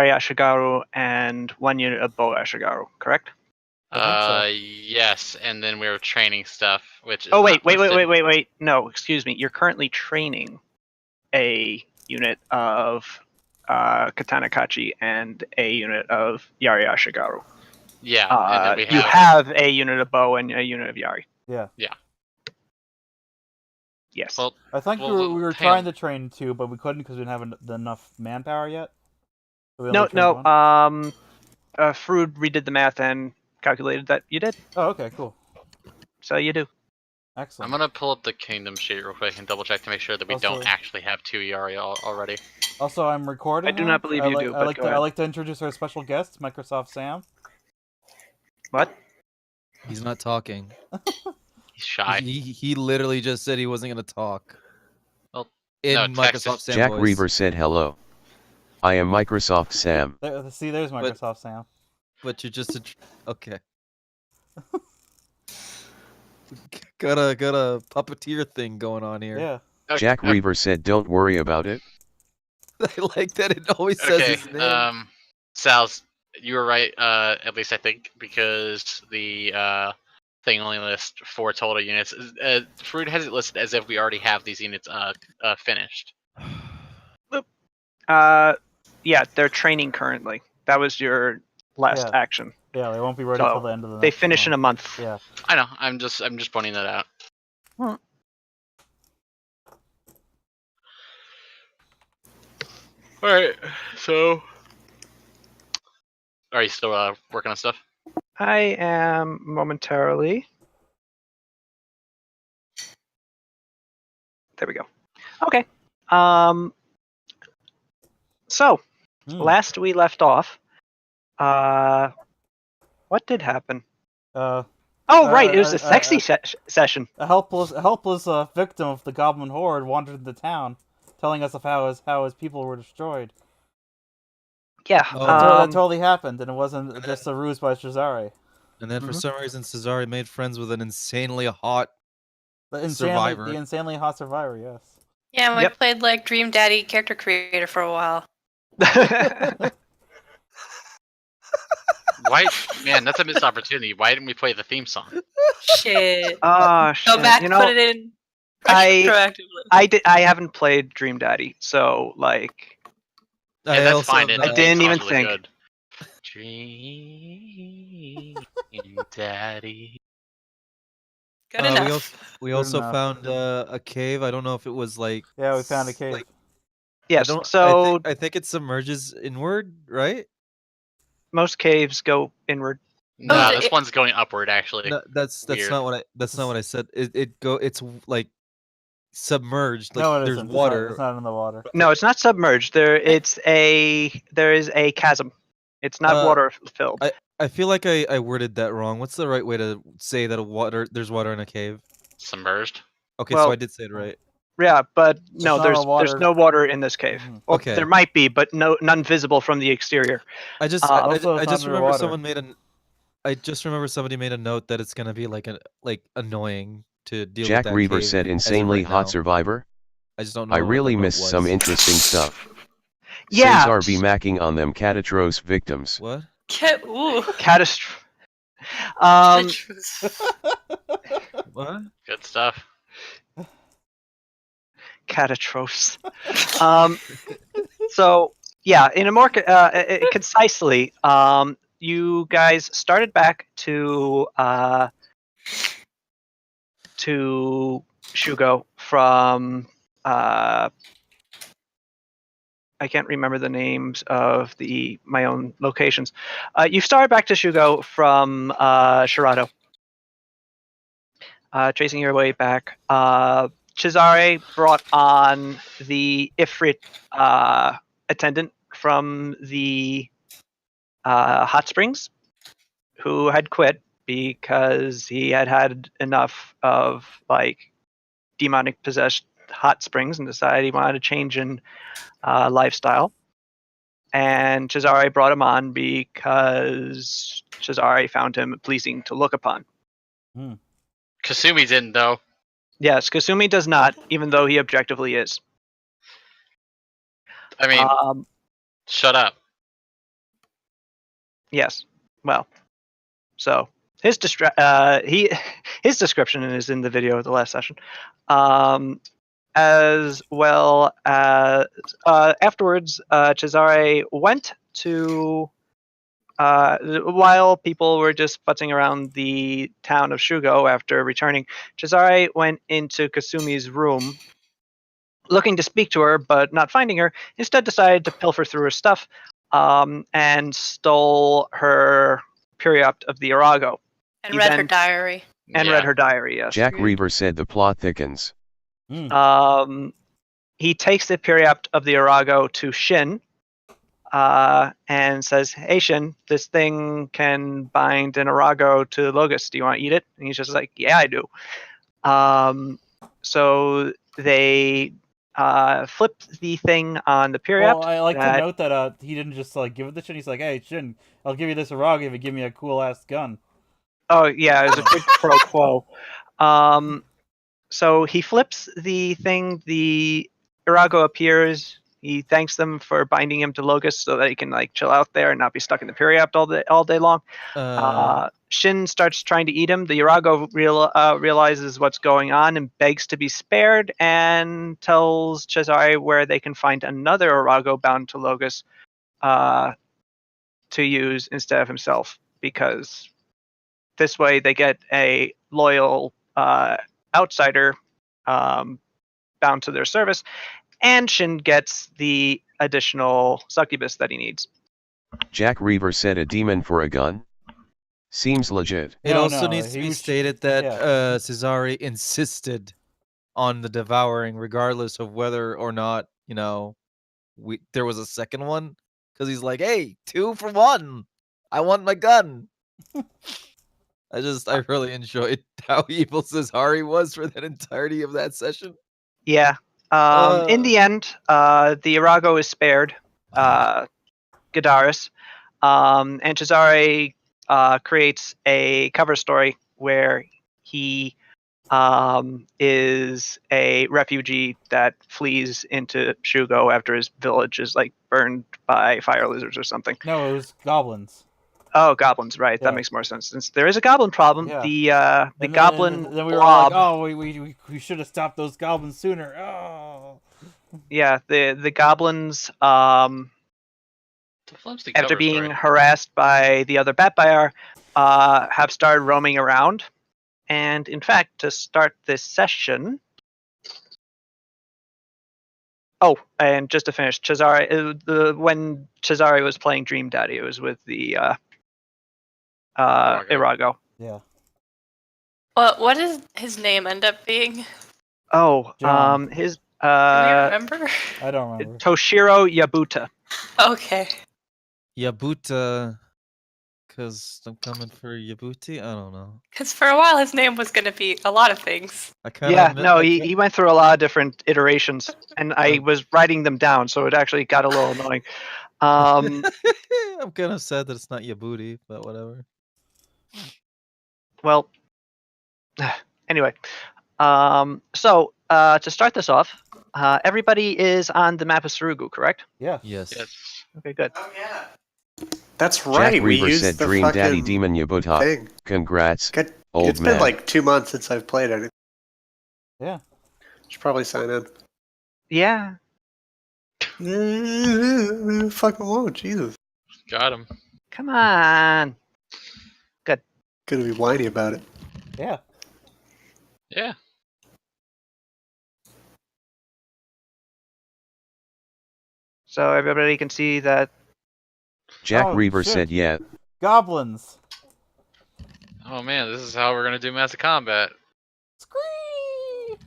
Ashigaru and 1 unit of Bow Ashigaru, correct? Yes, and then we were training stuff, which is wait. No, excuse me. You're currently training a unit of Katana Kachi and a unit of Yari Ashigaru. Yeah, and then we you have a unit of Bow and a unit of Yari. Yeah. Yeah. Yes. Well, I think we were trying to train 2, but we couldn't because we didn't have enough manpower yet. So no. Frood redid the math and calculated that you did. Oh, okay, cool. So you do. Excellent. I'm gonna pull up the kingdom sheet real quick and double check to make sure that we don't actually have 2 Yari already. Also, I'm recording. I do not believe you do. I like to introduce our special guest, Microsoft Sam. What? He's not talking. He's shy. He literally just said he wasn't gonna talk. Well, in Microsoft Sam Jack voice. Reaver said hello. I am Microsoft Sam. There's Microsoft Sam. But you're just okay. got a puppeteer thing going on here. Yeah. Okay. Jack Reaver said don't worry about it. I like that it always says his name. Sal's, you were right, at least I think, because the thing only lists 4 total units. Fruit has it listed as if we already have these units finished. Yeah, they're training currently. That was your last action. Yeah, they won't be ready till the end of the. They finish in a month. Yeah. I know. I'm just pointing that out. Hmm. All right. So, are you still working on stuff? I am momentarily. There we go. Okay. So, last we left off, what did happen? Right, it was a sexy session. A helpless victim of the Goblin Horde wandered into town, telling us of how his people were destroyed. Yeah, that totally happened, and it wasn't just a ruse by Cesare. And then for some reason, Cesare made friends with an insanely hot survivor. The insanely hot survivor, yes. Yeah, we played like Dream Daddy character creator for a while. Why, man? That's a missed opportunity. Why didn't we play the theme song? Shit. Oh shit! Go back, put it in. Proactively. I haven't pid Dream Daddy, so like. Yeah, that's fine. I didn't even think. Good. Dream Daddy. Good enough. We also found a cave. I don't know if it was like. Yeah, we found a cave. Yes. I think it submerges inward, right? Most caves go inward. No, this one's going upward. Actually, no, that's not what I said. It's like submerged. Like no, there's isn't. water. It's not in the water. No, it's not submerged. There is a chasm. It's not water filled. I feel like I worded that wrong. What's the right way to say that there's water in a cave? Submerged. Okay, so I did say it right. Yeah, but no, there's no water in this cave. Mm-hmm. Well, okay. There might be, but none visible from the exterior. I just remember somebody made a note that it's gonna be like annoying to deal Jack with that Reaver cave said insanely hot survivor. I just don't know. I really missed some interesting stuff. Yeah. Cesar be macking on them catastrophe victims. What? Catastrophe. What? Good stuff. Catastrophes. So yeah, in a more concisely, you guys started back to Shugo from I can't remember the names of my own locations. You started back to Shugo from Shirado. Tracing your way back. Cesare brought on the Ifrit attendant from the hot springs, who had quit because he had enough of like demonic possessed hot springs and decided he wanted to change in lifestyle. And Cesare brought him on because Cesare found him pleasing to look upon. Kasumi didn't, though. Yes, Kasumi does not, even though he objectively is. I mean, shut up. Yes. Well, so his his description is in the video of the last session, as well as afterwards, Cesare went to. While people were just futzing around the town of Shugo after returning, Cesare went into Kasumi's room, looking to speak to her, but not finding her. Instead, decided to pilfer through her stuff, and stole her periapt of the Arago. And He read her then- diary. And read her diary. Yes. Jack Reaver said the plot thickens. He takes the periapt of the Arago to Shin, and says, "Hey Shin, this thing can bind an Arago to Logos. Do you want to eat it?" And he's just like, "Yeah, I do." So they flipped the thing on the periapt. Well, I like to note that he didn't just like give it to Shin. He's like, "Hey Shin, I'll give you this Araga if you give me a cool ass gun." Oh yeah, it was a quid pro quo. So he flips the thing. The Arago appears. He thanks them for binding him to Logos so that he can like chill out there and not be stuck in the periapt all day long. Shin starts trying to eat him. The Arago realizes what's going on and begs to be spared, and tells Cesare where they can find another Arago bound to Logos to use instead of himself, because this way they get a loyal outsider bound to their service, and Shin gets the additional succubus that he needs. Jack Reaver said a demon for a gun? Seems legit. It No, also no, needs to he be was- stated that yeah. Cesare insisted on the devouring, regardless of whether or not, there was a second one. Because he's like, hey, 2 for 1. I want my gun. I really enjoyed how evil Cesare was for that entirety of that session. Yeah. In the end, the Arago is spared, Gadaris, and Cesare creates a cover story where he is a refugee that flees into Shugo after his village is like burned by fire lizards or something. No, it was goblins. Oh, goblins, right? Yeah. That makes more sense. Since there is a goblin problem, Yeah. the goblin Then we were blob. like, "Oh, we should have stopped those goblins sooner." Oh. Yeah, the goblins, The flimsy after cover being story. harassed by the other Batbayar, have started roaming around. And in fact, to start this session. Oh, and just to finish, Cesare. When Cesare was playing Dream Daddy, it was with the Arago. Yeah. What does his name end up being? Oh, John. his Do you remember? I don't remember. Toshiro Yabuta. Okay. Yabuta, because I'm coming for Yabuti? I don't know. Because for a while his name was going to be a lot of things. I kind Yeah, of no, he went through a lot of different iterations, and I was writing them down, so it actually got a little annoying. I'm kind of sad that it's not Yabuti, but whatever. Well, anyway, so to start this off, everybody is on the map of Surugu, correct? Yeah. Yes. Yes. Okay, good. That's right. Jack We Reaver used said the Dream Daddy fucking Demon Yabuta. thing. Congrats, Good. old It's man. been like 2 months since I've played it. Yeah. Should probably sign in. Yeah. Fucking won't, Jesus. Got him. Come on. Gonna be whiny about it. Yeah. Yeah. So everybody can see that. Jack Oh, Reaver shit. said yeah. Goblins. Oh man, this is how we're gonna do Massive Combat. Scree!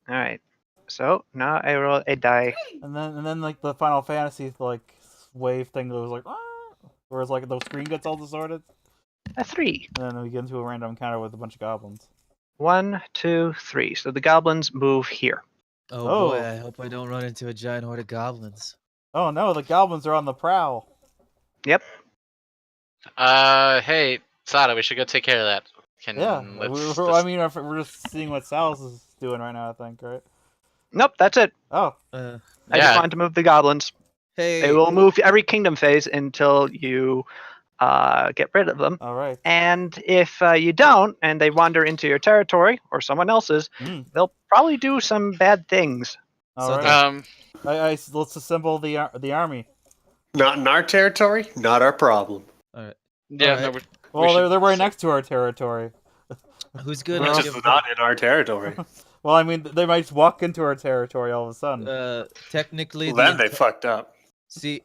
All right. So now I roll a die. And then like the Final Fantasy like wave thing that was like, where it's like the screen gets all distorted. A 3. And then we get into a random encounter with a bunch of goblins. 1, 2, 3. So the goblins move here. Oh, Oh. boy, I hope I don't run into a giant horde of goblins. Oh no, the goblins are on the prowl. Yep. Hey, Sada, we should go take care of that. Yeah. Let's, I mean, we're just seeing what Sal's is doing right now, I think, right? Nope, that's it. Oh. I just wanted to move the goblins. Hey, They will move every kingdom phase until you get rid of them. All right. And if you don't, and they wander into your territory or someone else's, Mm. they'll probably do some bad things. All So right. Let's assemble the army. Not in our territory, not our problem. all right. Yeah, Alright. no, we Well, should they're right say- next to our territory. Who's good Well, at It's just not in our territory. Well, I mean, they might just walk into our territory all of a sudden. technically Well, the then they fucked up. see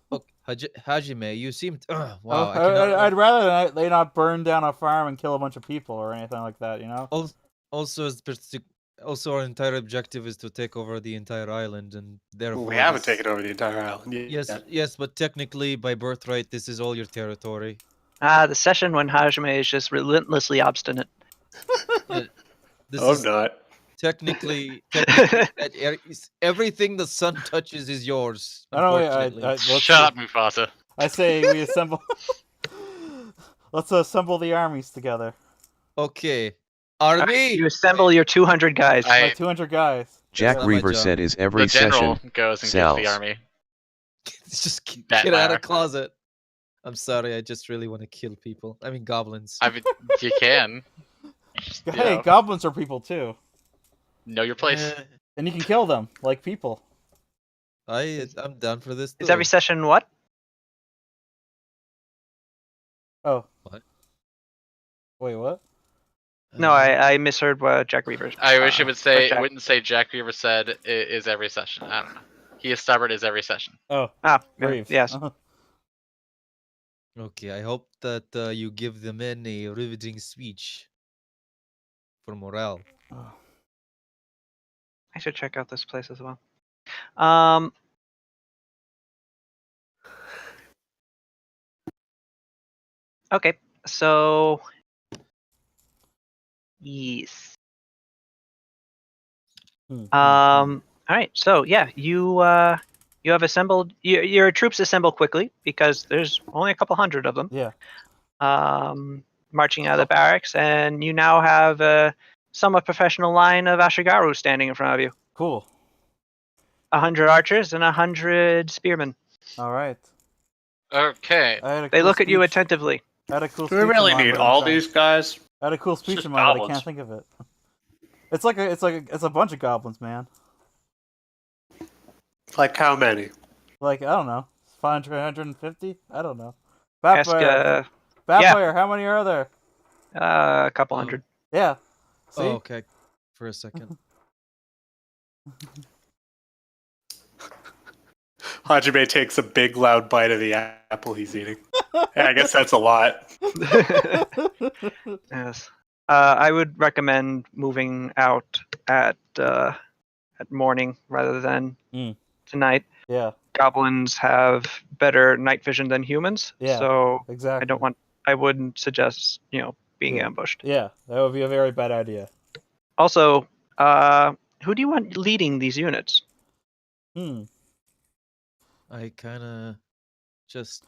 Hajime, you seemed wow. Oh, I cannot I'd rather they not burn down a farm and kill a bunch of people or anything like that. You know. also also our entire objective is to take over the entire island, and therefore We haven't this- taken over the entire island Yes, yet. yes, but technically by birthright this is all your territory. The session when Hajime is just relentlessly obstinate. This Oh, is not. technically everything the sun touches is yours. I don't know. Unfortunately. Let's Shut up, Mufasa. I say we assemble. Let's assemble the armies together. Okay, Alright, army. you assemble your 200 guys. Like 200 guys. Jack not my Reaver job. said is The every general session. goes and Sal's. gets the army. Just That get out fire. of closet. I'm sorry, I just really want to kill people. I mean goblins. I mean, you can. You Hey, know, goblins are people too, know your place. Eh, and you can kill them like people. I'm down for this. Is too. every session what? Oh. What? Wait, what? No, I misheard what Jack Reaver. I wish it would say Jack- it wouldn't say Jack Reaver said is every session. I don't know. He is stubborn is every session. Oh, Ah, Reeves. yes. Okay, I hope that you give the men a riveting speech for morale. I should check out this place as well. Okay, so yes. All right, so yeah, you have assembled your troops assemble quickly because there's only a couple hundred of them. Yeah. Marching out of the barracks, and you now have a somewhat professional line of Ashigaru standing in front of you. Cool. 100 archers and 100 spearmen. All right. Okay. I had a They cool look at you speech- attentively. I had a cool Do we speech in really mind, need but I'm all trying- these guys? I had a cool speech just in mind, but I goblins. can't think of it. It's a bunch of goblins, man. Like how many? Like, I don't know, 550? I don't know. Ask Pathfinder, Pathfinder, how many are there? a couple hundred. Yeah. See? Oh, okay. For a second. Hajime takes a big loud bite of the apple he's eating. Yeah, I guess that's a lot. Yes. I would recommend moving out at morning rather than Mm. tonight. Yeah, Goblins have better night vision than humans, Yeah. so exactly. I wouldn't suggest being Yeah. ambushed. Yeah, that would be a very bad idea. Also, who do you want leading these units? I kind of just,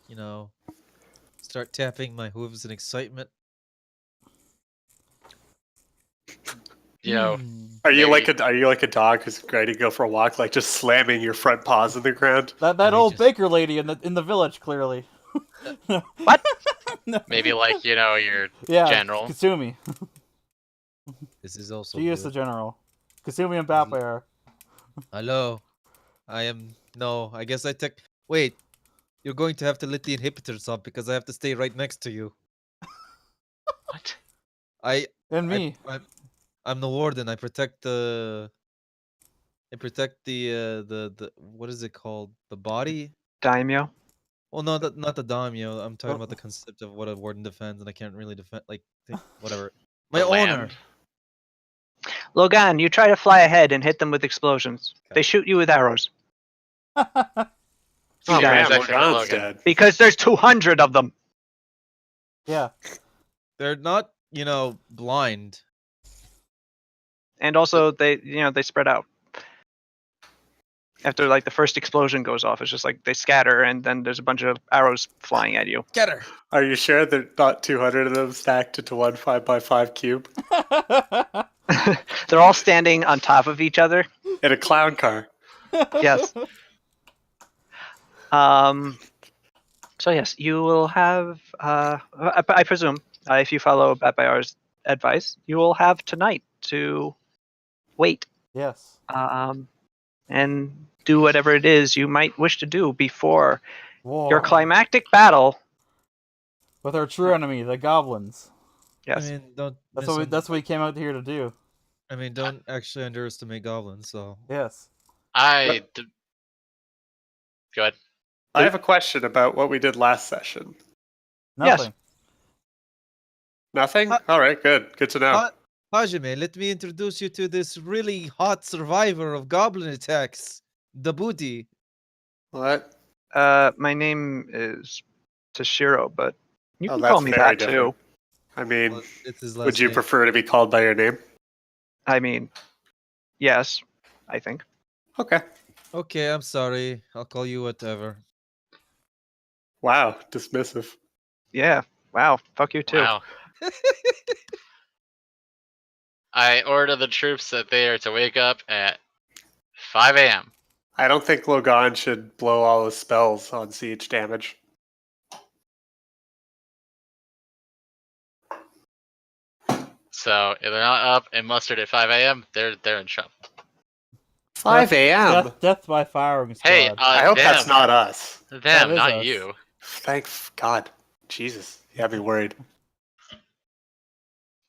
start tapping my hooves in excitement. You know, Are you Maybe. like a dog who's ready to go for a walk, like just slamming your front paws in the ground? That I old just- baker lady in the village, clearly. What? maybe like your Yeah, general. Kasumi. This is also She is the good. general. Kasumi and Pathfinder. Hello. I guess I took. Wait. You're going to have to let the inhibitors off because I have to stay right next to you. What? And me. I'm the warden. I protect the. I protect the what is it called? The body? Daimyo? Well, no, not the daimyo. I'm talking Oh. about the concept of what a warden defends, and I can't really defend whatever. My The owner. land. Logan, you try to fly ahead and hit them with explosions. Okay. They shoot you with arrows Oh Yeah, man, exactly, Logan's Logan. dead. because there's 200 of them. Yeah. They're not, blind. And also they spread out. After like the first explosion goes off, it's just like they scatter and then there's a bunch of arrows flying at you. Get her. Are you sure they're not 200 of them stacked into one 5x5 cube They're all standing on top of each other. in a clown car? Yes. So yes, you will have. I presume if you follow Bat Bayar's advice, you will have tonight to wait Yes. and do whatever it is you might wish to do before War. your climactic battle. With our true enemy, the goblins. Yes. I mean, don't. That's what we came out here to do. I mean, don't actually underestimate goblins. So Yes. Go ahead. I have a question about what we did last session. Nothing. Nothing? Uh, All right, good. Good to know. Hajime, let me introduce you to this really hot survivor of goblin attacks, the booty. What? My name is Toshiro, but you Oh, can that's call me very that different. too. I mean, Well, it's his last would you name. prefer to be called by your name? I mean, yes, I think. Okay. Okay, I'm sorry. I'll call you whatever. Wow, dismissive. Yeah. Wow. Fuck you too. Wow. I order the troops that they are to wake up at 5 a.m. I don't think Logan should blow all his spells on siege damage. So if they're not up and mustered at 5 a.m., they're in trouble. 5 a.m. Death by firing squad. Hey, I hope them, that's not us. That them, is not us. you. Thank God. Jesus, you have me worried.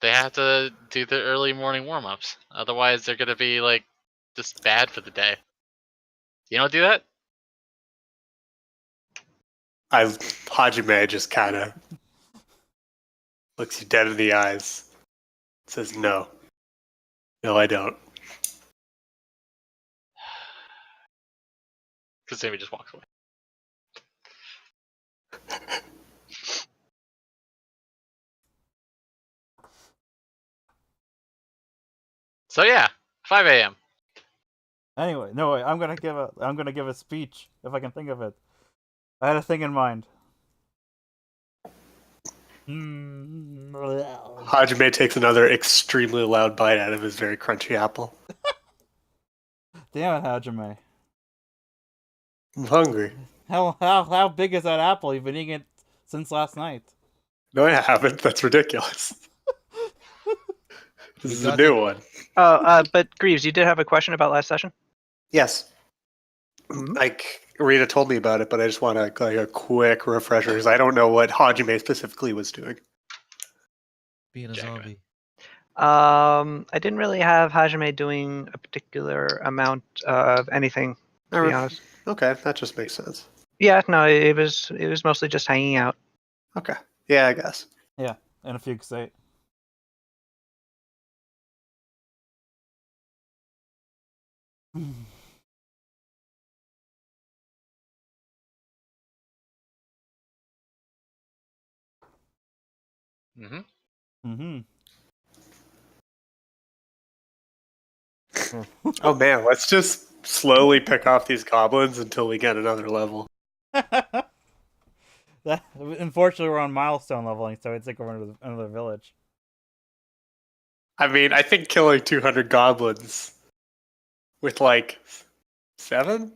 They have to do their early morning warm-ups. Otherwise, they're gonna be like just bad for the day. You don't do that? Hajime just kind of looks you dead in the eyes. Says no. No, I don't. Because Sammy just walks away. So yeah, 5 a.m. Anyway, no wait. I'm gonna give a speech if I can think of it. I had a thing in mind. Hajime takes another extremely loud bite out of his very crunchy apple. Damn it, Hajime. I'm hungry. How big is that apple? You've been eating it since last night. No, I haven't. That's ridiculous. This is a got new one. Oh, but Greaves, you did have a question about last session? Yes. Mhm. Like, Rita told me about it, but I just want to like a quick refresher because I don't know what Hajime specifically was doing. Being a Jackman. zombie. I didn't really have Hajime doing a particular amount of anything, to be honest. Okay, that just makes sense. Yeah, no, it was mostly just hanging out. Okay. Yeah, I guess. Yeah, and a fugue state. Mm-hmm. Mm-hmm. Oh man, let's just slowly pick off these goblins until we get another level. Unfortunately, we're on milestone leveling, so it's like we're in another village. I mean, I think killing 200 goblins with like seven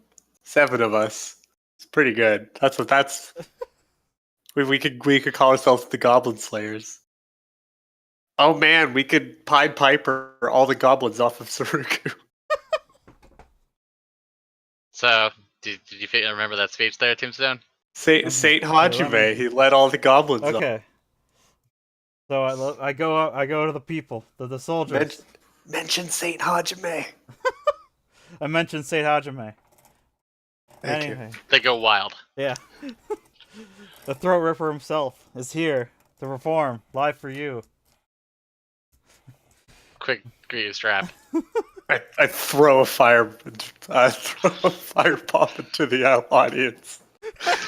of us is pretty good. That's we could call ourselves the Goblin Slayers. Oh man, we could Pied Piper all the goblins off of Saruku. So did you remember that speech there, Tombstone? Saint Hajime, he led all the goblins. Okay. So I go to the people, the soldiers. Mention Saint Hajime. I mentioned Saint Hajime. Thank you. Anyway, They go wild. yeah. The Throat Ripper himself is here to perform live for you. Quick Greaves trap. I throw a fire bomb into the audience.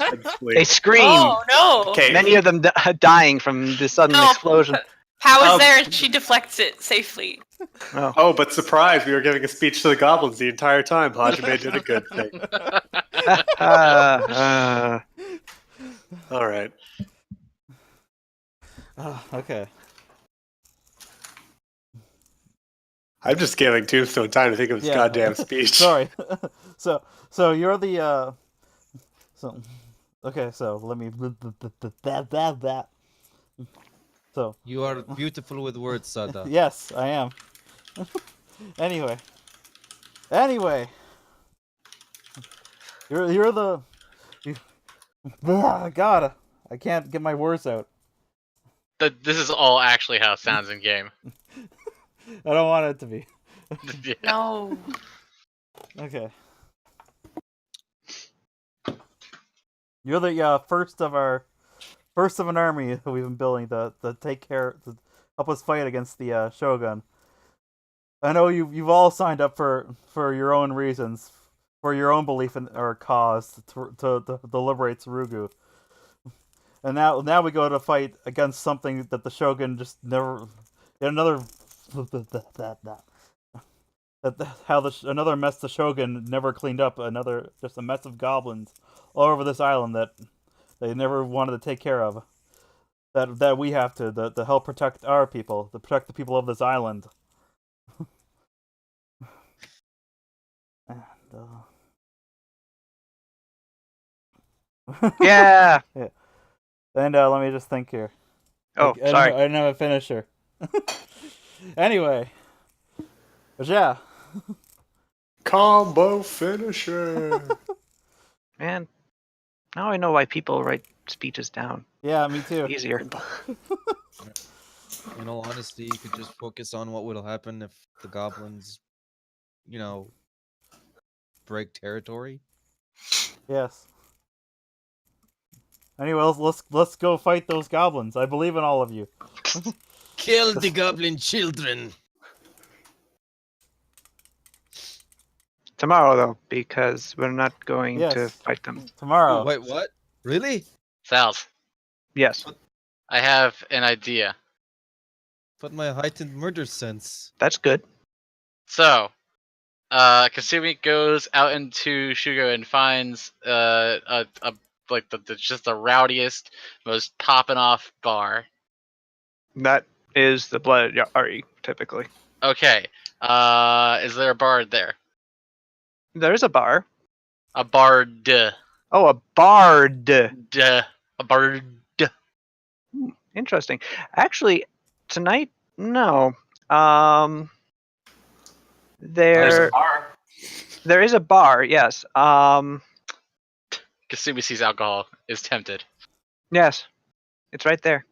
And flee. They scream. Oh no! Okay. Many of them dying from the sudden No. explosion. How is there? She deflects it safely. Oh. Oh, but surprise, we were giving a speech to the goblins the entire time. Hajime did a good thing. All right. Okay. I'm just giving Tombstone time to think of his Yeah. goddamn speech. Sorry. So you're the So, okay, so let me that. So You are beautiful with words, Sada. yes, I am. Anyway, you're the God. I can't get my words out. This is all actually how it sounds in game. I don't want it to be. Yeah. No. Okay. You're the first of an army that we've been building to help us fight against the Shogun. I know you've all signed up for your own reasons, for your own belief in or cause to liberate Tsurugu. And now we go to fight against something that the Shogun just never another another mess the Shogun never cleaned up, just a mess of goblins all over this island that they never wanted to take care of. That we have to help protect our people, to protect the people of this island. And, Yeah. yeah. And let me just think here. Oh, I sorry. didn't have a finisher. Anyway, but yeah, Combo finisher. Man, now I know why people write speeches down. yeah, me too. Easier. In all honesty, you could just focus on what will happen if the goblins, break territory. Yes. Anyway, let's go fight those goblins. I believe in all of you. Kill the goblin children. Tomorrow, though, because we're not going to Yes. fight them. Tomorrow. Wait, what? Really? Sals, Yes, I have an idea. But my heightened murder sense. that's good. So, Kasumi goes out into Shugo and finds just the rowdiest, most popping off bar. That is the blood Yari, typically. Okay. Is there a bard there? There is a bar. A bard. Oh, a bard. A bard. Interesting. Actually, tonight, no. There is a bar. Yes. Kasumi sees alcohol, is tempted. Yes, it's right there.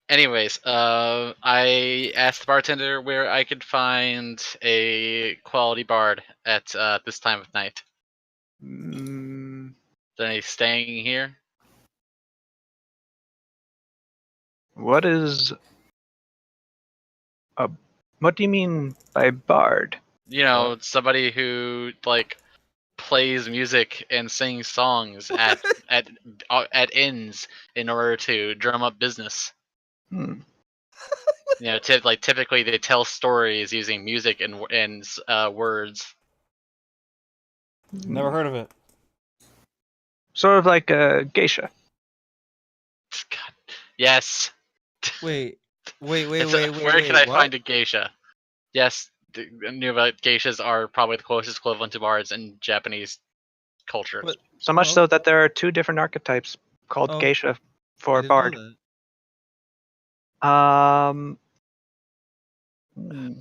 Anyways, I asked the bartender where I could find a quality bard at this time of night. Mm, Is there any staying here? what is a? What do you mean by bard? You know, somebody who plays music and sings songs at inns in order to drum up business. Hmm. You know, typically they tell stories using music and words. Never heard of it. Sort of like a geisha. God. Yes. Wait. Where can I find a geisha? Yes, I knew about geishas are probably the closest equivalent to bards in Japanese culture. But So much Oh. so that there are two different archetypes called Oh, geisha I for didn't know bard. that. Hmm. Hmm.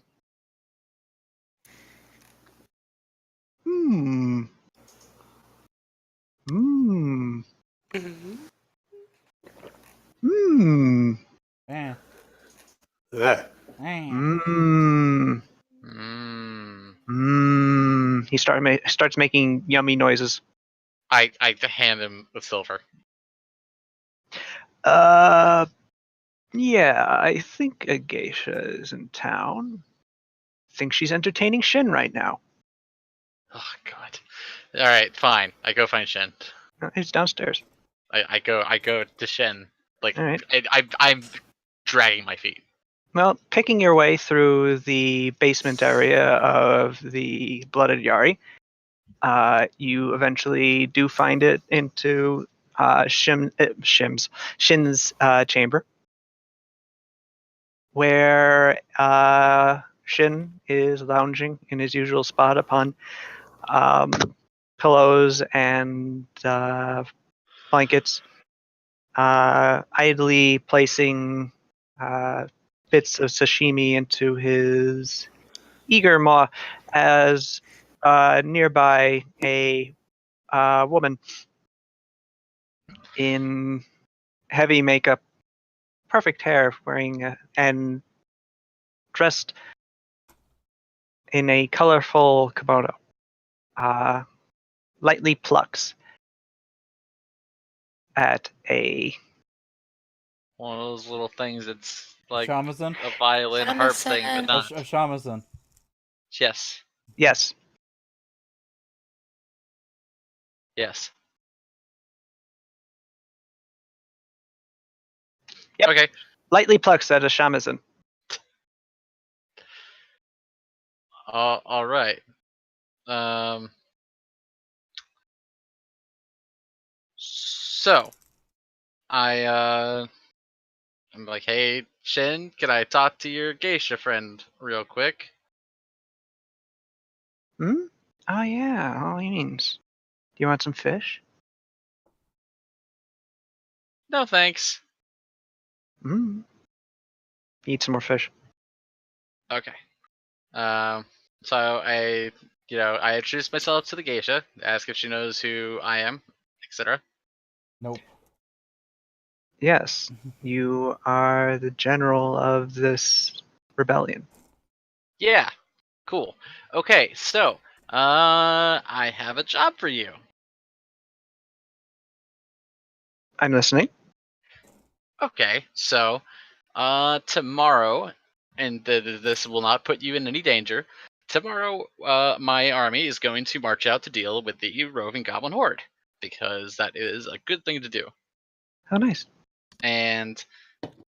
Hmm. Hmm. Eh. Yeah. Eh. Hmm. Mm. Hmm. He starts making yummy noises. I hand him the silver. Yeah, I think a geisha is in town. I think she's entertaining Shin right now. Oh God. All right, fine. I go find Shen. He's downstairs. I go to Shen. Like All right. I'm dragging my feet. Well, picking your way through the basement area of the Blooded Yari, you eventually do find it into Shin's chamber, where Shin is lounging in his usual spot upon pillows and blankets, idly placing bits of sashimi into his eager maw as nearby a woman in heavy makeup, perfect hair, wearing and dressed in a colorful kimono, lightly plucks at a One of those little things that's like Shamazan? a violin harp thing, but Shamazan. not. A Shamazan. Yes. yes, Yes. Yep. Okay. lightly plucks at a shamazan. All right. So I'm like, hey Shin, can I talk to your geisha friend real quick? Hmm? Oh yeah, all he means. Do you want some fish? No thanks. Hmm. Eat some more fish. Okay. So I introduce myself to the geisha, ask if she knows who I am, etc. Nope. Yes, you are the general of this rebellion. Yeah. Cool. Okay, so I have a job for you. I'm listening. Okay, so tomorrow, and this will not put you in any danger. Tomorrow, my army is going to march out to deal with the roving goblin horde because that is a good thing to do. How nice. And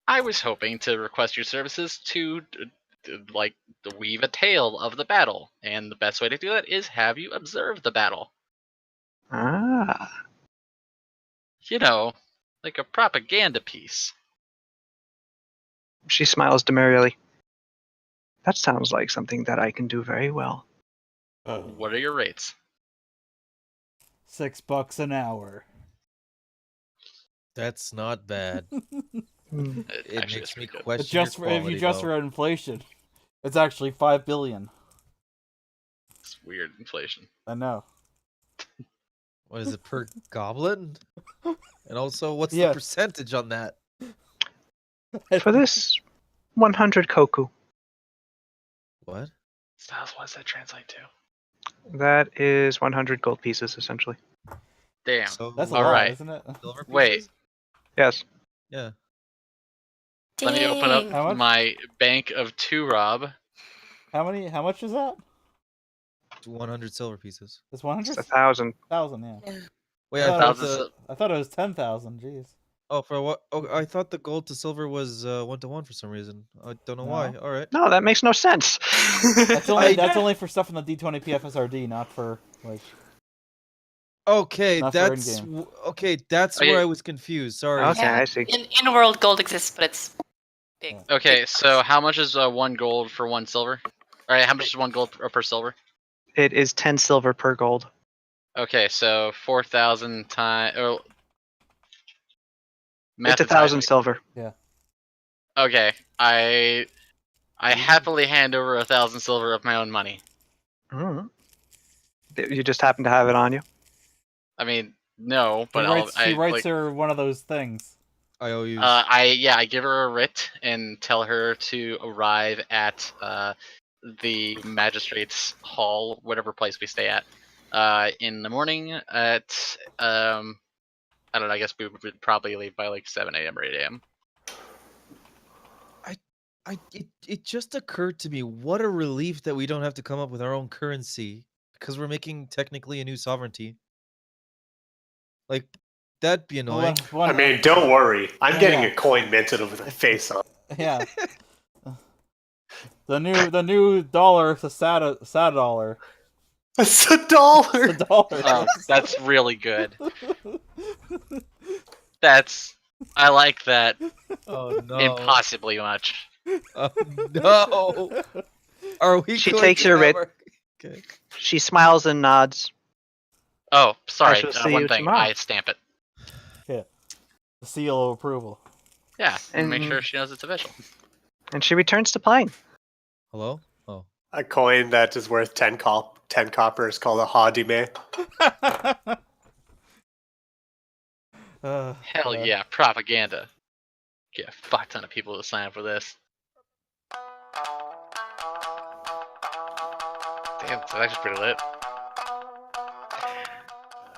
I was hoping to request your services to like weave a tale of the battle, and the best way to do that is have you observe the battle. Ah, You know, like a propaganda piece. she smiles demurely. That sounds like something that I can do very well. What are your rates? $6 an hour. That's not bad. Hmm. It It actually is makes me pretty good. question your If quality, you just though. for inflation, it's actually $5 billion. It's weird inflation. I know. What is it per goblin? And also, what's the Yes. percentage on that? For this 100 koku, What? Styles, what does that translate to? that is 100 gold pieces, essentially. Damn. So That's a All lot, right. isn't it? silver Wait. pieces? Yes. Yeah. Let me open Dang. How up much? my bank of 2, Rob. How much is that? 100 silver pieces. It's It's 100? 1,000. 1,000, yeah. Wait, I I thought, thought it was, the I thought it was 10,000. Jeez. oh for what? Oh, I thought the gold to silver was 1-to-1 for some reason. I don't know why. No. All right. No, that makes no sense. That's only for stuff in the D20 PFSRD, not for like. Okay, Not for that's in-game. okay. That's Okay. where I was confused. Sorry. Okay, Yeah. I see. In world gold exists, but it's big. Yeah. Okay, so how much is 1 gold for 1 silver? Alright, how much is 1 gold per silver? It is 10 silver per gold. Okay, so 4,000 times. Oh, It's 1,000 silver. Okay, I happily hand over 1,000 silver of my own money. Mhm. You just happen to have it on you. I mean, no, He but writes her one of those things. IOUs. I give her a writ and tell her to arrive at the magistrate's hall, whatever place we stay at, in the morning at I don't know. I guess we would probably leave by like 7 a.m. or 8 a.m. It just occurred to me what a relief that we don't have to come up with our own currency because we're making technically a new sovereignty. Like that'd be annoying. I mean, don't worry. I'm getting Yeah. a coin minted with my face on. Yeah. The new dollar is a sad dollar. It's a dollar. It's a dollar. Oh, that's really good. I like that Oh no! impossibly much. Oh no! Are we? She going takes to your have writ. our- Okay. She smiles and nods. Oh, sorry. shall see One you thing. tomorrow. I stamp it. The seal of approval. Yeah, and make And- sure she knows it's official. And she returns to playing. Hello? Oh. A coin that is worth 10 copper is called a hadime. Hell yeah, propaganda. Get a fuck ton of people to sign up for this. Damn, that's actually pretty lit.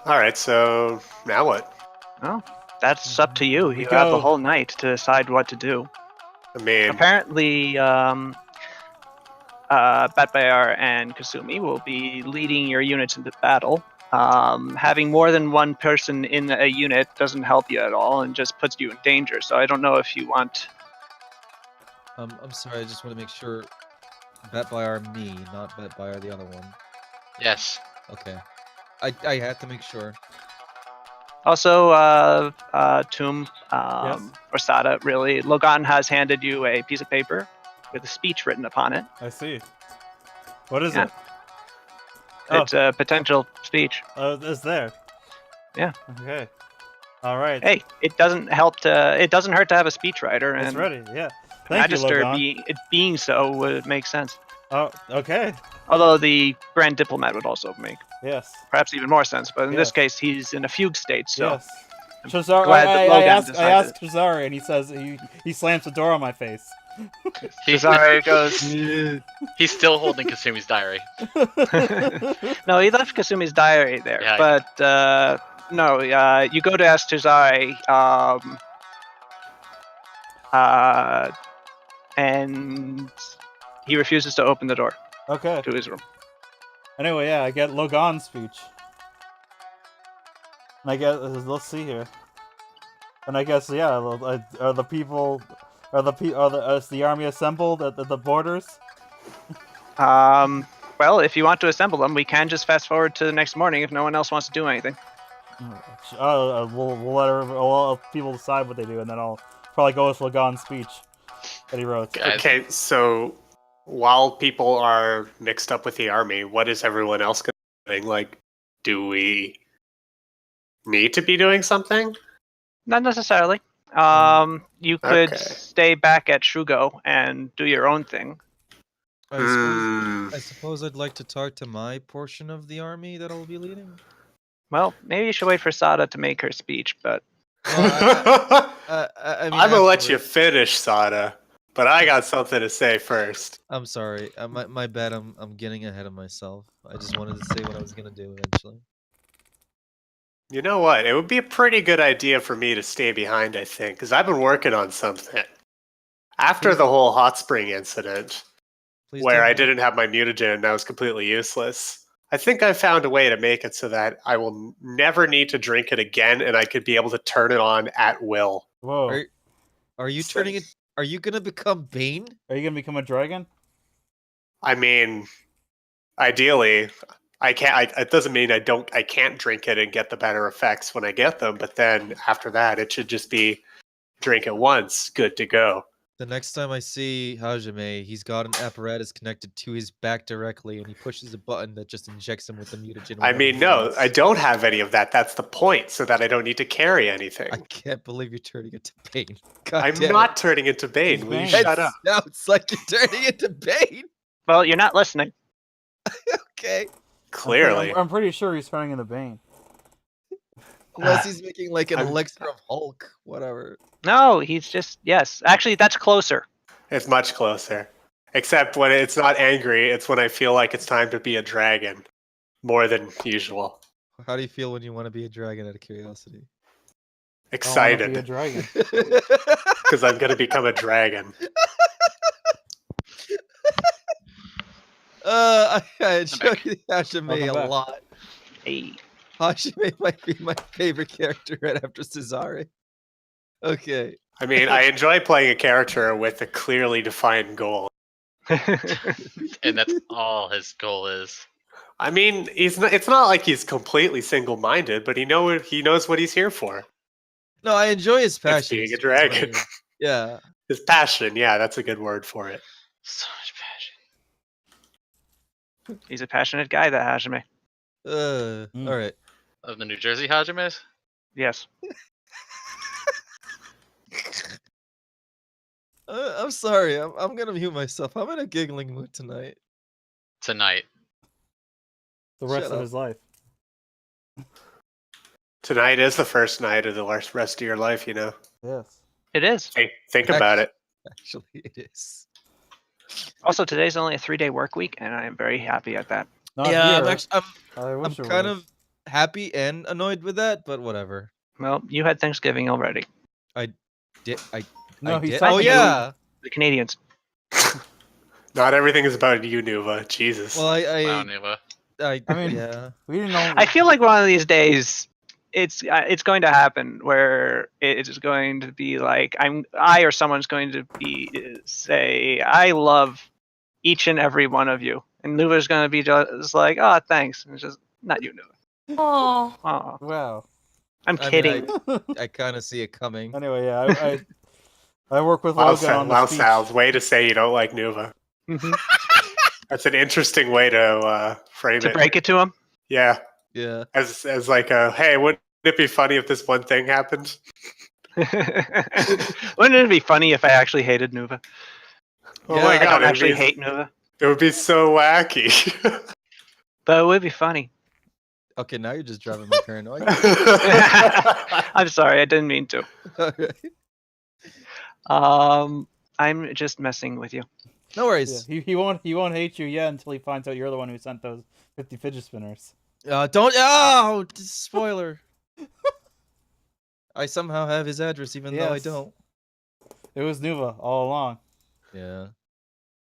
All right, so now what? Well, that's up to you. We You have the go. whole night to decide what to do. I mean, Apparently, Batbayar and Kasumi will be leading your units into battle. Having more than one person in a unit doesn't help you at all and just puts you in danger. So I don't know if you want. I'm sorry, I just want to make sure. Batbyar me, not Batbyar the other one. Yes. Okay. I had to make sure. Also, Toom Yes? or Sada, really, Logan has handed you a piece of paper with a speech written upon it. I see. What is Yeah. it? Oh. It's a potential speech. It's there. Yeah. Okay. All right. Hey, it doesn't hurt to have a speechwriter, It's and ready. Yeah. Thank you, Magister Logan. being so would make sense. Oh, okay. Although the Grand Diplomat would also make Yes. perhaps even more sense, but in this Yes. case, he's in a fugue state, so Yes. Shazar, glad that I Logan asked decided. Shazari, and he says he slams the door on my face. Cesare goes. He's still holding Kasumi's diary. No, he left Kasumi's diary there, Yeah, but no, you go to ask Cesare, and he refuses to open the door Okay. to his room. Anyway, yeah, I get Logan's speech. And I guess let's see here. And I guess yeah, are the people, is the army assembled at the borders? Well, if you want to assemble them, we can just fast forward to the next morning if no one else wants to do anything. We'll let people decide what they do, and then I'll probably go with Logan's speech that he wrote. Guys. okay, so while people are mixed up with the army, what is everyone else going to be doing? Like, do we need to be doing something? Not necessarily. You could Okay. stay back at Shugo and do your own thing. I suppose I'd like to talk to my portion of the army that I'll be leading. Well, maybe you should wait for Sada to make her speech, but I mean, I'm gonna let you afterwards. finish, Sada, but I got something to say first. I'm sorry. My bad. I'm getting ahead of myself. I just wanted to say what I was gonna do eventually. You know what? It would be a pretty good idea for me to stay behind, I think, because I've been working on something. After the whole hot spring incident, Please where don't I mind. didn't have my mutagen and I was completely useless, I think I found a way to make it so that I will never need to drink it again, and I could be able to turn it on at will. Whoa. Are you turning it? Are you gonna become Bane? Are you gonna become a dragon? I mean, ideally, I can't. It doesn't mean I can't drink it and get the better effects when I get them. But then after that, it should just be drink it once, good to go. The next time I see Hajime, he's got an apparatus connected to his back directly, and he pushes a button that just injects him with the mutagen. I whenever mean, he no, wants. I don't have any of that. That's the point, so that I don't need to carry anything. I can't believe you're turning into Bane. God I'm damn not turning into Bane. He's Will you Bane. shut up? Sounds like you're turning into Bane. well, you're not listening. Okay. Clearly. I'm pretty sure he's turning into Bane. Unless he's making like an I'm- elixir of Hulk, whatever. No, he's just yes. Actually, that's closer. It's much closer. Except when it's not angry, it's when I feel like it's time to be a dragon. More than usual. How do you feel when you want to be a dragon out of curiosity? I wanna be a Excited. dragon. Because I'm going to become a dragon. I enjoy Hajime Welcome a back. lot. Hey. Hajime might be my favorite character right after Cesare. Okay. I mean, I enjoy playing a character with a clearly defined goal. And that's all his goal is. I mean, it's not like he's completely single-minded, but he knows what he's here for. No, I enjoy his It's passion. being a It's very- dragon. Yeah. His passion, yeah, that's a good word for it. So much passion. He's a passionate guy, that Hajime. All right. Of the New Jersey Hajimes? Yes. I'm sorry. I'm gonna mute myself. I'm in a giggling mood tonight. Tonight. The rest Shut of up. his life. Tonight is the first night of the rest of your life, you know. Yes. It is. Think about it. Actually, it is. Also, today's only a 3-day work week, and I am very happy at that. Not Yeah, here. I'm I wish it kind was. of happy and annoyed with that, but whatever. Well, you had Thanksgiving already. Did I? No, I he's did. talking Oh about- yeah. The Canadians. Not everything is about you, Nuva. Jesus. Well, Wow, I Nuva. I mean- yeah. We didn't know. I feel like one of these days, it's going to happen where it's going to be like I or someone's going to be say I love each and every one of you, and Nuva's going to be just like, oh, thanks, and it's just not you, Nuva. Oh. Oh, Wow. I'm I mean, kidding. I kind of see it coming. Anyway, yeah, I work with Wow, Logan on the speech. Sal's way to say you don't like Nuva. Mhm. That's an interesting way to frame To it. break it to him. Yeah, Yeah. as like a hey, wouldn't it be funny if this one thing happened? Wouldn't it be funny if I actually hated Nuva? Oh Yeah, my I god, don't it actually would, be, hate Nuva, it would be so wacky. but it would be funny. Okay, now you're just driving me paranoid. I'm sorry, I didn't mean to. Alright. I'm just messing with you. No Yeah, worries. he won't hate you yet until he finds out you're the one who sent those 50 fidget spinners. Don't. Oh, spoiler. I somehow have his address, even though I Yes. don't. It was Nuva all along. Yeah.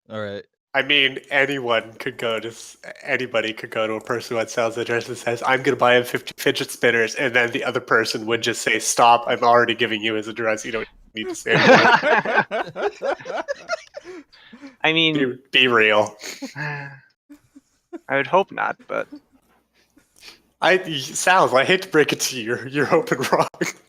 All right. I mean, anybody could go to a person who had Sal's address and says, "I'm going to buy him 50 fidget spinners," and then the other person would just say, "Stop! I'm already giving you his address. You don't need to say anymore." I mean, be real. I would hope not, but Sal, I hate to break it to you, you're open wrong.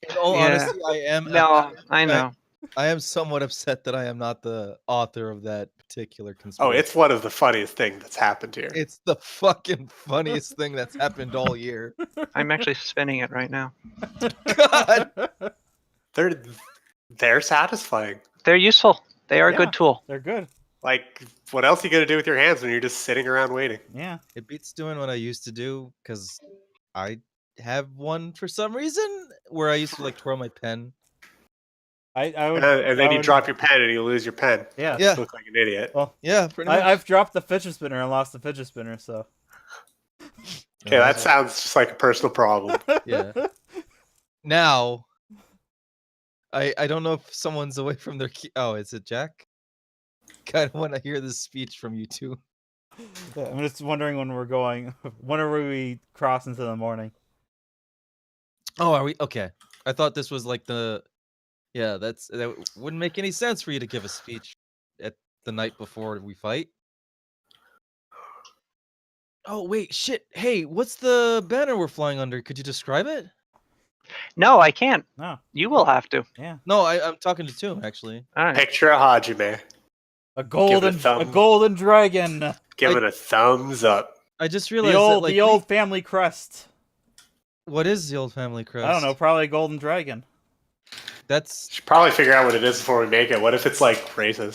In all Yeah. honesty, I am. no, I know. I am somewhat upset that I am not the author of that particular Oh, conspiracy. it's one of the funniest things that's happened here. It's the fucking funniest thing that's happened all year. I'm actually spinning it right now. God. They're satisfying. They're useful. They are a Yeah. good tool. They're good. Like, what else are you gonna do with your hands when you're just sitting around waiting? Yeah. It beats doing what I used to do because I have one for some reason where I used to like twirl my pen. I would. And then I you would- drop your pen and you lose your pen. Yeah. Yeah. You look like an idiot. Well, Yeah, pretty much. I've dropped the fidget spinner and lost the fidget spinner, so. Okay, that sounds just like a personal problem. Yeah. Now, I don't know if someone's away from their key. Oh, is it Jack? Kind of want to hear this speech from you two. Yeah, I'm just wondering when we're going. Whenever we cross into the morning. Oh, are we okay? I thought this was like the. Yeah, that wouldn't make any sense for you to give a speech at the night before we fight. Oh wait, shit! Hey, what's the banner we're flying under? Could you describe it? No, I can't. No. You will have to. Yeah. No, I'm talking to Toom actually. All right. Picture a Hajime. A golden thumb. dragon. Give it a thumbs up. I just The realized that, old like, the old family crest. What is the old family crest? I don't know, probably a golden dragon. That's Should probably figure out what it is before we make it. What if it's like racist?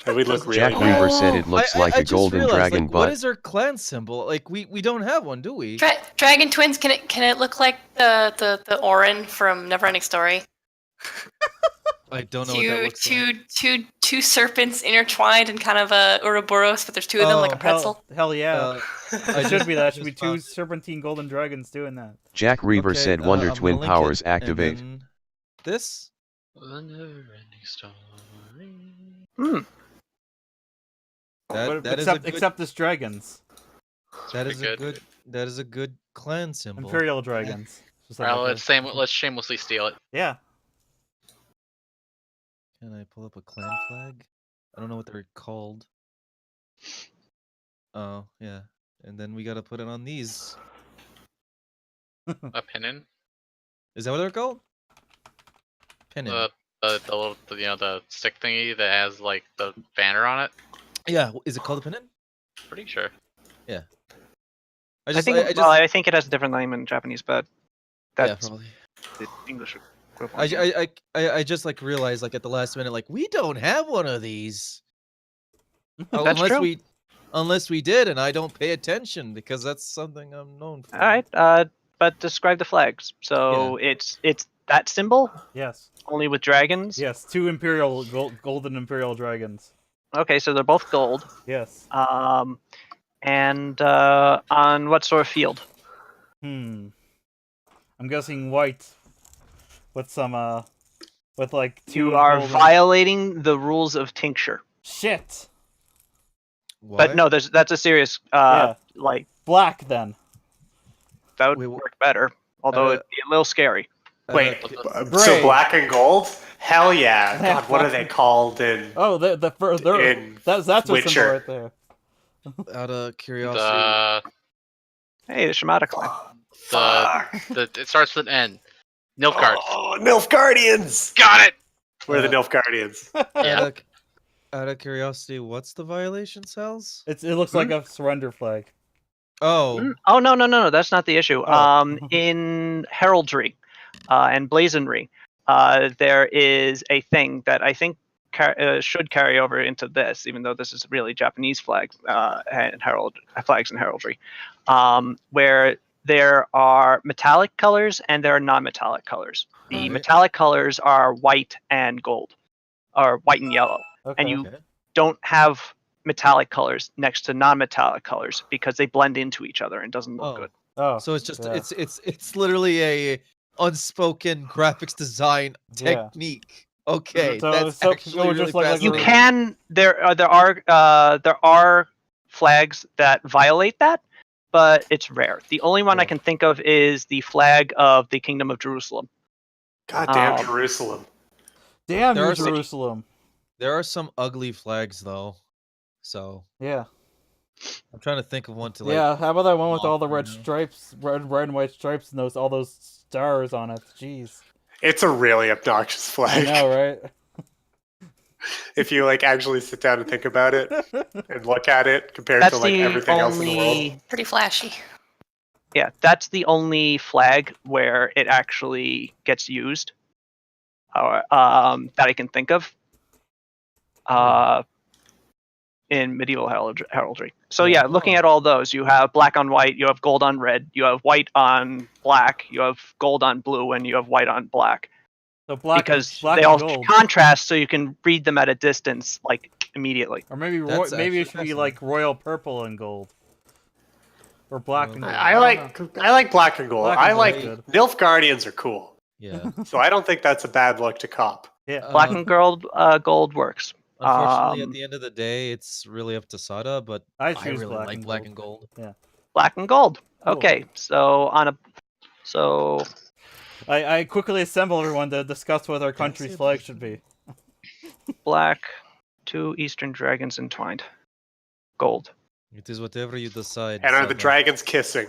And we look really Jack bad. Weaver said it looks like I a just golden realized, dragon like, what butt. is our clan symbol? Like we don't have one, do we? Dragon twins. Can it look like the Orin from Neverending Story? I don't know what that looks like. Two serpents intertwined in kind of a Ouroboros, but there's two of them like a Oh, pretzel. Hell yeah. I It should be that. It should just be two found- serpentine golden dragons doing that. Jack Reaver Okay, said Wonder I'm Twin gonna link it, powers and activate. then This? The never-ending story. Hmm. But That is a except good, except this dragons. that Pretty is a good. that is a good clan symbol. Imperial dragons. Just like Well, that. let's shamelessly steal it. Yeah. Can I pull up a clan flag? I don't know what they're called. Oh, yeah. And then we gotta put it on these. A pennon. Is that what they're called? Pennon. The little the stick thingy that has like the banner on it. Yeah, is it called a pennon? Pretty sure. I think it has a different name in Japanese, but yeah, that's probably. the English equivalent. I just like realized like at the last minute like we don't have one of these. That's true. Unless we did, and I don't pay attention because that's something I'm known for. All right, but describe the flags. So it's that symbol Yes. only with dragons. Yes. 2 imperial golden imperial dragons. Okay, so they're both gold. Yes. And on what sort of field? I'm guessing white. With some with like 2 You are golden... violating the rules of tincture. Shit. What? But no, that's a serious like black then. that would work better, although it'd be a little scary. Wait, Gray. so black and gold? Hell yeah! God, what are they called in? Oh, that's a Witcher. symbol right there. Out of curiosity, Hey, the Shimada clan. It starts with an N. Nilfgaard. Oh, Nilfgaardians! Got it. We're the Nilfgaardians. Yeah. out of curiosity, what's the violation cells? It looks like a surrender flag. Oh, Oh no, that's not the issue. Oh. In heraldry and blazonry, there is a thing that I think should carry over into this, even though this is really Japanese flags and flags and heraldry, where there are metallic colors and there are non-metallic colors. The metallic colors are white and gold, or white and yellow, and you don't have metallic colors next to non-metallic colors because they blend into each other and doesn't look good. Oh, so it's just it's literally a unspoken graphics design technique. Okay, that's actually really just like you fascinating. can there are flags that violate that, but it's rare. The only one I can think of is the flag of the Kingdom of Jerusalem. Goddamn Jerusalem! Damn Jerusalem! There are some ugly flags though, so yeah. I'm trying to think of one to like. Yeah, how about that one with all the red stripes, red and white stripes, and all those stars on it? Jeez. It's a really obnoxious flag. I know, right? If you like actually sit down and think about it and look at it compared to like everything else in the world. Pretty flashy. Yeah, that's the only flag where it actually gets used, that I can think of. In medieval heraldry. So yeah, looking at all those, you have black on white, you have gold on red, you have white on black, you have gold on blue, and you have white on black. So black because black they and all gold. contrast, so you can read them at a distance, like immediately. Or maybe it should be like royal purple and gold, or black and gold. I like black and gold. I like Nilfgaardians are cool. Yeah. So I don't think that's a bad look to cop. Yeah. Black and gold works. Unfortunately, at the end of the day, it's really up to Sada, but I choose really black like and black gold. and gold. Yeah. Black and gold. Cool. Okay, so I quickly assemble everyone to discuss what our country's flag should be. Black, 2 Eastern dragons entwined. Gold. It is whatever you decide. And are the dragons kissing?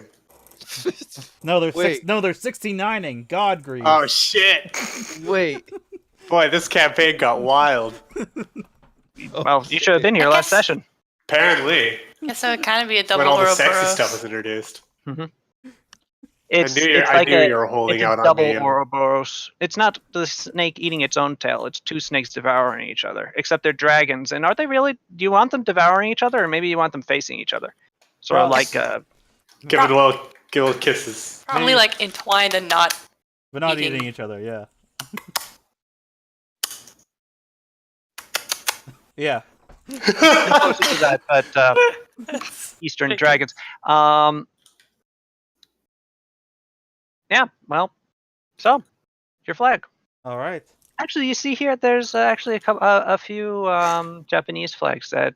No, they're 69ing. God grief. Oh shit! Wait. Boy, this campaign got wild. Well, you should have been here last session. Apparently. Yeah, so it kind of be a double when all the Ouroboros. sexy stuff was introduced. Mm-hmm. I knew you were holding out on double me. Ouroboros. It's not the snake eating its own tail. It's 2 snakes devouring each other. Except they're dragons. And are they really? Do you want them devouring each other, or maybe you want them facing each other? Sort of like give it a little kisses. Probably like entwined and not. But not eating each other. Yeah. Yeah. Closer to that, but Eastern dragons. Yeah, well, so your flag. All right. Actually, you see here, there's actually a few Japanese flags that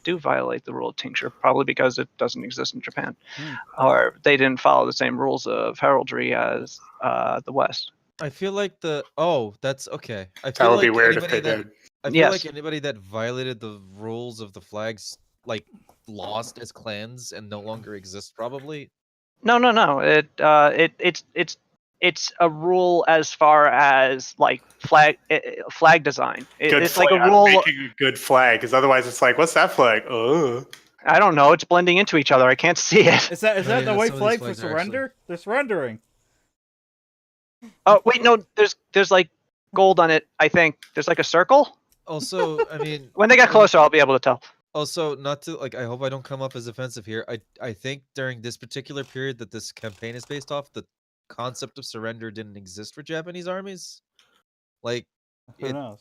do violate the rule of tincture, probably because it doesn't exist in Japan, or they didn't follow the same rules of heraldry as the West. I feel like that's okay. That would be weird if they did. I feel like anybody that violated the rules of the flags, like, lost as clans and no longer exist, probably. No. It's a rule as far as like flag design. It's like a rule. Making a good flag, because otherwise it's like, what's that flag? Oh. I don't know. It's blending into each other. I can't see it. Is that Oh, the yeah, white some of these flag for flags are actually- surrender? They're surrendering. Oh wait, no. There's like gold on it. I think there's like a circle. Also, I mean, When they get closer, I'll be able to tell. also not to like. I hope I don't come up as offensive here. I think during this particular period that this campaign is based off, the concept of surrender didn't exist for Japanese armies. Like, Who it, knows?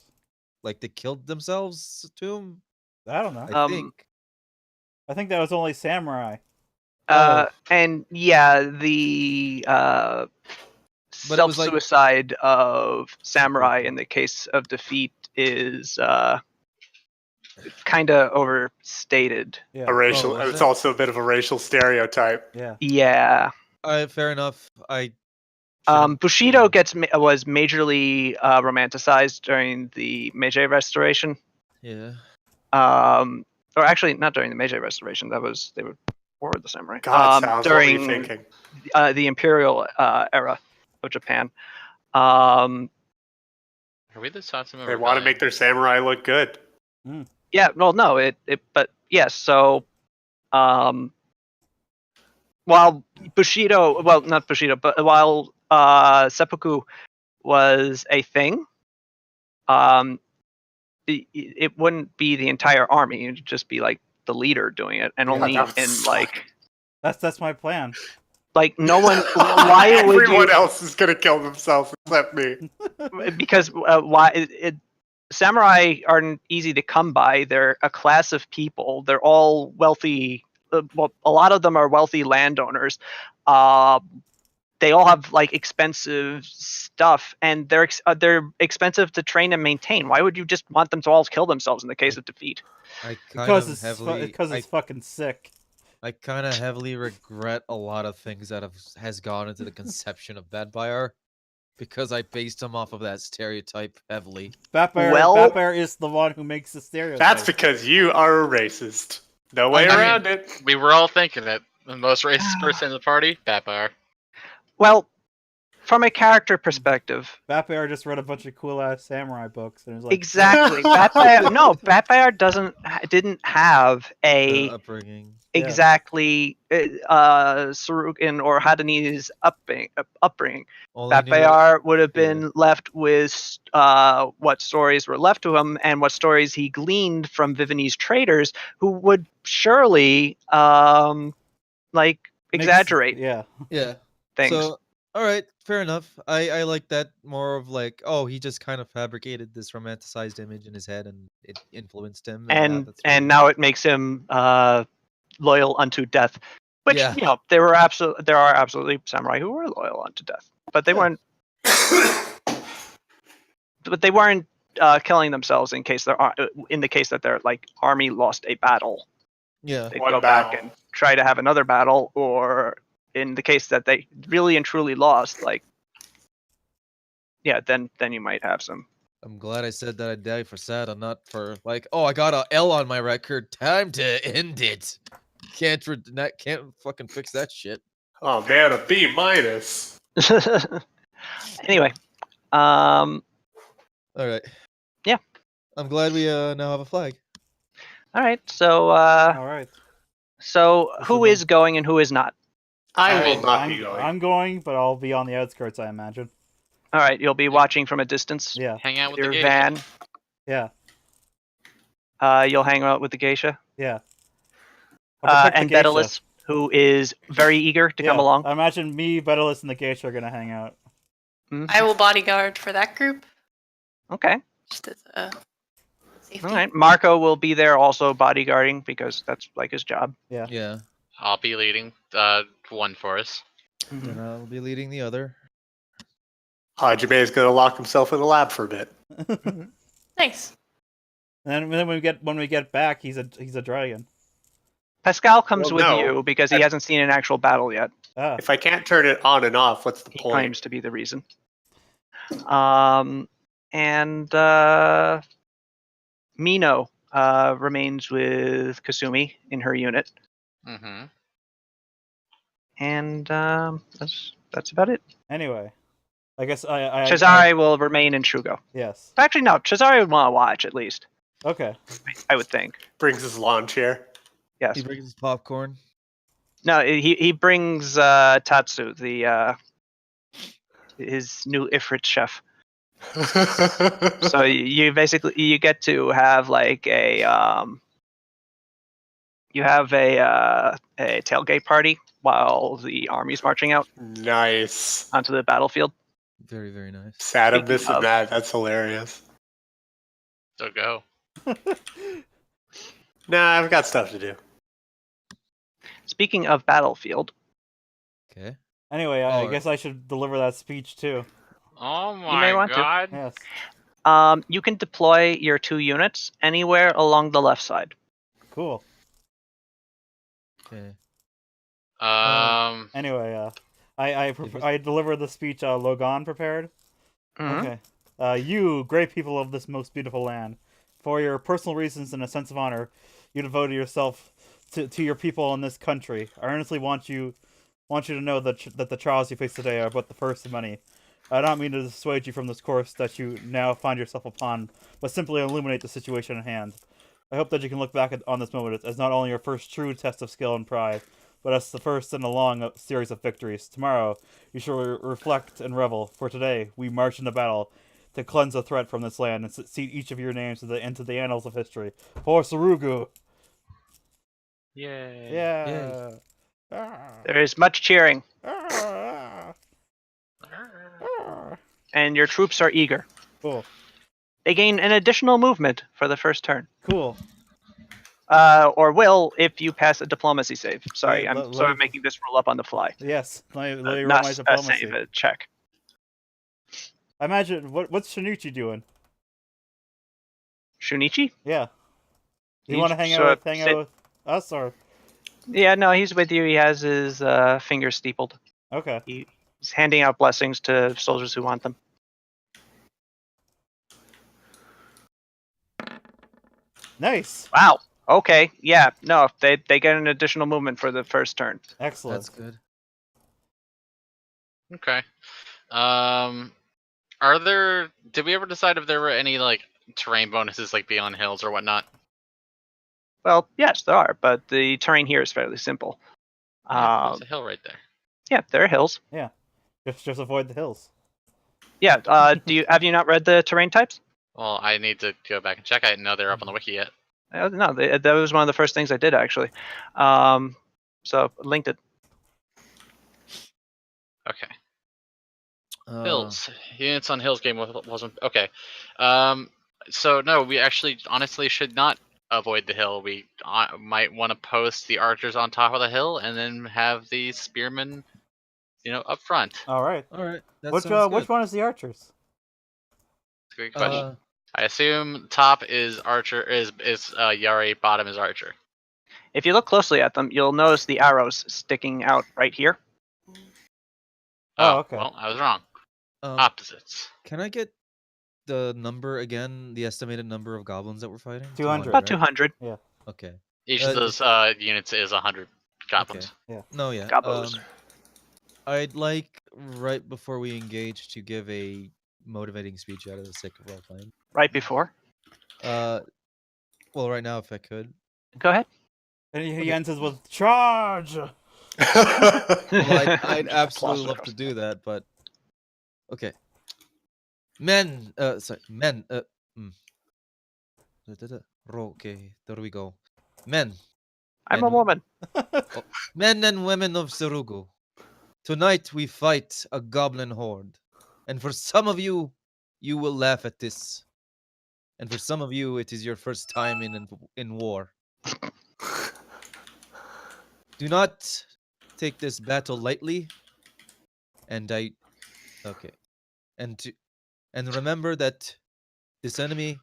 like they killed themselves to him. I don't know. I think. I think that was only samurai. And yeah, the But it was like- self-suicide of samurai in the case of defeat is kind of overstated. Yeah. A racial. Oh, was it's it? also a bit of a racial stereotype. Yeah. Yeah. Fair enough. I. shouldn't- Bushido was majorly romanticized during the Meiji Restoration. Yeah. Or actually, not during the Meiji Restoration. They were War of the Samurai. God, sounds what were you during thinking? the Imperial era of Japan. Um, Are we the Satsuma They want to make their samurai look good. yeah, well, no, but yes. So, while Bushido, well, not Bushido, but while seppuku was a thing, it wouldn't be the entire army. It'd just be like the leader doing it, and Yeah, only that would in suck. That's my plan. like no one. Why would Everyone you? else is gonna kill themselves except me. Because why? Samurai aren't easy to come by. They're a class of people. They're all wealthy. Well, a lot of them are wealthy landowners. They all have like expensive stuff, and they're expensive to train and maintain. Why would you just want them to all kill themselves in the case of defeat? I kind Because of it's heavily. because it's fucking sick. I kind of heavily regret a lot of things that has gone into the conception of Bad Bayar, because I based him off of that stereotype heavily. Batbear is the one who makes the stereotype. That's because you are a racist. No way I mean- around it. We were all thinking it. The most racist person in the party, Batbar. Well, from a character perspective, Batbear just read a bunch of cool ass samurai books and was like, exactly. Batbear didn't have a Upbringing. Yeah. exactly Sarukan or Hadanese upbringing. All I knew- Batbear would have been left with what stories were left to him and what stories he gleaned from Vivanese traders, who would surely exaggerate Yeah. Yeah. things. So, all right, fair enough. I like that more of like, oh, he just kind of fabricated this romanticized image in his head and it influenced him. and that's and fine. now it makes him loyal unto death. Which Yeah. there are absolutely samurai who were loyal unto death, but they weren't. But they weren't killing themselves in the case that their like army lost a battle. Yeah. They'd One go back battle. and try to have another battle, or in the case that they really and truly lost, then you might have some. I'm glad I said that I'd die for sad and not for like, oh, I got a L on my record. Time to end it. Can't fucking fix that shit. Oh man, a B minus. Anyway, All right. Yeah. I'm glad we now have a flag. all right. So All right. who is going and who is not? I will not be I'm, going. I'm going, but I'll be on the outskirts, I imagine. All right, you'll be watching from a distance. Yeah. Hang out with Your the geisha. van. Yeah. You'll hang out with the geisha. Yeah. I'll protect the And geisha. Daedalus, who is very eager to come Yeah, along. I imagine me, Daedalus, and the geisha are gonna hang out. I will bodyguard for that group. Okay. Just as a safety. All right. Marco will be there also bodyguarding because that's like his job. Yeah. I'll be leading one for us. And I'll be leading the other. Hajime is gonna lock himself in the lab for a bit. Nice. And then when we get back, he's a dragon. Pascal comes Well, with no. you because he I- hasn't seen an actual battle yet. Ah. If I can't turn it on and off, what's the He point? claims to be the reason. And Mino remains with Kasumi in her unit, Mm-hmm. and that's about it. Anyway, I guess I Cesare will remain in Shugo. yes. Actually, no. Cesare would want to watch at least. Okay. I would think. Brings his lawn chair. Yes. He brings his popcorn. No, he brings Tatsu, the his new Ifrit chef. So you basically you get to have like you have a tailgate party while the army's marching out Nice. onto the battlefield. Very, very nice. Sad I'm Speaking missing of- that. That's hilarious. So go. Nah, I've got stuff to do. Speaking of battlefield, Okay. Anyway, I Or- guess I should deliver that speech too. Oh You may my want to. god. Yes. you can deploy your 2 units anywhere along the left side. Cool. Okay. Anyway, I delivered the speech Logan prepared. Mhm. Okay. You, great people of this most beautiful land, for your personal reasons and a sense of honor, you devoted yourself to your people in this country. I earnestly want you to know that the trials you face today are but the first of many. I don't mean to dissuade you from this course that you now find yourself upon, but simply illuminate the situation at hand. I hope that you can look back on this moment as not only your first true test of skill and pride, but as the first in a long series of victories. Tomorrow, you shall reflect and revel, for today we march into battle to cleanse the threat from this land and seat each of your names into the annals of history. For Sarugu! Yay. Yeah! There is much cheering, Ah. and your troops are eager. Cool. They gain an additional movement for the first turn. Cool. Or will if you pass a diplomacy save. Sorry, Yeah, I'm let sort me- of making this roll up on the fly. Yes. Let me roll Not my a diplomacy. save, a check. I imagine what's Shinichi doing? Shunichi? Yeah. You He's want to hang sort out of with us or Yeah, no, he's with you. He has his fingers steepled. okay? He's handing out blessings to soldiers who want them. Nice. Wow. Okay. Yeah. No, they get an additional movement for the first turn. Excellent. That's good. Okay. Are there? Did we ever decide if there were any like terrain bonuses like beyond hills or whatnot? Well, yes, there are, but the terrain here is fairly simple. Yeah, there's a hill right there. Yeah, there are hills. Just avoid the hills. Yeah. Have you not read the terrain types? Well, I need to go back and check. I didn't know they're up on the wiki yet. No, that was one of the first things I did actually. So linked it. Okay. Uh, Hills. Units on hills game wasn't okay. So no, we actually honestly should not avoid the hill. We might want to post the archers on top of the hill and then have the spearmen, up front. All right. All right. That Which sounds which good. one is the archers? Great question. Uh, I assume top is archer is Yari, bottom is archer. If you look closely at them, you'll notice the arrows sticking out right here. Oh, okay. Well, I was wrong. um, Opposites. can I get the number again? The estimated number of goblins that we're fighting? 200. About right? 200 Okay. Each Uh, of those units is 100 goblins. No, yeah. gobos. I'd like right before we engage to give a motivating speech out of the sake of role playing. Right before. Well, right now, if I could. Go ahead. And he ends it with charge. Well, I'd absolutely love Claustrophobic. to do that, but okay. Men, men. Okay, there we go. Men, I'm a And- woman. men and women of Serugu. Tonight we fight a goblin horde, and for some of you, you will laugh at this, and for some of you, it is your first time in war. Do not take this battle lightly, and remember that this enemy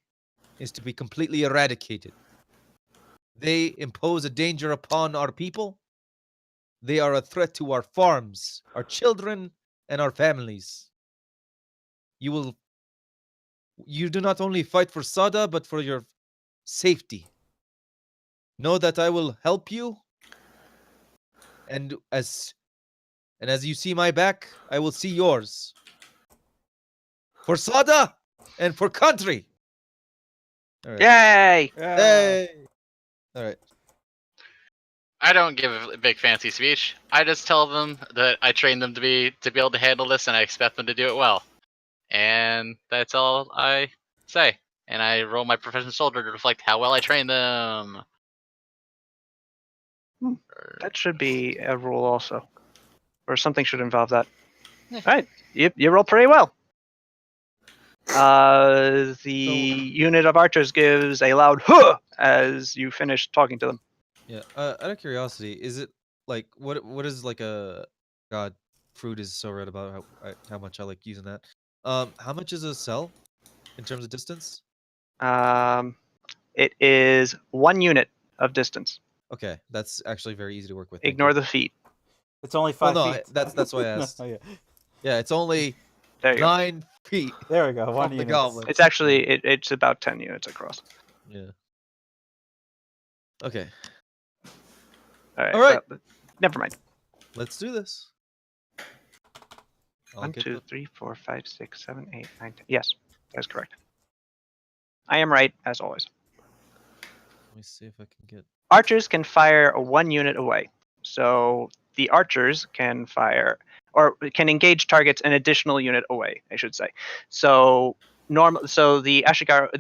is to be completely eradicated. They impose a danger upon our people. They are a threat to our farms, our children, and our families. You do not only fight for Sada, but for your safety. Know that I will help you, and as you see my back, I will see yours. For Sada and for country. All right. Yay! Yeah. Hey. All right. I don't give a big fancy speech. I just tell them that I train them to be able to handle this, and I expect them to do it well. And that's all I say. And I roll my professional soldier to reflect how well I train them. That should be a rule also, or something should involve that. Yeah. All right, you roll pretty well. The unit of archers gives a loud "huh" as you finish talking to them. Yeah. Out of curiosity, is it like what is like a God? Fruit is so right about how much I like using that. How much is a cell in terms of distance? It is 1 unit of distance. Okay, that's actually very easy to work with. Thank Ignore you. the feet. It's only Well, 5 no, feet. that's why I asked. Yeah. Yeah, it's only There you go. 9 feet There we go. 1 from the unit. goblin. It's actually it's about 10 units across. Yeah. Okay, All right. All right. Never mind. let's do this. I'll 1, get 2, the- 3, 4, 5, 6, 7, 8, 9, 10. Yes, that is correct. I am right as always. Let me see if I can get. Archers can fire 1 unit away. So the archers can fire or can engage targets an additional unit away, I should say. So the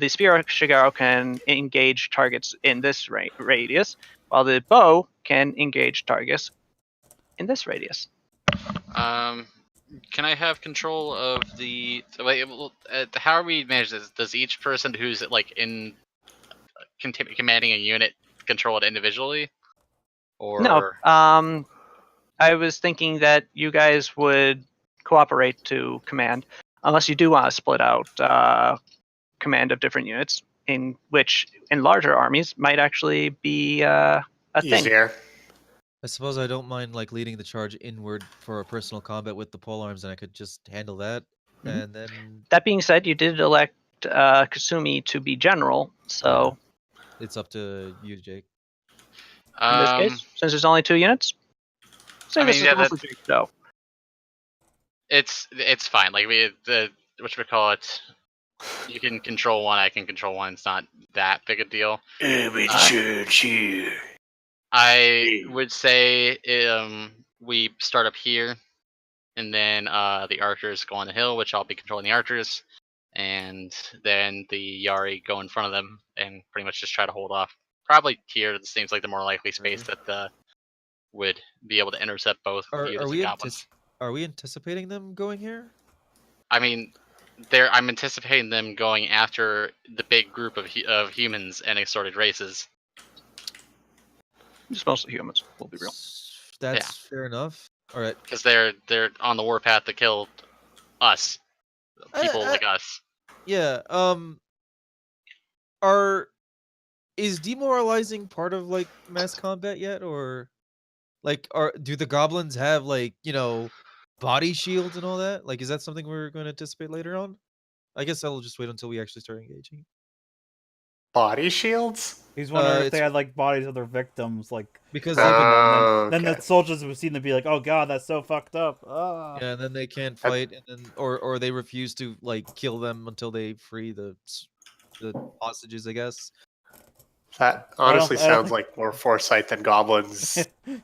spear Ashigaru can engage targets in this radius, while the bow can engage targets in this radius. Can I have control of the? Wait, how are we managing this? Does each person who's like in commanding a unit control it individually, or No, I was thinking that you guys would cooperate to command, unless you do want to split out command of different units, in which in larger armies might actually be a thing. Easier. I suppose I don't mind like leading the charge inward for a personal combat with the polearms, and I could just handle that. Mhm. And then That being said, you did elect Kasumi to be general, so it's up to you, Jake. in this case, since there's only 2 units, say I this mean, is yeah, mostly Jake's show. it's fine. Like whatchamacallit, you can control one, I can control one. It's not that big a deal. I would say we start up here, and then the archers go on the hill, which I'll be controlling the archers, and then the Yari go in front of them and pretty much just try to hold off. Probably here, this seems like the more likely space that would be able to intercept both units of goblins. Are we anticipating them going here? I mean, I'm anticipating them going after the big group of humans and assorted races. It's mostly humans. We'll be real. That's fair enough. All right. Because they're on the warpath to kill us, people like us. Yeah. Is demoralizing part of like mass combat yet, or like do the goblins have like body shields and all that? Like, is that something we're going to anticipate later on? I guess I'll just wait until we actually start engaging. Body shields? He's wondering if they it's- had like bodies of their victims, like Because bumping even them. Then okay. the soldiers would see them and be like, "Oh God, that's so fucked up." Ah. yeah, and then they can't fight, and then or they refuse to like kill them until they free the hostages, I guess. That I don't- honestly I don't sounds think- like more foresight than goblins and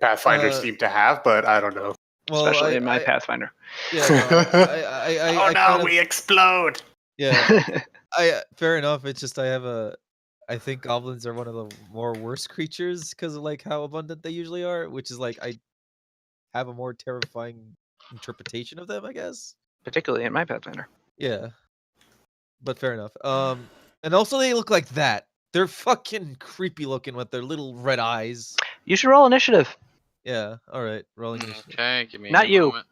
Pathfinder seem to have, but I don't know. Well, Especially in my Pathfinder. Yeah, no, I Oh no, kind of, we explode! yeah. Fair enough. It's just I think goblins are one of the more worst creatures because of like how abundant they usually are, which is like I have a more terrifying interpretation of them, I guess. Particularly in my Pathfinder. Yeah. But fair enough. And also they look like that. They're fucking creepy looking with their little red eyes. You should roll initiative. Yeah. All right. Rolling initiative. Okay, give me Not a you. moment.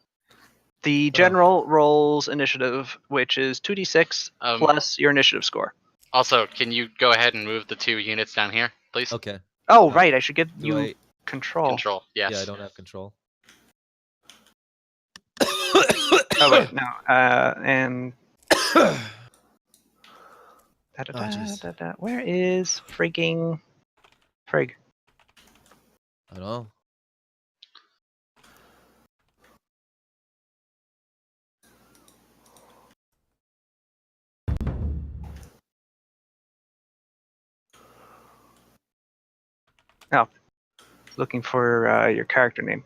The general rolls initiative, which is 2d6 plus your initiative score. Also, can you go ahead and move the 2 units down here, please? Okay. Oh, right. I should give Do you I? control. Control, yes. Yeah, I don't have control. Oh, wait. No. And. jeez. Where is freaking Frig? I don't know. looking for your character name.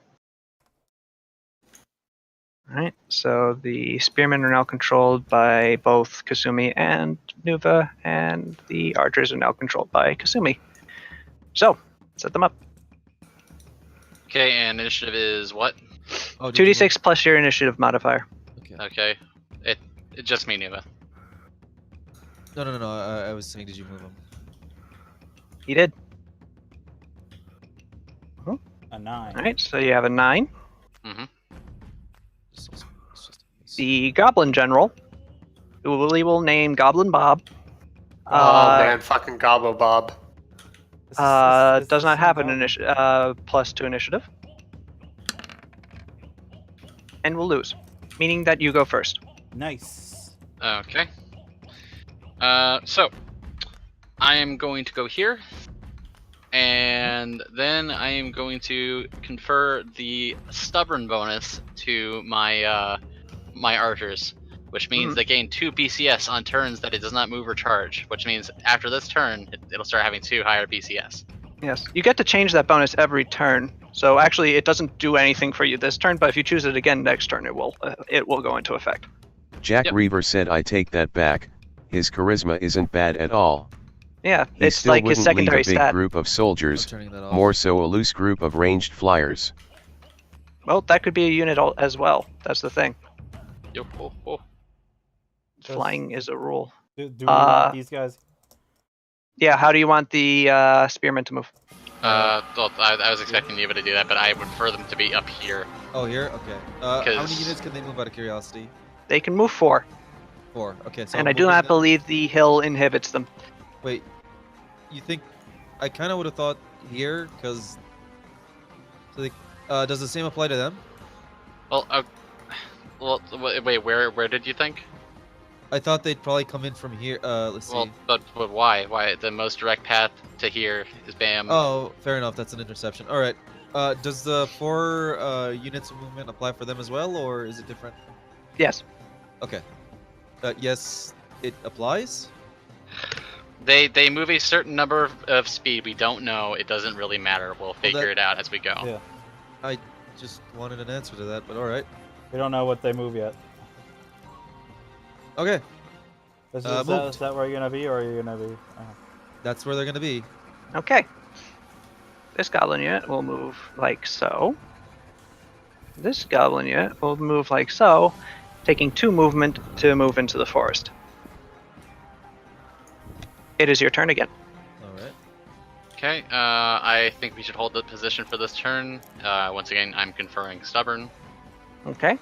All right, so the spearmen are now controlled by both Kasumi and Nuva, and the archers are now controlled by Kasumi. So, set them up. Okay, and initiative is what? Oh, did you 2d6 plus your initiative modifier. move? Okay. Okay. It just me, Nuva. No. I was saying, did you move him? He did. A 9. All right, so you have a 9. Mm-hmm. It's just The Goblin General, who we will name Goblin Bob, Oh man, fucking Gobbo Bob. does not have an plus 2 initiative, and will lose, meaning that you go first. Nice. Okay. So I am going to go here, and then I am going to confer the stubborn bonus to my my archers, which means they gain 2 BCS on turns that it does not move or charge. Which means after this turn, it'll start having 2 higher BCS. Yes, you get to change that bonus every turn. So actually, it doesn't do anything for you this turn, but if you choose it again next turn, it will go into effect. Jack Yep. Reaver said, I take that back. His charisma isn't bad at all. Yeah, He it's still like his wouldn't secondary lead a big stat. group of I'm soldiers, turning that off. more so a loose group of ranged flyers. Well, that could be a unit as well. That's the thing. Yo, ho, ho. Flying is a rule. Do we want these guys? Yeah, how do you want the spearmen to move? Well, I was expecting Nuva to do that, but I would prefer them to be up here. Oh, here? Okay. How many 'Cause- units can they move out of curiosity? They can move 4, 4. Okay, so and I'm I do moving not them- believe the hill inhibits them. Wait, you think? I kind of would have thought here, because. So they, does the same apply to them? Well, wait, where did you think? I thought they'd probably come in from here. Let's see. Well, but why? Why the most direct path to here is Bam? Oh, fair enough. That's an interception. All right. Does the 4 units of movement apply for them as well, or is it different? Yes. Okay. Yes, it applies. They move a certain number of speed. We don't know. It doesn't really matter. We'll figure that- it out as we go. Yeah. I just wanted an answer to that, but all right. We don't know what they move yet. Okay, Is moved. that where you're gonna be, or are you gonna be? that's where they're gonna be. Okay. This goblin unit will move like so. This goblin unit will move like so, taking 2 movement to move into the forest. It is your turn again. All right. Okay. I think we should hold the position for this turn. Once again, I'm conferring stubborn. Okay.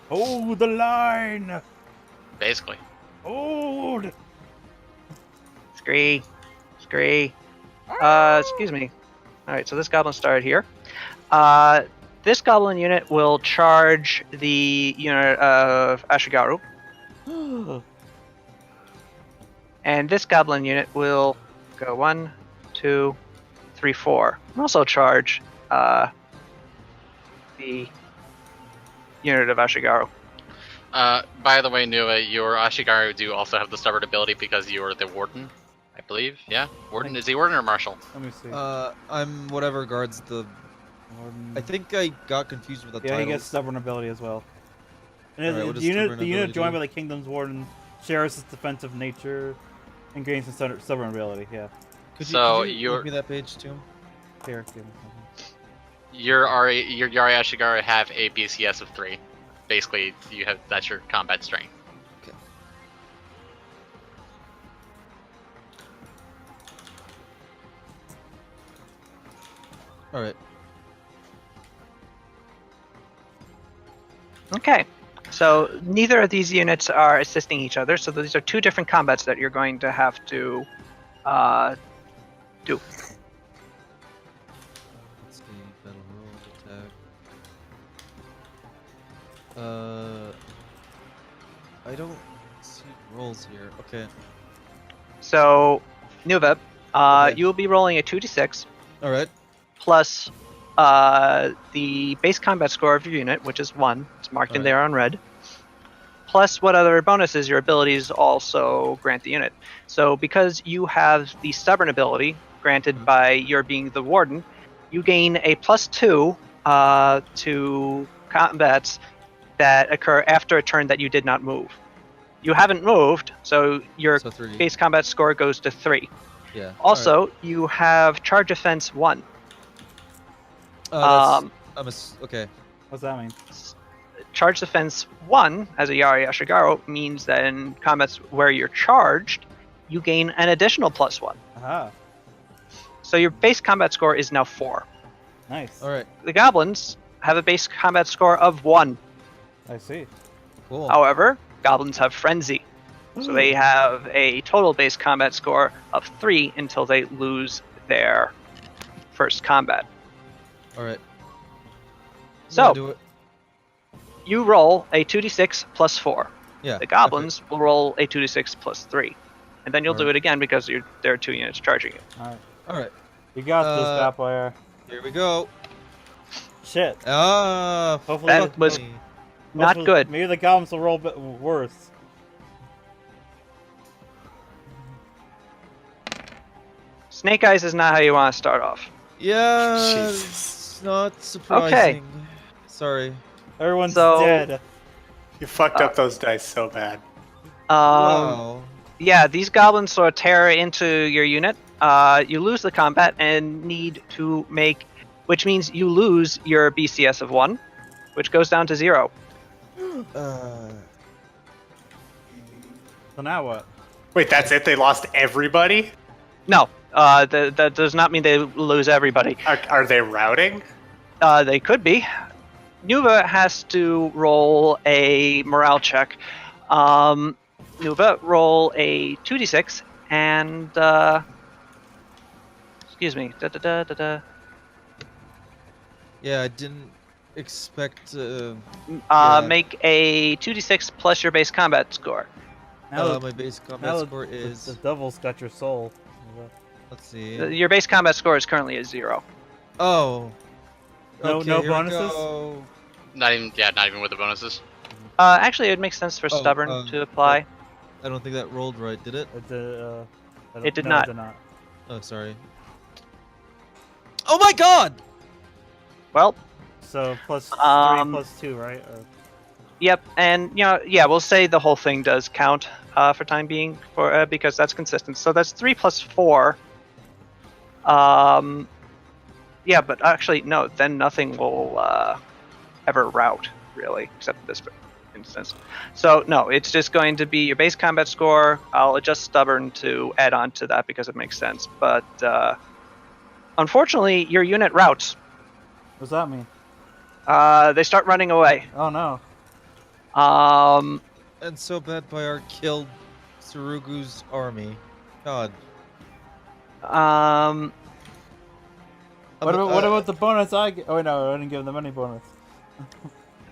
Hold the line. Basically. Hold. Scree. Excuse me. Alright, so this goblin started here. This goblin unit will charge the unit of Ashigaru. And this goblin unit will go 1, 2, 3, 4. And also charge the unit of Ashigaru. By the way, Nuva, your Ashigaru do also have the stubborn ability because you're the warden, I believe. Yeah, warden. Is he warden or marshal? Let me see. I'm whatever guards the. I think I got confused with the Yeah, titles. he gets stubborn ability as well. And Alright, what the does stubborn unit ability joined do? by the kingdom's warden shares its defensive nature and gains some stubborn ability. Yeah. So could you you're- link me that page too? Here, give me something. Your Yari Ashigaru have a BCS of 3. Basically, that's your combat strength. All right. Okay. So neither of these units are assisting each other, so these are 2 different combats that you're going to have to do. Let's see. Battle roll attack. I don't see rolls here. Okay. So, Nuva, Okay. you will be rolling a 2d6 All right. plus the base combat score of your unit, which is 1. It's marked in Alright. there on red. Plus what other bonuses your abilities also grant the unit. So because you have the stubborn ability granted by your being the warden, you gain a +2 to combats that occur after a turn that you did not move. You haven't moved, so your So 3. base combat score goes to 3. Yeah. Also, you have charge offense 1. That's okay. What's that mean? Charge defense 1 as a Yari Ashigaru means that in combats where you're charged, you gain an additional +1. Aha. So your base combat score is now 4. Nice. All right. The goblins have a base combat score of 1. I see. Cool. However, goblins have frenzy. So they have a total base combat score of 3 until they lose their first combat. All right. So Do it. you roll a 2d6 plus 4. Yeah. The goblins will roll a 2d6 plus 3. And then you'll do Alright. it again because there are 2 units charging you. Alright. All right. You got this, Uh, Bat Player. Here we go. Shit. Hopefully That luck was- me. Not Hopefully- good. Maybe the goblins will roll bit worse. Snake Eyes is not how you want to start off. Yeah. Jesus. It's not surprising. Sorry. Everyone's So- dead. You fucked up those dice so bad. Wow. Yeah, these goblins sort of tear into your unit. You lose the combat and need to make, which means you lose your BCS of 1, which goes down to 0. Uh, So now what? Wait, that's it? They lost everybody? No, that does not mean they lose everybody. Are they routing? They could be. Nuva has to roll a morale check. Nuva, roll a 2d6 and excuse me. yeah, I didn't expect. Yeah. Make a 2d6 plus your base combat score. Now, My base now combat score the is. devil's got your soul. Let's see. Your base combat score is currently at 0. Oh. No- Okay, no here we bonuses? go. Not even with the bonuses. Actually, it would make sense for Oh, stubborn to apply. I don't think that rolled right, did it? It did, It did no, not. It did not. Oh, sorry. Oh my God! Well, So plus 3 plus 2, right? yep, and yeah, we'll say the whole thing does count for time being, for because that's consistent. So that's 3 plus 4. Yeah, but actually no. Then nothing will ever route really, except this instance. So no, it's just going to be your base combat score. I'll adjust stubborn to add on to that because it makes sense. But unfortunately, your unit routes. What does that mean? They start running away. Oh no. And so Bad Bayar killed Surugu's army. God. What about the bonus I get? Oh no, I didn't give them any bonus.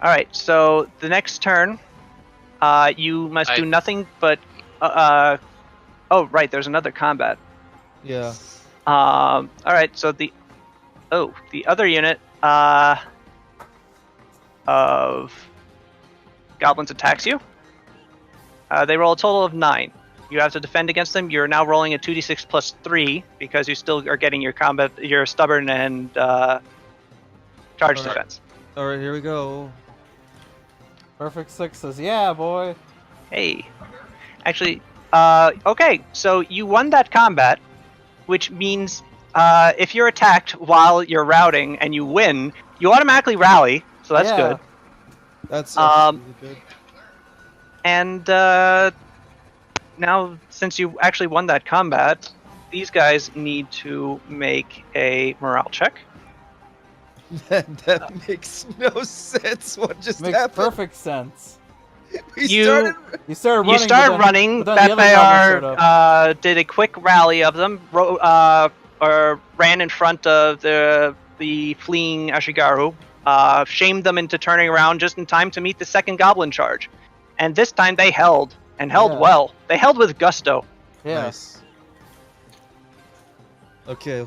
All right, so the next turn, you must do nothing but. Oh, right. There's another combat. Yeah. All right. So the other unit of goblins attacks you. They roll a total of 9. You have to defend against them. You're now rolling a 2d6 plus 3 because you still are getting your stubborn and charge Alright. defense. All right, here we go. Perfect sixes, yeah, boy. Hey, actually, okay. So you won that combat, which means if you're attacked while you're routing and you win, you automatically rally. So that's Yeah. good. That's Um, really good. And now, since you actually won that combat, these guys need to make a morale check. That makes no sense. What just Makes happened? perfect sense. We You- started. You started running. You start but then, running. but then the other goblins showed Betbayar did a quick rally of them, or ran in front of the fleeing Ashigaru, shamed them into turning around just in time to meet the second goblin charge. And this time they held, and held Yeah. well. They held with gusto. Yeah. Nice. Okay.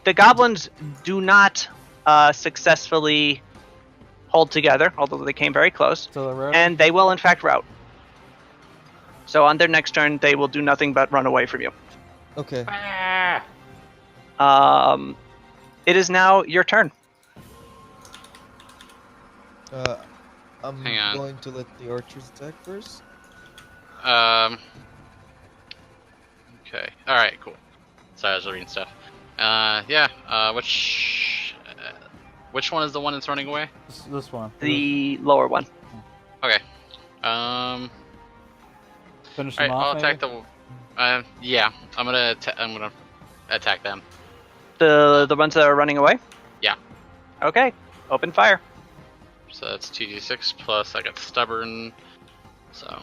The goblins do not successfully hold together, although they came very close, So the road. and they will in fact rout. So on their next turn, they will do nothing but run away from you. Okay. It is now your turn. I'm Hang on. going to let the archers attack first. Okay. All right. Cool. Sorry, I was reading stuff. Yeah. Which one is the one that's running away? This one. The lower one. Okay. Finish All them right. off. I'll attack maybe? the. Yeah. I'm gonna attack them. The ones that are running away? Yeah. Okay. Open fire. So that's 2d6 plus I got stubborn. So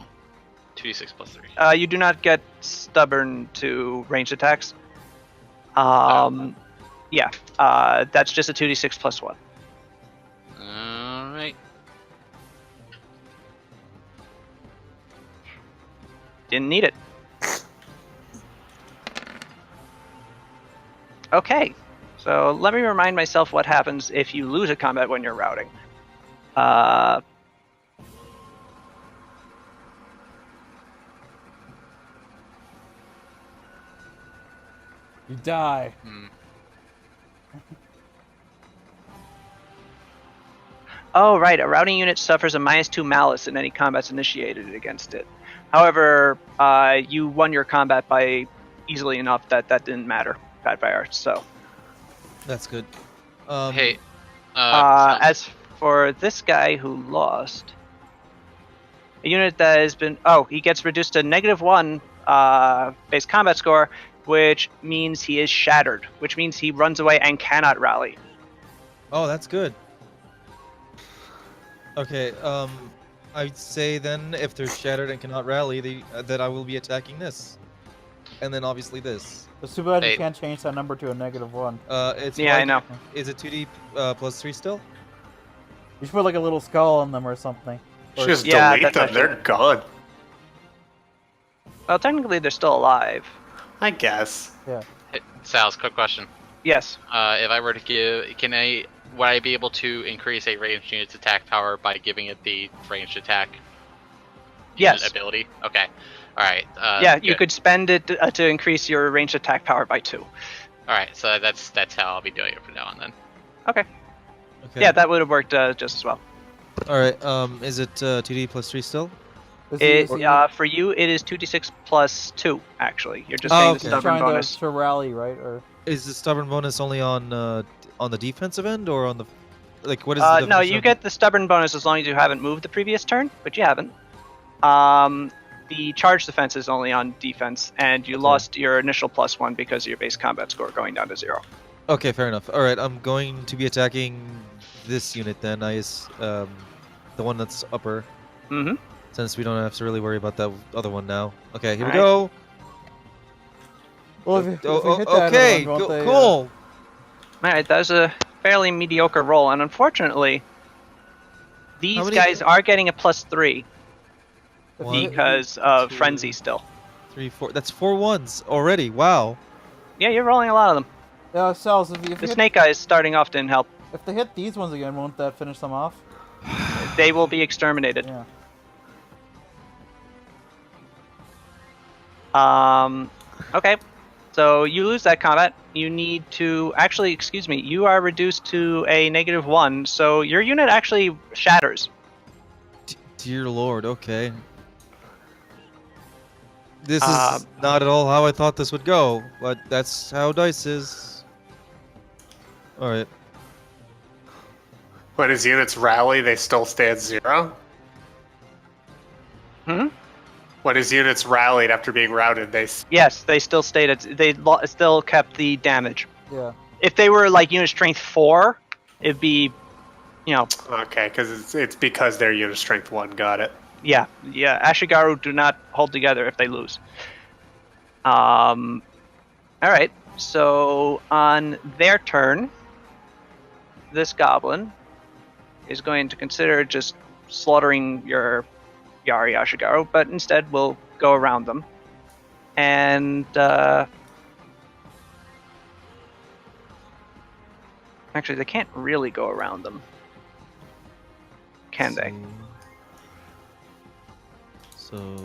2d6 plus 3. You do not get stubborn to ranged attacks. Yeah. That's just a 2d6 plus 1. All right. Didn't need it. Okay. So let me remind myself what happens if you lose a combat when you're routing. You die. Oh, right. A routing unit suffers a -2 malice in any combats initiated against it. However, you won your combat by easily enough that didn't matter, Pathfinder. So, That's good. Hey. as for this guy who lost, a unit that has been he gets reduced to -1 base combat score, which means he is shattered, which means he runs away and cannot rally. Oh, that's good. Okay. I'd say then if they're shattered and cannot rally, that I will be attacking this, and then obviously this. It's too bad Hey. you can't change that number to a -1. It's Yeah, I like- know. Is it 2d plus 3 still? You should put like a little skull on them or something. Or Just Yeah, delete that's them. actually- They're gone. Well, technically, they're still alive. I guess. yeah. Hey, Sal's, quick question. Yes. If I were to would I be able to increase a ranged unit's attack power by giving it the ranged attack unit Yes. ability? Okay. All right. Yeah, you good. could spend it to increase your ranged attack power by 2. All right. So that's how I'll be doing it from now on then. Okay. Okay. Yeah, that would have worked just as well. All right. Is it 2d plus 3 still? For you, it is 2d6 plus 2. Actually, you're just Oh, getting okay. the stubborn trying bonus. to rally, right? Or Is the stubborn bonus only on the defensive end or on the what is the No, definition you of- get the stubborn bonus as long as you haven't moved the previous turn, but you haven't. The charge defense is only on defense, and you Okay. lost your initial +1 because of your base combat score going down to 0. Okay, fair enough. All right, I'm going to be attacking this unit then. The one that's upper. Mm-hmm. Since we don't have to really worry about that other one now. Okay, here we Alright. go. well, if you hit that Okay, one, won't they, cool. All right, that was a fairly mediocre roll, and unfortunately, these many- guys are getting a +3 One, because of two, frenzy still. 3, 4. That's 4 ones already. Wow. Yeah, you're rolling a lot of them. Yeah, Cells, if The snake guys starting off didn't help. if they hit these ones again, won't that finish them off? They will be exterminated. Yeah. Okay. So you lose that combat. You need to actually, excuse me, you are reduced to a -1, so your unit actually shatters. Dear Lord. Okay. This is Um, not at all how I thought this would go, but that's how dice is. All right. When his units rally, they still stay at 0? Hmm? When his units rallied after being routed, Yes, they still stayed at. They still kept the damage. Yeah. If they were like unit strength 4, it'd be, Okay, because it's because they're unit strength 1. Got it. yeah. Ashigaru do not hold together if they lose. All right. So on their turn, this goblin is going to consider just slaughtering your Yari Ashigaru, but instead we'll go around them. And actually, they can't really go around them, can they? So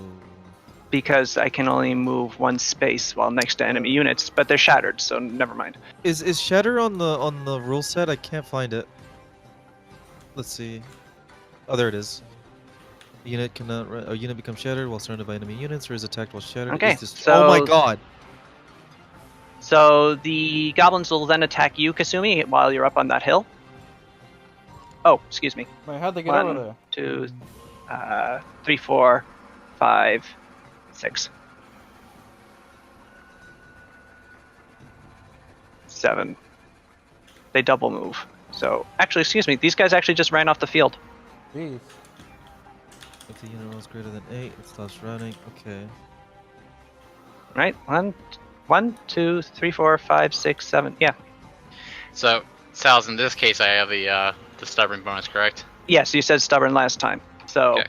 because I can only move one space while next to enemy units, but they're shattered, so never mind. Is shatter on the rule set? I can't find it. Let's see. Oh, there it is. A unit cannot. A unit becomes shattered while surrounded by enemy units, or is attacked while shattered. Okay, Is this... Oh my so- god! So the goblins will then attack you, Kasumi, while you're up on that hill. Oh, excuse me. Wait, how'd they get over 1, there? 2, 3, 4, 5, 6, 7. They double move. So, actually, excuse me, these guys actually just ran off the field. Jeez. If the unit rolls greater than 8, it stops running. Okay. Right? 1, 2, 3, 4, 5, 6, 7. Yeah. So, Sal's, in this case, I have the stubborn bonus, correct? Yes, you said stubborn last time. So, Okay.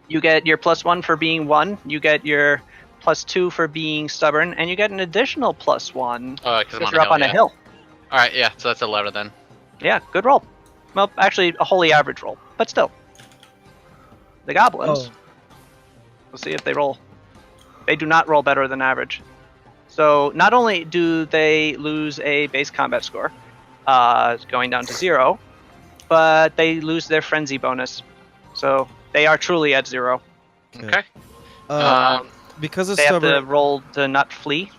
you get your +1 for being 1, you get your +2 for being stubborn, and you get an additional +1 Because you're up on a hill. All right, yeah. So that's 11 then. Yeah, good roll. Well, actually, a wholly average roll, but still. The goblins, we'll see if they roll. They do not roll better than average. So not only do they lose a base combat score, going down to 0, but they lose their frenzy bonus. So they are truly at 0. Okay. Because of They have to stubborn. roll to not flee.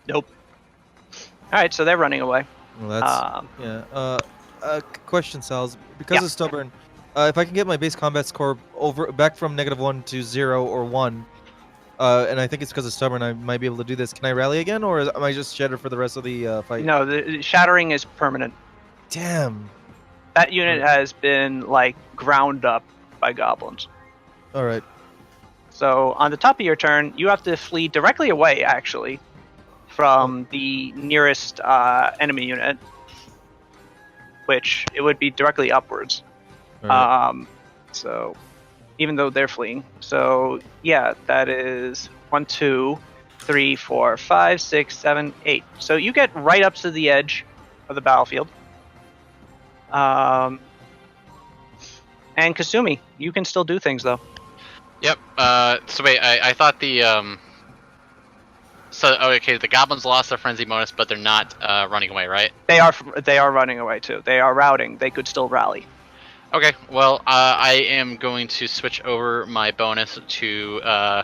Nope. All right, so they're running away. Well, that's yeah. Question, Sal's. Because Yeah. of stubborn, if I can get my base combat score back from -1 to 0 or 1, and I think it's because of stubborn, I might be able to do this. Can I rally again, or am I just shattered for the rest of the fight? No, the shattering is permanent. Damn. That unit has been like ground up by goblins. All right. So on the top of your turn, you have to flee directly away, actually, from the nearest enemy unit, which it would be directly upwards. All right. So even though they're fleeing, so yeah, that is 1, 2, 3, 4, 5, 6, 7, 8. So you get right up to the edge of the battlefield. And Kasumi, you can still do things though. Yep. So wait, I thought the So okay, the goblins lost their frenzy bonus, but they're not running away, right? They are running away too. They are routing. They could still rally. Okay. Well, I am going to switch over my bonus to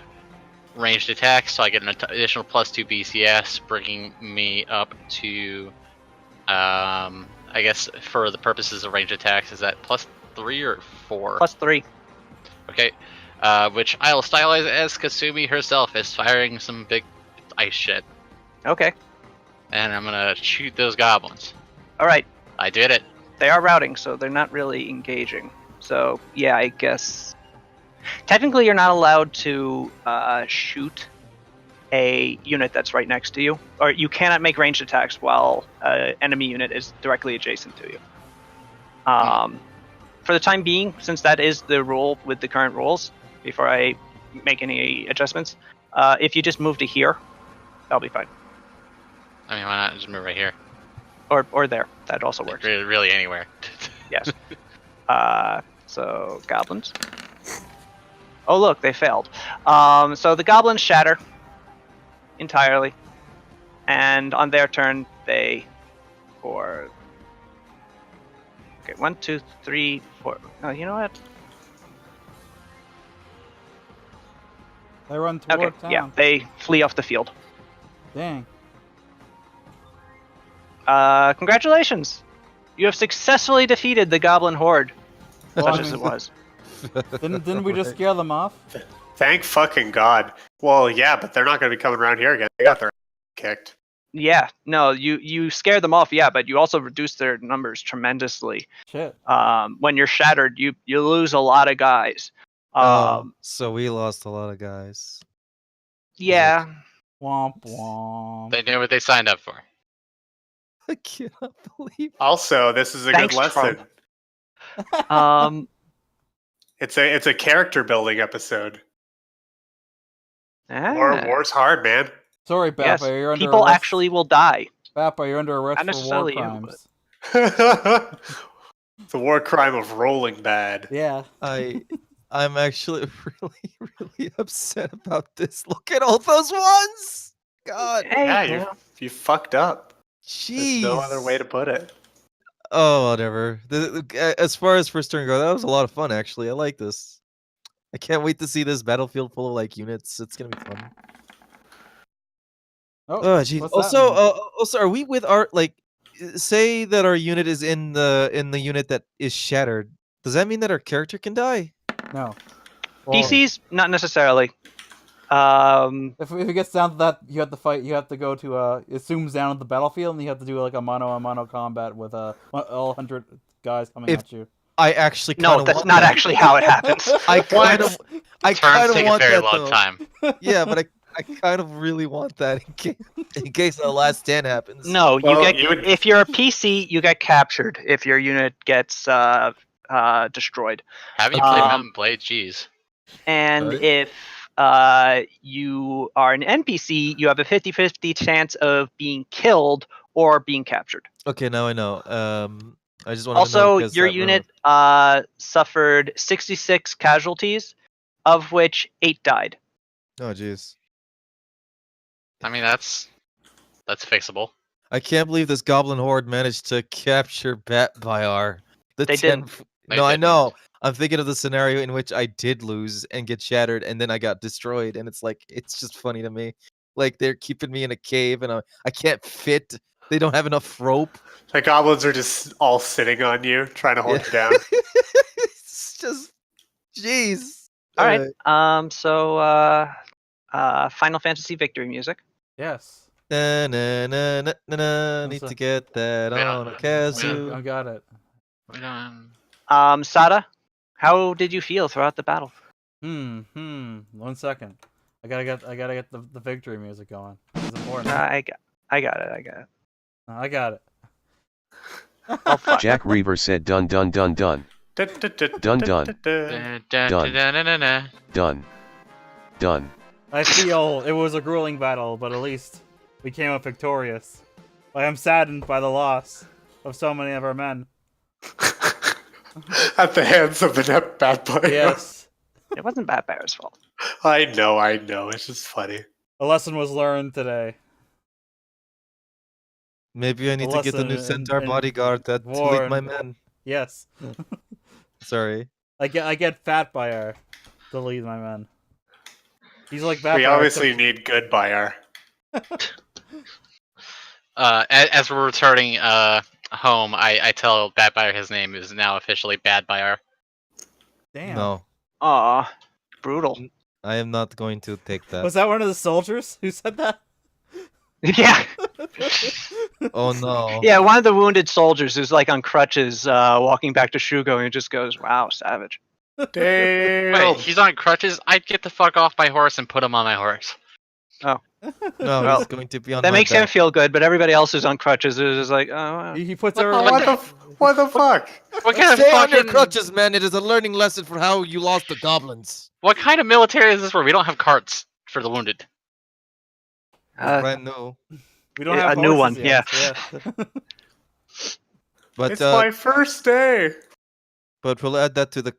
ranged attacks, so I get an additional +2 BCS, bringing me up to I guess for the purposes of ranged attacks, is that +3 or 4? +3. Okay. Which I'll stylize as Kasumi herself is firing some big ice shit. Okay. And I'm gonna shoot those goblins. All right. I did it. They are routing, so they're not really engaging. So yeah, I guess technically you're not allowed to shoot a unit that's right next to you, or you cannot make ranged attacks while an enemy unit is directly adjacent to you. For the time being, since that is the rule with the current rules, before I make any adjustments, if you just move to here, that'll be fine. I mean, why not just move right here? Or there. That also works. Really anywhere. Yes. So goblins. Oh look, they failed. So the goblins shatter entirely, and on their turn they Okay, 1, 2, 3, 4. No, you know what? They run toward Okay, town. yeah, they flee off the field. Dang. Congratulations! You have successfully defeated the goblin horde, Well, such I as mean, it was. Didn't we just scare them off? Thank fucking God. Well, yeah, but they're not going to be coming around here again. They got their kicked. Yeah, no, you scared them off, yeah, but you also reduced their numbers tremendously. Shit. When you're shattered, you lose a lot of guys. So we lost a lot of guys. Yeah. Womp womp. They knew what they signed up for. I cannot believe. Also, this is a Thanks, good lesson. Trump. It's a character building episode. Ah, War's hard, man. Sorry, Bappa, yes, you're under people arrest. actually will die. Bappa, you're under arrest Not for war necessarily you, crimes. It's a war crime of rolling bad. Yeah. I'm actually really upset about this. Look at all those ones. God, Hey, Yeah, you know, you fucked up. jeez. There's no other way to put it. Oh, whatever. As far as first turn go, that was a lot of fun. Actually, I like this. I can't wait to see this battlefield full of like units. It's gonna be fun. Oh, Oh, jeez. what's that Also, mean? also, are we with our like? Say that our unit is in the unit that is shattered. Does that mean that our character can die? No. Well, PCs not necessarily. if it gets down to that, you have to fight. You have to go to it zooms down at the battlefield, and you have to do like a mano combat with all 100 guys coming If- at you. I actually kind No, of that's want not that. actually how it happens. I kind of Turns take a want very that long though. time. Yeah, but I kind of really want that in case the last stand happens. No, you Well, get you would- if you're a PC, you get captured if your unit gets destroyed. Have you played Um, Mountain Blade? Jeez. And Sorry? if you are an NPC, you have a 50-50 chance of being killed or being captured. Okay, now I know. I just wanted to know Also, because your that unit suffered 66 casualties, of which 8 died. Oh, jeez. I mean, that's fixable. I can't believe this goblin horde managed to capture Batbyar. The They 10 didn't. They No, I didn't. know. I'm thinking of the scenario in which I did lose and get shattered, and then I got destroyed, and it's like it's just funny to me. Like they're keeping me in a cave, and I can't fit. They don't have enough rope. The goblins are just all sitting on you, trying to hold you down. It's just, jeez. All right. Final Fantasy victory music. Yes. Na, na, na, na, na, na. Need to get that Wait, on a I kazoo. got it. We don't. Sada, how did you feel throughout the battle? 1 second. I gotta get the victory music going. It's important. I got it. I got it. Oh, fuck. Jack Reaver said done done done done. Done done. Done. Done. I feel it was a grueling battle, but at least we came up victorious. I am saddened by the loss of so many of our men. At the hands of the bad boy. Yes. It wasn't Batbear's fault. I know. It's just funny. A lesson was learned today. Maybe I need to get a new lesson centaur in bodyguard that to lead war my and- men. Yes. Sorry. I get fat by her to lead my men. He's like Batbear. We obviously need good buyer. As we're returning home, I tell Batbuyer his name is now officially Badbuyer. Damn. No, Aw, brutal. I am not going to take that. Was that one of the soldiers who said that? Yeah. Oh no. Yeah, one of the wounded soldiers who's like on crutches, walking back to Shugo, and he just goes, "Wow, savage." Damn. Wait, he's on crutches? I'd get the fuck off my horse and put him on my horse. No, Well, he's going to be on That my makes him back. feel good, but everybody else who's on crutches is just like, "Oh, wow." He puts What the- everyone. What the fuck? What kind of Stay on your fucking- crutches, man. It is a learning lesson for how you lost the goblins. What kind of military is this where we don't have carts for the wounded? Brand new. We don't Yeah, have a new horses one, yet. yeah. But It's my first day. but we'll add that to the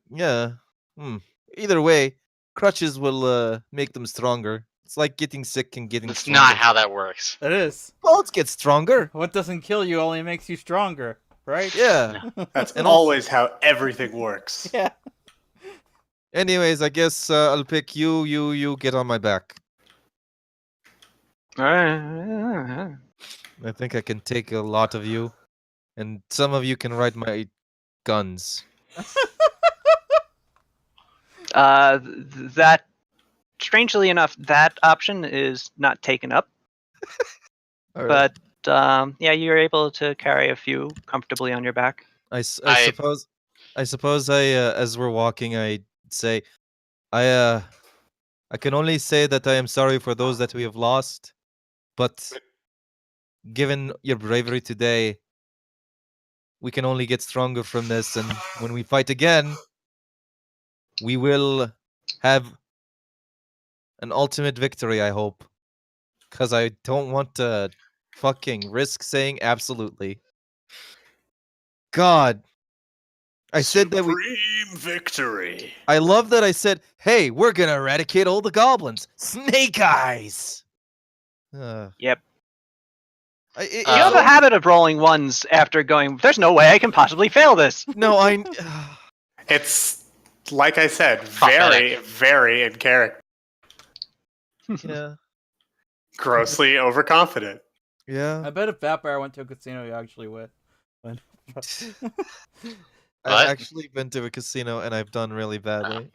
Either way, crutches will make them stronger. It's like getting sick and getting That's stronger. not how that works. It is. Bones get stronger. What doesn't kill you only makes you stronger, right? Yeah. That's And always how everything works. Yeah. Anyways, I guess I'll pick you. You get on my back. Alright. I think I can take a lot of you, and some of you can ride my guns. That, strangely enough, that option is not taken up. All right. But yeah, you're able to carry a few comfortably on your back. I I- suppose as we're walking, I say, I can only say that I am sorry for those that we have lost, but given your bravery today, we can only get stronger from this, and when we fight again, we will have an ultimate victory, I hope. Because I don't want to fucking risk saying absolutely. God, I said that we. Supreme victory. I love that I said, "Hey, we're gonna eradicate all the goblins." Snake eyes. Yep. You You have a habit of rolling ones after going, there's no way I can possibly fail this. No, I. It's like I said, Prophetic. very in character. Yeah. Grossly overconfident. Yeah. I bet if Vampire went to a casino, you actually would. I've What? actually been to a casino and I've done really badly.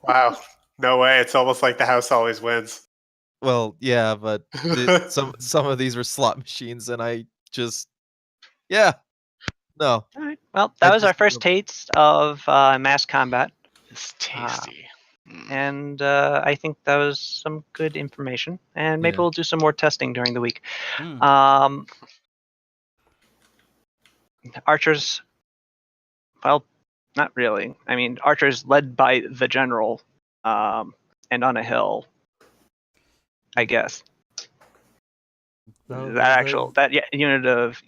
Wow. No way. It's almost like the house always wins. Well, yeah, but some of these were slot machines, and I just, yeah, no. All right. Well, that I was our just first love taste of mass combat. It's tasty. And I think that was some good information. And maybe Yeah. we'll do some more testing during the week. Hmm. Archers, well, not really. I mean, archers led by the general, and on a hill, I guess. Unit of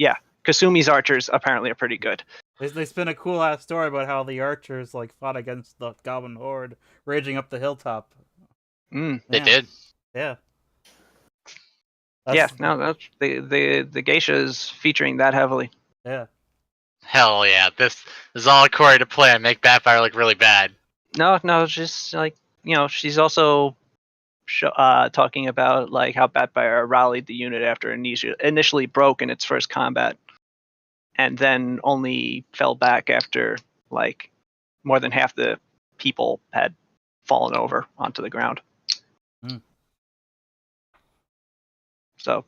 Kasumi's archers apparently are pretty good. They spin a cool ass story about how the archers like fought against the goblin horde raging up the hilltop. They Yeah. did. Yeah. That's the geisha is featuring that heavily. Yeah. Hell yeah! This is all according to plan. Make Backfire look really bad. No, it's just like, she's also talking about like how Batfire rallied the unit after initially broke in its first combat, and then only fell back after like more than half the people had fallen over onto the ground. So,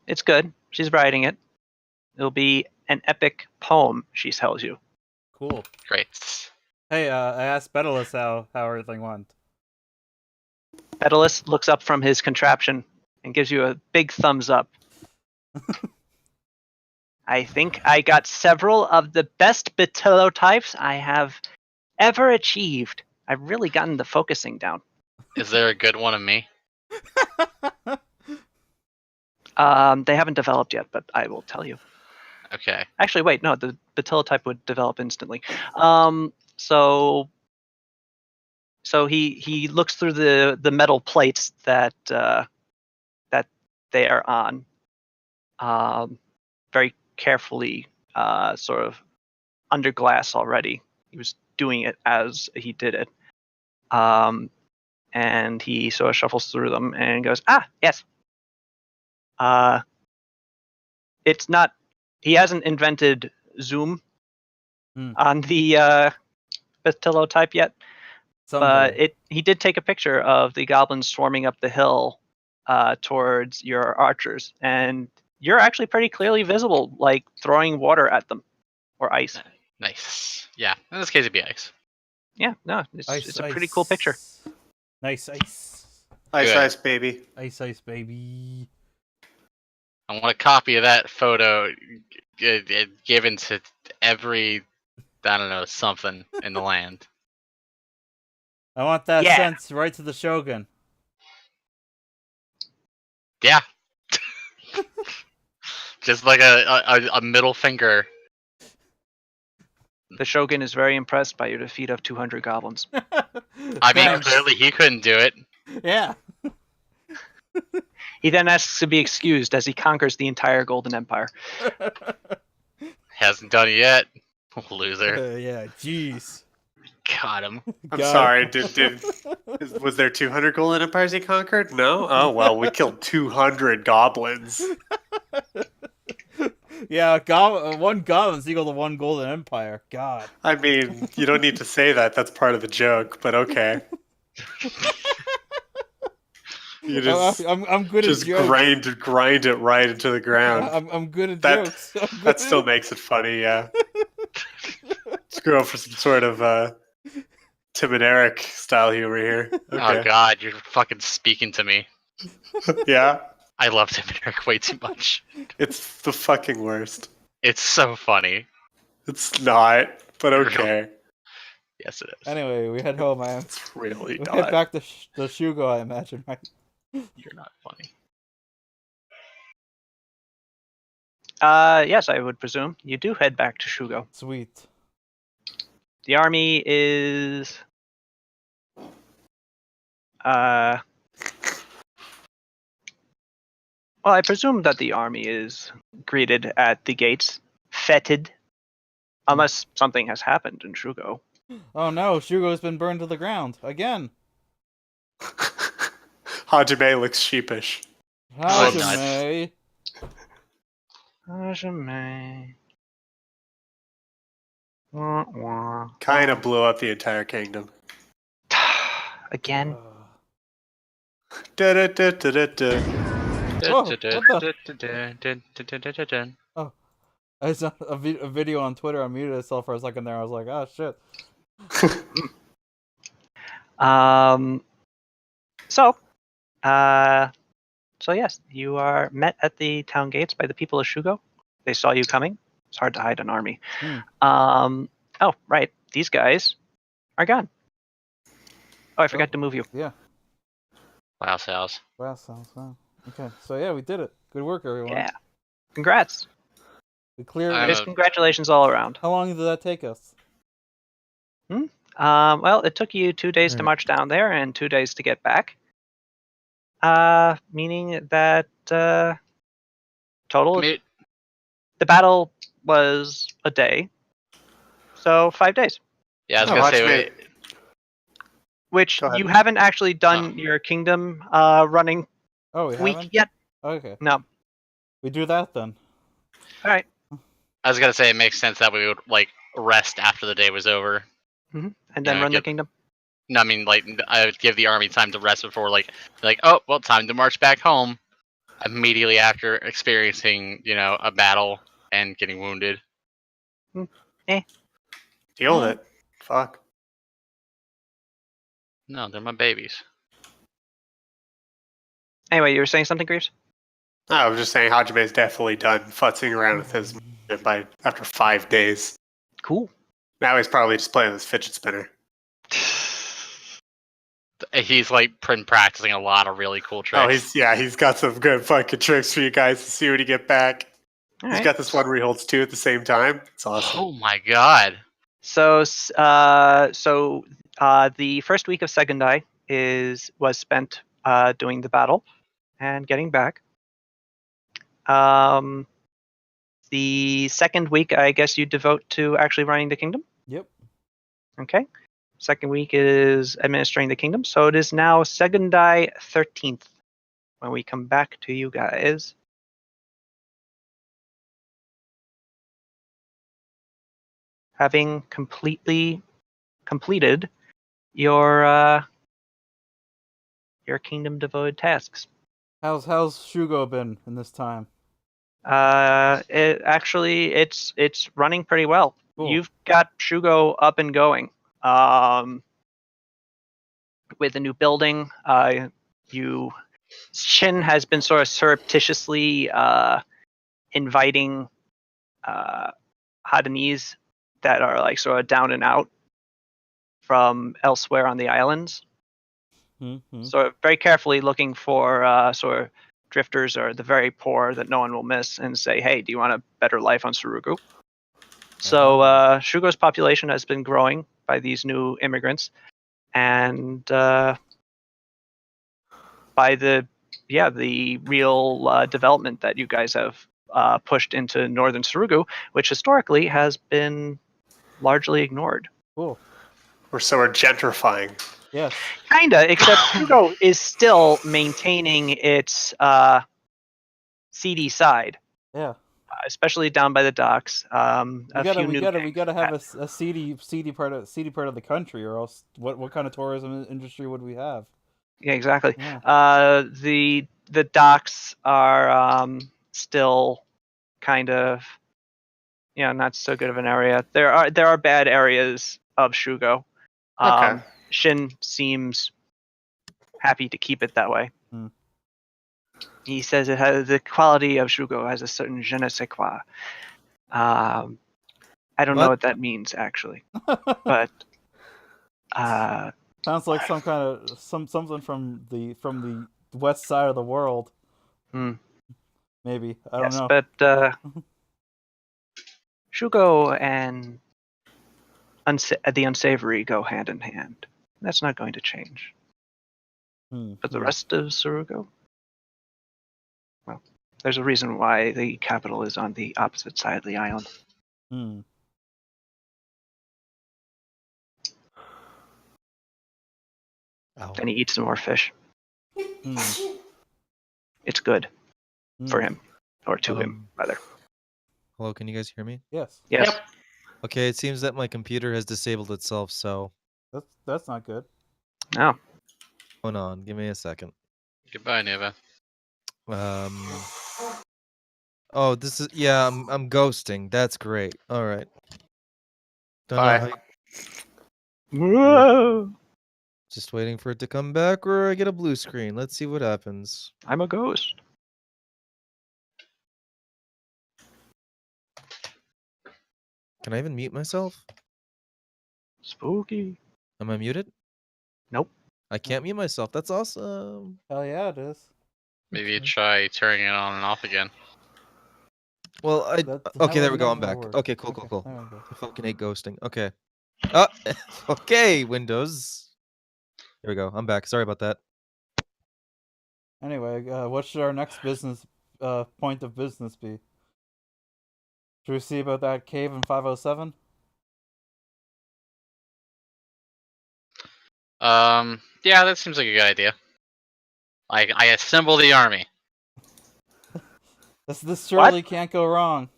it's good. She's writing it. It'll be an epic poem, she tells you. Cool. Great. Hey, I asked Betalus how everything went. Pedalus looks up from his contraption and gives you a big thumbs up. I think I got several of the best types I have ever achieved. I've really gotten the focusing down. Is there a good one of me? They haven't developed yet, but I will tell you. Okay. Actually, wait, no, the type would develop instantly. So he looks through the metal plates that they are on, very carefully, sort of under glass already. He was doing it as he did it, and he sort of shuffles through them and goes, yes. It's not. He hasn't invented zoom on the Batillo type yet. Someday. But he did take a picture of the goblins swarming up the hill towards your archers, and you're actually pretty clearly visible, like throwing water at them or ice. Nice. Yeah. In this case, it'd be ice. Yeah, no, it's a pretty cool picture. Nice ice. Ice, Good. ice, baby. Ice, baby. I want a copy of that photo given to every, I don't know, something in the land. I want that Yeah. sent right to the Shogun. Yeah. Just like a middle finger. The Shogun is very impressed by your defeat of 200 goblins. I mean, Thanks. clearly he couldn't do it. Yeah. He then asks to be excused as he conquers the entire Golden Empire. Hasn't done it yet. Loser. Yeah, jeez. Got him. I'm Got sorry. it. Was there 200 golden empires he conquered? No. Oh well, we killed 200 goblins. Yeah, one goblin's equal to one golden empire. God. I mean, you don't need to say that. That's part of the joke. But okay. You just I'm good at just jokes. grind it right into the ground. I'm good at That- jokes. I'm good That at still it. makes it funny. Yeah. Screw up for some sort of Tim and Eric style humor here. Oh Okay. god, you're fucking speaking to me. Yeah. I love Tim and Eric way too much. It's the fucking worst. It's so funny. It's not, but okay. Yes, it is. Anyway, we head home, man. It's really We not. head back to the Shugo, I imagine, right? You're not funny. Yes, I would presume you do head back to Shugo. Sweet. The army is. Well, I presume that the army is greeted at the gates, feted, unless something has happened in Shugo. Oh no, Shugo's been burned to the ground again. Hajime looks sheepish. Hajime. Hajime. Wah, wah. Kind of blew up the entire kingdom. Again. Da-da-da-da-da-da. Whoa, what the? Oh, I saw a video on Twitter. I muted itself for a second there. I was like, oh shit. So yes, you are met at the town gates by the people of Shugo. They saw you coming. It's hard to hide an army. Oh, right. These guys are gone. Oh, I forgot to move you. Yeah. Wow, Sales. Wow, sounds wow. Okay, so yeah, we did it. Good work, everyone. Yeah. Congrats. We cleared. I'm Just congratulations all around. How long did that take us? Well, it took you 2 days to march down there and 2 days to get back. Meaning that total, Me- the battle was a day. So 5 days. Yeah, I was gonna say. Which Go ahead. you haven't actually done your kingdom running Oh, we week haven't? yet. Okay. No. We do that then. All right. I was gonna say it makes sense that we would like rest after the day was over. And then Yeah, run the get- kingdom. No, I mean like I would give the army time to rest before like oh well, time to march back home. Immediately after experiencing a battle and getting wounded. Deal with it. Fuck. No, they're my babies. Anyway, you were saying something, Greaves? I was just saying Hajime is definitely done futzing around with his after 5 days. Cool. Now he's probably just playing with his fidget spinner. He's like been practicing a lot of really cool tricks. He's got some good fucking tricks for you guys to see when you get back. All He's right. got this one where he holds two at the same time. It's awesome. Oh my god. So the first week of Segundai was spent doing the battle and getting back. The second week, I guess, you devote to actually running the kingdom. Yep. Okay. Second week is administering the kingdom. So it is now Segundai 13th when we come back to you guys. Having completely completed your kingdom devoted tasks. How's Shugo been in this time? It's running pretty well. Cool. You've got Shugo up and going. With a new building, Shin has been sort of surreptitiously inviting Hadanese that are like sort of down and out from elsewhere on the islands. Mm-hmm. So very carefully looking for sort of drifters or the very poor that no one will miss and say, hey, do you want a better life on Surugu? So Shugo's population has been growing by these new immigrants. And by the real development that you guys have pushed into northern Surugu, which historically has been largely ignored. Cool. We're gentrifying. Yes. Kinda, except Shugo is still maintaining its seedy side. Yeah. Especially down by the docks. We gotta have a seedy part of the country, or else what kind of tourism industry would we have? Yeah, exactly. Yeah. The docks are still kind of not so good of an area. There are bad areas of Shugo. Okay. Shin seems happy to keep it that way. Hmm. He says it has the quality of Shugo has a certain je ne sais quoi. I don't know what that means actually, but sounds like some kind of something from the west side of the world. Hmm. Maybe. I don't Yes, know. but Shugo and the unsavory go hand in hand. That's not going to change. But the rest of Surugo? Well, there's a reason why the capital is on the opposite side of the island. Hmm. Ow. Then he eats some more fish. Hmm. It's good for Hmm. him. Or to him, rather. Hello, can you guys hear me? Yes. Yes. Yep. Okay, it seems that my computer has disabled itself, so That's not good. No. hold on, give me a second. Goodbye, Neva. Oh, this is I'm ghosting. That's great. All right. Don't know Bye. Whoa! Just waiting for it to come back, or I get a blue screen. Let's see what happens. I'm a ghost. Can I even mute myself? Spooky. Am I muted? Nope. I can't mute myself. That's awesome. Hell yeah, it is. Maybe you try turning it on and off again. Well, okay, there we go. I'm back. Work. Okay, cool. There we go. I fucking hate ghosting. Okay. Ah, okay, Windows. Here we go. I'm back. Sorry about that. Anyway, what should our next point of business be? Should we see about that cave in 507? Yeah, that seems like a good idea. I assemble the army. This surely can't go wrong.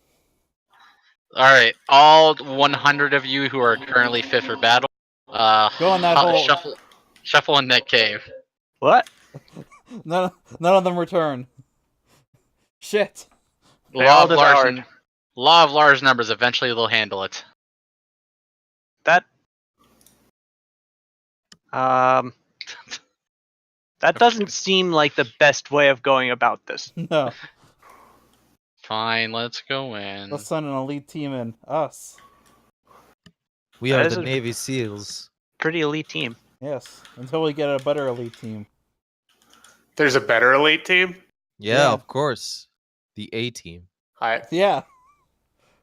All right, all 100 of you who are currently fit for battle, Go in that hole. shuffle in that cave. What? None of them return. Shit. They all devoured. Law of large numbers. Eventually, they'll handle it. That that doesn't seem like the best way of going about this. No. Fine, let's go in. Let's send an elite team in. Us. We That are is the a- Navy SEALs. Pretty elite team. Yes. Until we get a better elite team. There's a better elite team? Yeah, Yeah. of course. The A team. Yeah.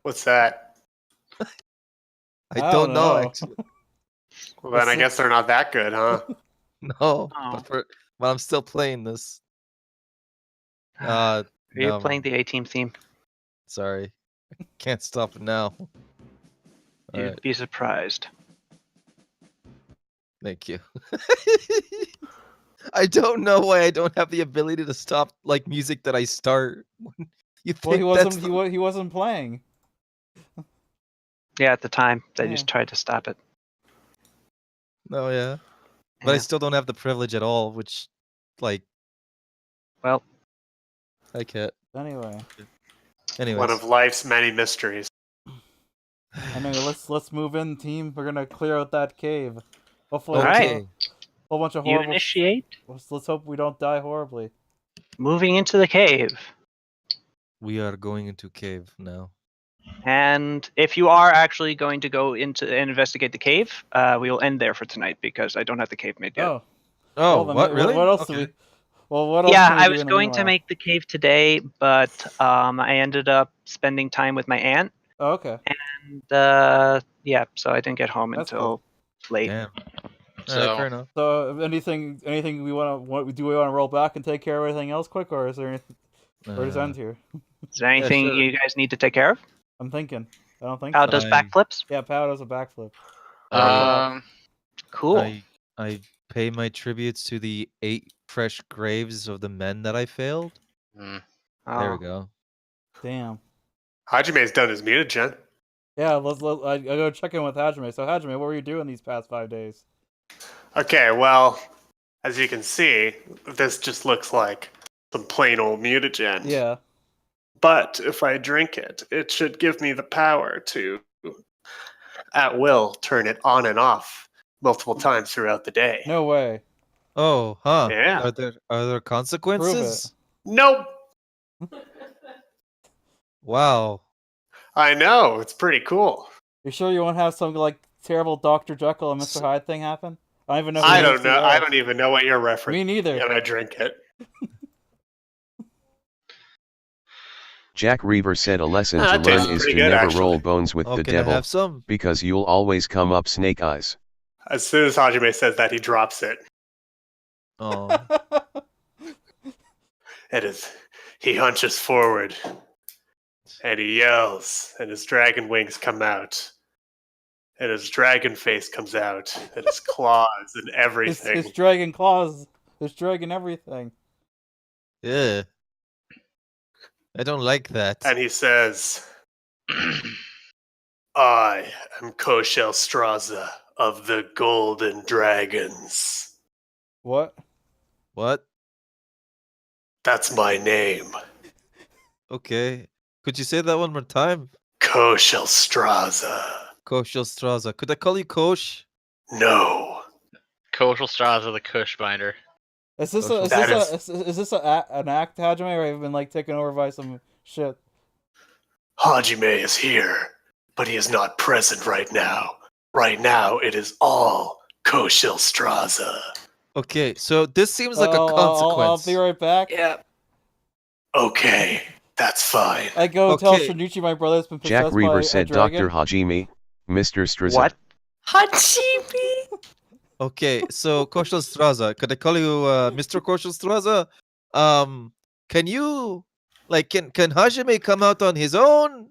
What's that? I don't know actually. Well, then I guess they're not that good, huh? No, Oh. but I'm still playing this. Are you no, playing the A team theme? sorry. I can't stop it now. All You'd right, be surprised. thank you. I don't know why I don't have the ability to stop like music that I start. You think Well, that's he wasn't playing. Yeah, at the time they Yeah. just tried to stop it. No, yeah. But I Yeah. still don't have the privilege at all, which, like, Well, I can't. Anyway. Anyways. One of life's many mysteries. Anyway, let's move in, team. We're gonna clear out that cave. Hopefully, Alright. a whole bunch of you horrible. initiate Let's hope we don't die horribly. moving into the cave. We are going into cave now. And if you are actually going to go into and investigate the cave, we will end there for tonight because I don't have the cave made yet. Oh. Oh, Well, then what? Really? What else Okay. do we? Well, what else? Yeah, can we I do was in the going to meanwhile? make the cave today, but I ended up spending time with my aunt. Oh, okay. And yeah, so I didn't get home That's until late. Damn. So- Alright, fair enough. So, anything we want to roll back and take care of everything else quick, or is there anything? Or just end here? Is there anything sure. you guys need to take care of? I'm thinking. I don't think How so. does I- backflips? Yeah, Pow does a backflip. Cool. I pay my tributes to the 8 fresh graves of the men that I failed. hmm. There we Oh. go. Damn. Hajime's done his mutagen. Yeah, I go check in with Hajime. So Hajime, what were you doing these past 5 days? Okay, well, as you can see, this just looks like some plain old mutagen. Yeah. But if I drink it, it should give me the power to, at will, turn it on and off multiple times throughout the day. No way. Oh, huh. Yeah. Are there consequences? Nope. Wow. I know, it's pretty cool. You sure you won't have some like terrible Dr. Jekyll and Mr. Hyde thing happen? I don't even know. Who I those don't two know. are. I don't even know what you're referencing. Me neither. And I drink it. Jack Reaver said a lesson Ah, to that learn tastes is to pretty good, never actually. roll bones with Oh, the can I devil, have some? because you'll always come up snake eyes. As soon as Hajime says that, he drops it. Oh, He hunches forward, and he yells, and his dragon wings come out, and his dragon face comes out, and his claws and everything. His dragon claws. His dragon everything. yeah. I don't like that. And he says, I am Koshel Straza of the Golden Dragons. What? What? That's my name. Okay. Could you say that one more time? Koshel Straza. Kosh Straza. Could I call you Kosh? No. Koshal Straws of the Cushbinder. Is this Social an act, Hajime, or have you been like taken over by some shit? Hajime is here, but he is not present right now. Right now, it is all Koshel Straza. Okay, so this seems like a I'll consequence. be right back. Yeah. Okay, that's fine. I go tell Okay. Shinichi my brother's been possessed Jack by Reaver a said dragon. Dr. Hajime, Mr. Straza. What? Hachibi. Okay, so Koshal Straza. Could I call you Mr. Koshal Straza? Can you can Hajime come out on his own?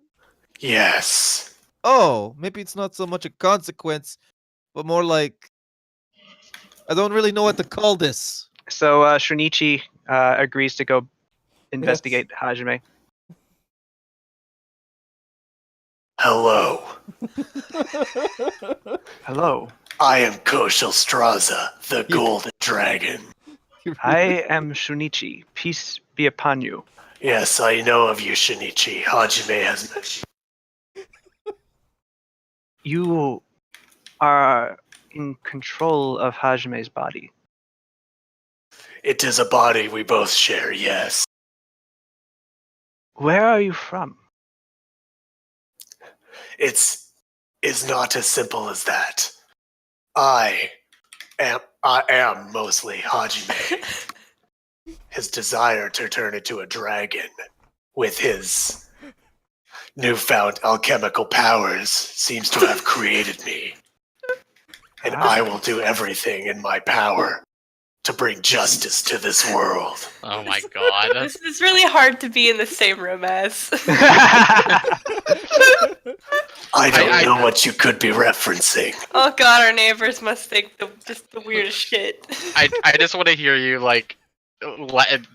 Yes. Oh, maybe it's not so much a consequence, but more like I don't really know what to call this. So Shunichi agrees to go investigate Hajime. Hello. Hello, I am Koshel Straza, the You- Golden Dragon. I am Shunichi. Peace be upon you. Yes, I know of you, Shinichi. Hajime has met you. You are in control of Hajime's body. It is a body we both share, yes. Where are you from? It's not as simple as that. I am mostly Hajime. His desire to turn into a dragon with his newfound alchemical powers seems to have created me. And I will do everything in my power to bring justice to this world. Oh my god. This is really hard to be in the same room as. I don't I- know what you could be referencing. Oh god, our neighbors must think just the weirdest shit. I just want to hear you like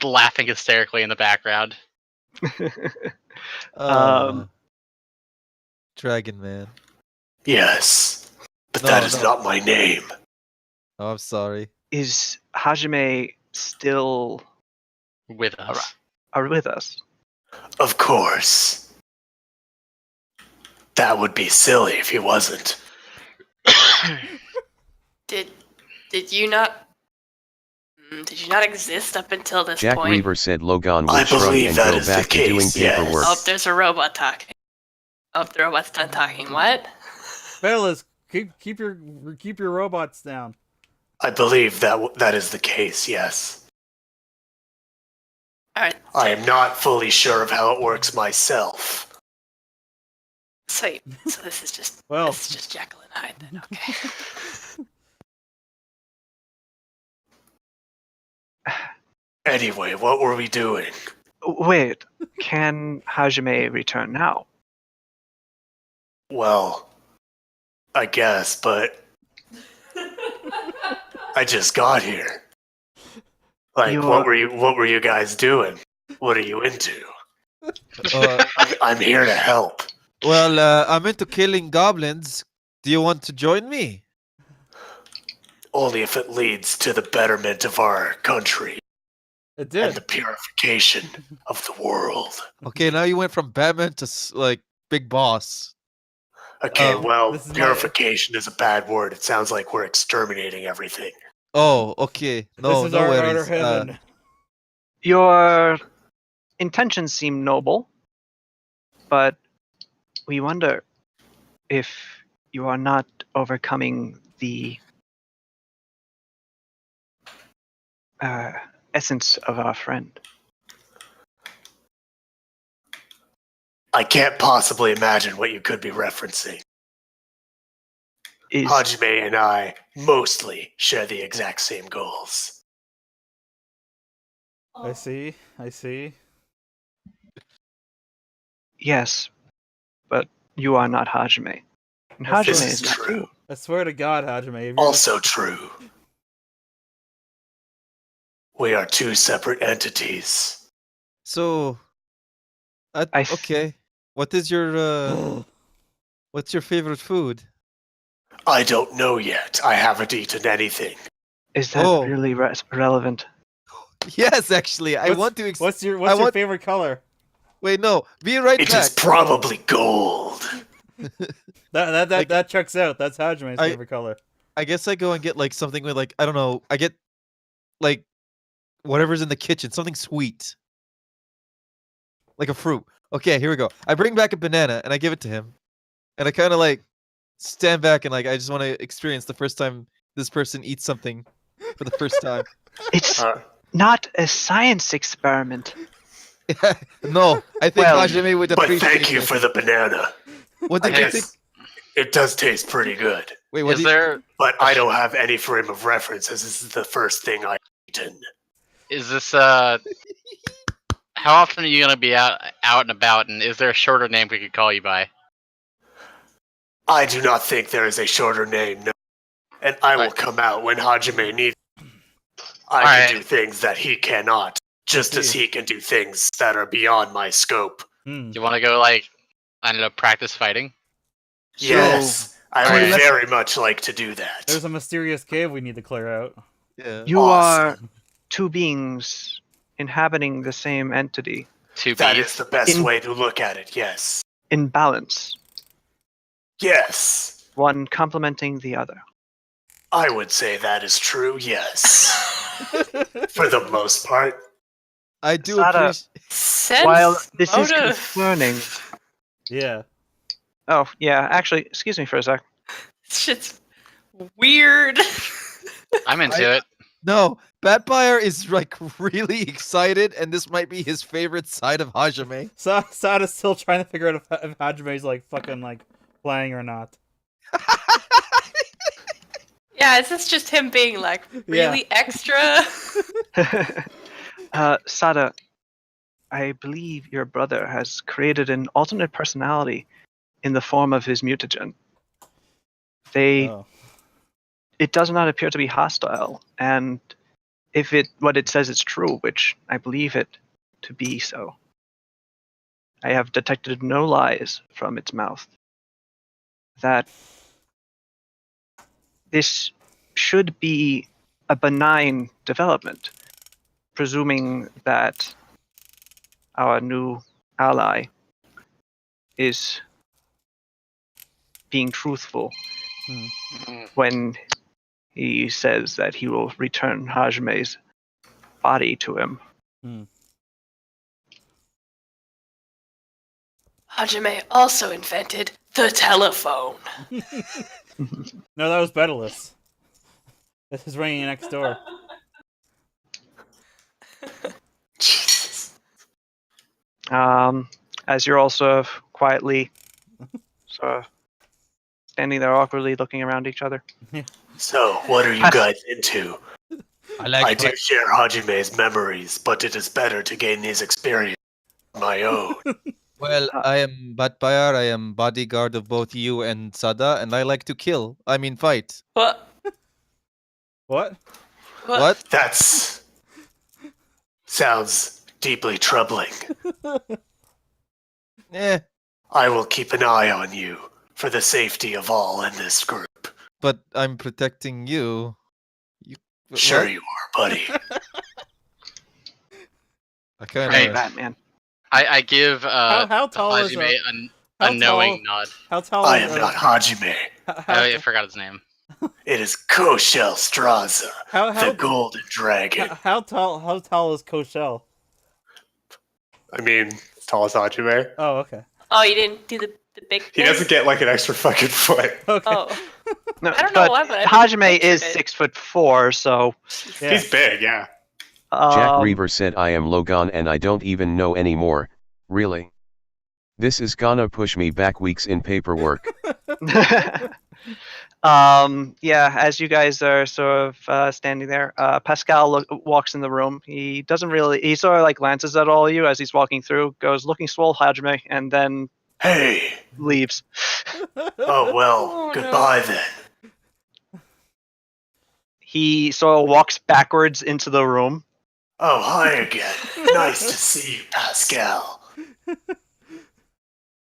laughing hysterically in the background. Dragon Man. Yes, but No, that is no. not my name. Oh, I'm sorry. Is Hajime still With us. with us? Of course. That would be silly if he wasn't. Did you not? Did you not exist up until this Jack point? Reaver said Logan I would shrug believe and that go is the back to doing case, yes. paperwork. Oh, there's a robot talking. Oh, the robot's done talking. What? Fellas, keep your robots down. I believe that is the case, yes. Alright, I am not fully sure of how it works myself. so this is just Well, this is just Jekyll and Hyde then, okay. Anyway, what were we doing? Wait, can Hajime return now? Well, I guess, but I just got here. Like, You what are- were you guys doing? What are you into? Uh, I'm here to help. well, I'm into killing goblins. Do you want to join me? Only if it leads to the betterment of our country it and the did. purification of the world. Okay, now you went from Batman to like Big Boss. Okay, Oh, well, this is my- purification is a bad word. It sounds like we're exterminating everything. Oh, okay. No, this is no our worries. outer heaven. Your intentions seem noble, but we wonder if you are not overcoming the essence of our friend. I can't possibly imagine what you could be referencing. Is Hajime and I mostly share the exact same goals. I see. yes, but you are not Hajime. And This Hajime is is not true. you. I swear to God, Hajime. If you're Also true. We are two separate entities. So, okay. What is your what's your favorite food? I don't know yet. I haven't eaten anything. Is that Oh. really relevant? Yes, actually, I want to. What's your want- favorite color? Wait, no. Be right It back. is probably gold. That checks out. That's Hajime's favorite color. I guess I go and get like something with like I don't know. I get like whatever's in the kitchen, something sweet, like a fruit. Okay, here we go. I bring back a banana and I give it to him, and I kind of like stand back and like I just want to experience the first time this person eats something for the first time. It's not a science experiment. No, I think Well, Hajime would But appreciate thank you it. for the banana. What did you think? Yes, it does taste pretty good. Wait, what Is did there? But I don't have any frame of reference as this is the first thing I've eaten. Is this? How often are you gonna be out and about? And is there a shorter name we could call you by? I do not think there is a shorter name, no. And I will Right. come out when Hajime needs. I Alright. can do things that he cannot, just as he can do things that are beyond my scope. Hmm. Do you want to go like, I don't know, practice fighting? Yes, I would Alright. very much like to do that. There's a mysterious cave we need to clear out. Yeah. You Awesome. are two beings inhabiting the same entity Two That bees. is the best In- way to look at it, yes. in balance, Yes, one complementing the other. I would say that is true, yes. For the most part. I do Sada- appreciate. Sense While this is motive. concerning. Yeah. Oh, yeah, actually, excuse me for a sec. Shit's weird. I'm into it. No, Batfire is like really excited, and this might be his favorite side of Hajime. Sada's still trying to figure out if Hajime's like fucking like playing or not. Yeah, is this just him being like really extra? Sada, I believe your brother has created an alternate personality in the form of his mutagen. Oh. It does not appear to be hostile, and if what it says is true, which I believe it to be so, I have detected no lies from its mouth, that this should be a benign development, presuming that our new ally is being truthful when he says that he will return Hajime's body to him. Hajime also invented the telephone. No, that was Bedalus. This is ringing next door. Jesus. As you're also quietly sort of standing there awkwardly looking around each other. So, what are you guys into? I do like share Hajime's memories, but it is better to gain these experiences on my own. Well, I am Batfire. I am bodyguard of both you and Sada, and I like to kill. I mean, fight. What? What? What? That's sounds deeply troubling. Eh, I will keep an eye on you for the safety of all in this group. but I'm protecting you. Sure What? you are, buddy. I kind Hey, of. Batman. I give How tall is Hajime how a knowing nod. How tall I is am not Hajime. I forgot his name. It is Koshel Straza, the golden dragon. how tall is Koshel? I mean, as tall as Hajime. Oh, okay. Oh, you didn't do the big He thing? doesn't get like an extra fucking foot. Okay. Oh, No, I don't know but why, but I Hajime is pictured it. 6'4", so Yeah. He's big, yeah. Jack um, Reaver said I am Logan and I don't even know anymore, really. This is gonna push me back weeks in paperwork. Yeah, as you guys are sort of standing there, Pascal walks in the room. He sort of like glances at all of you as he's walking through, goes looking swole Hajime, and then Hey. leaves. Oh well. Oh, no. Goodbye then. He sort of walks backwards into the room. Oh, hi again. Nice to see you, Pascal.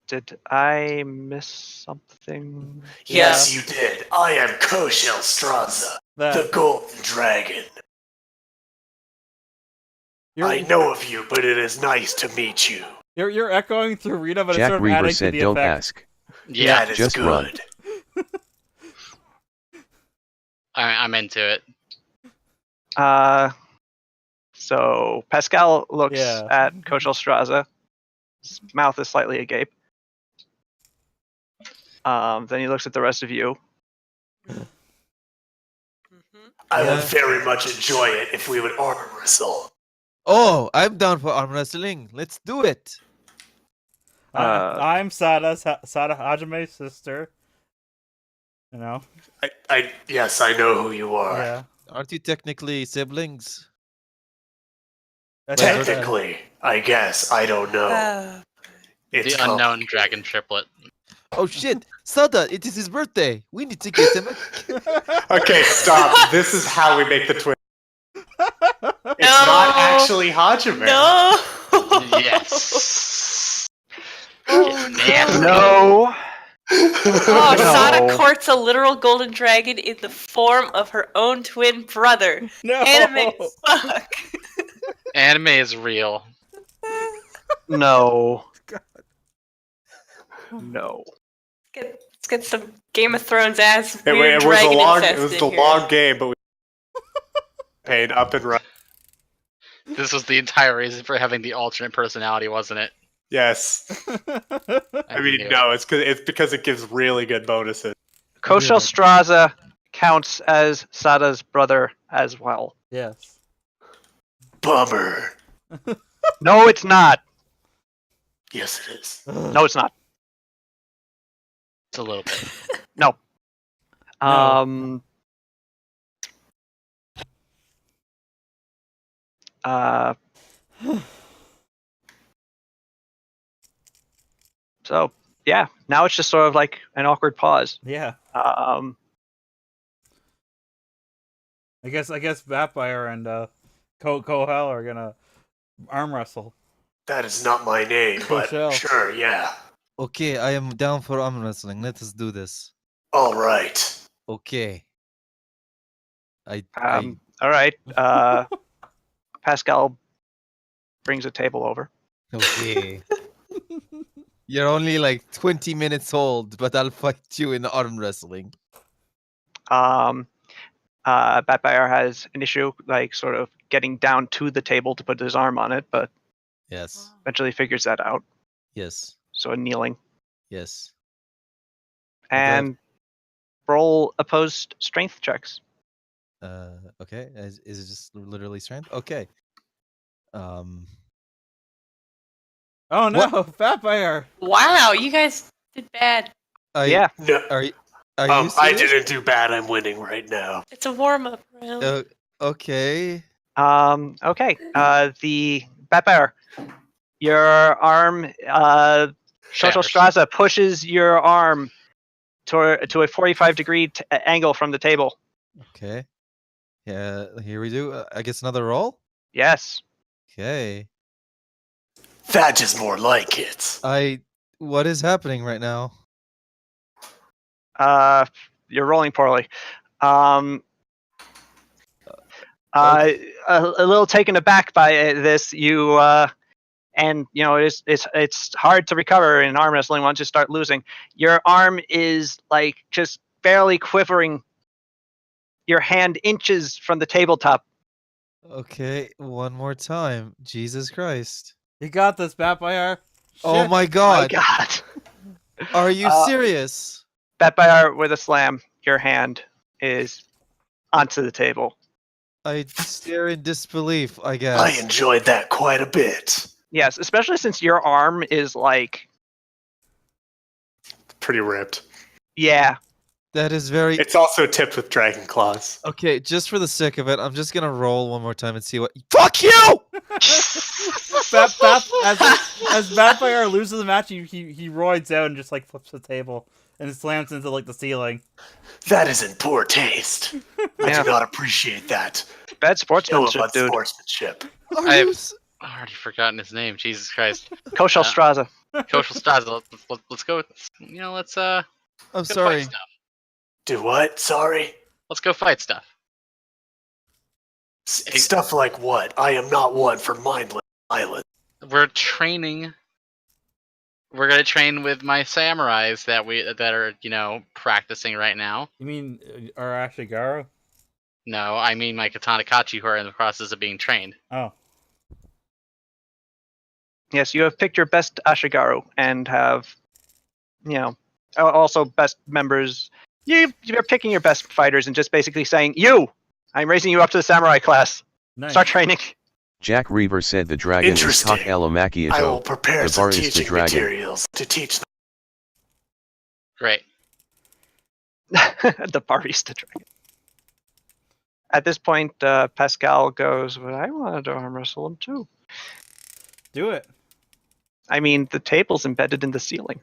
Did I miss something? Yes, you did. I am Koshel Straza, the That Golden Dragon. I know of you, but it is nice to meet you. You're echoing through Rita, but it's Jack sort of Reaver adding to said the don't effect. ask. Yeah, That is just run. good. I'm into it. So Pascal looks Yeah. at Koshel Straza. His mouth is slightly agape. Then he looks at the rest of you. I would Yeah. very much enjoy it if we would arm wrestle. Oh, I'm down for arm wrestling. Let's do it. I'm Sada Hajime's sister. You know? Yes, I know who you are. Yeah. Aren't you technically siblings? That's what I said. Technically, I guess. I don't know. It's The unknown dragon triplet. Oh shit, Sada! It is his birthday. We need to get him. Okay, stop. This is how we make the twin. It's No. not actually Hajime. No. Yes. Oh, Nasty. No. Oh, No. Sada courts a literal golden dragon in the form of her own twin brother. No. Anime as fuck. Anime is real. No. No. Let's get some Game of Thrones ass It weird was a dragon long. incest It was in the here. long game, but we paid up and running. This was the entire reason for having the alternate personality, wasn't it? Yes. I mean, knew no, it. it's because it gives really good bonuses. Koshel Straza counts as Sada's brother as well. Yes. Bummer. No, it's not. Yes, it is. No, it's not. It's a little bit. No. No. So yeah, now it's just sort of like an awkward pause. Yeah. Um, I guess Vampire and Kohel are gonna arm wrestle. That is not my name, but Koshel. sure, yeah. Okay, I am down for arm wrestling. Let us do this. All right. Okay. I all right. Pascal brings a table over. okay. You're only like 20 minutes old, but I'll fight you in arm wrestling. Batfire has an issue, like sort of getting down to the table to put his arm on it, but Yes. eventually figures that out. Yes. So kneeling Yes. and roll opposed strength checks. Okay. Is it just literally strength? Okay. Oh no, Vampire! Wow, you guys did bad. Yeah. No, Are you I serious? didn't do bad. I'm winning right now. It's a warm up round. Okay. Okay. The Batfire, your arm. Social Shatters. Straza pushes your arm to a 45-degree angle from the table. Okay. Yeah. Here we do. I guess another roll. Yes. Okay. That is more like it. What is happening right now? You're rolling poorly. A little taken aback by this, you and you know it's hard to recover in arm wrestling once you start losing. Your arm is like just barely quivering. Your hand inches from the tabletop. Okay. One more time. Jesus Christ. You got this, Vampire. Oh Shit. my My God. God. Are you Uh, serious? Batfire with a slam. Your hand is onto the table. I stare in disbelief, I guess. I enjoyed that quite a bit. Yes, especially since your arm is like pretty ripped. Yeah. That is very It's also tipped with dragon claws. okay. Just for the sake of it, I'm just gonna roll one more time and see what. Fuck you! As Vampire loses the match, he roids out and just like flips the table and slams into like the ceiling. That is in poor taste. I Yeah. do not appreciate that. Bad Show sportsmanship, of dude. unsportsmanship. Are I you have- s- I've already forgotten his name. Jesus Christ. Koshal Uh, Straza. Koshal Straza. Let's go. Let's I'm go fight sorry. stuff. Do what? Sorry? Let's go fight stuff. Stuff like what? I am not one for mindless violence. We're training. We're gonna train with my samurais that are practicing right now. You mean Arashigaro? No, I mean my Katanakachi who are in the process of being trained. Oh, Yes, you have picked your best Ashigaru and have, also best members. You're picking your best fighters and just basically saying, I'm raising you up to the samurai class. nice. Start training. Jack Reaver said the dragon is Interesting. Tak I will Alamakiato. prepare the some bar is the teaching dragon. materials to teach them. Great. The barista dragon. At this point, Pascal goes, well, I wanted to arm wrestle him too. Do it. I mean, the table's embedded in the ceiling.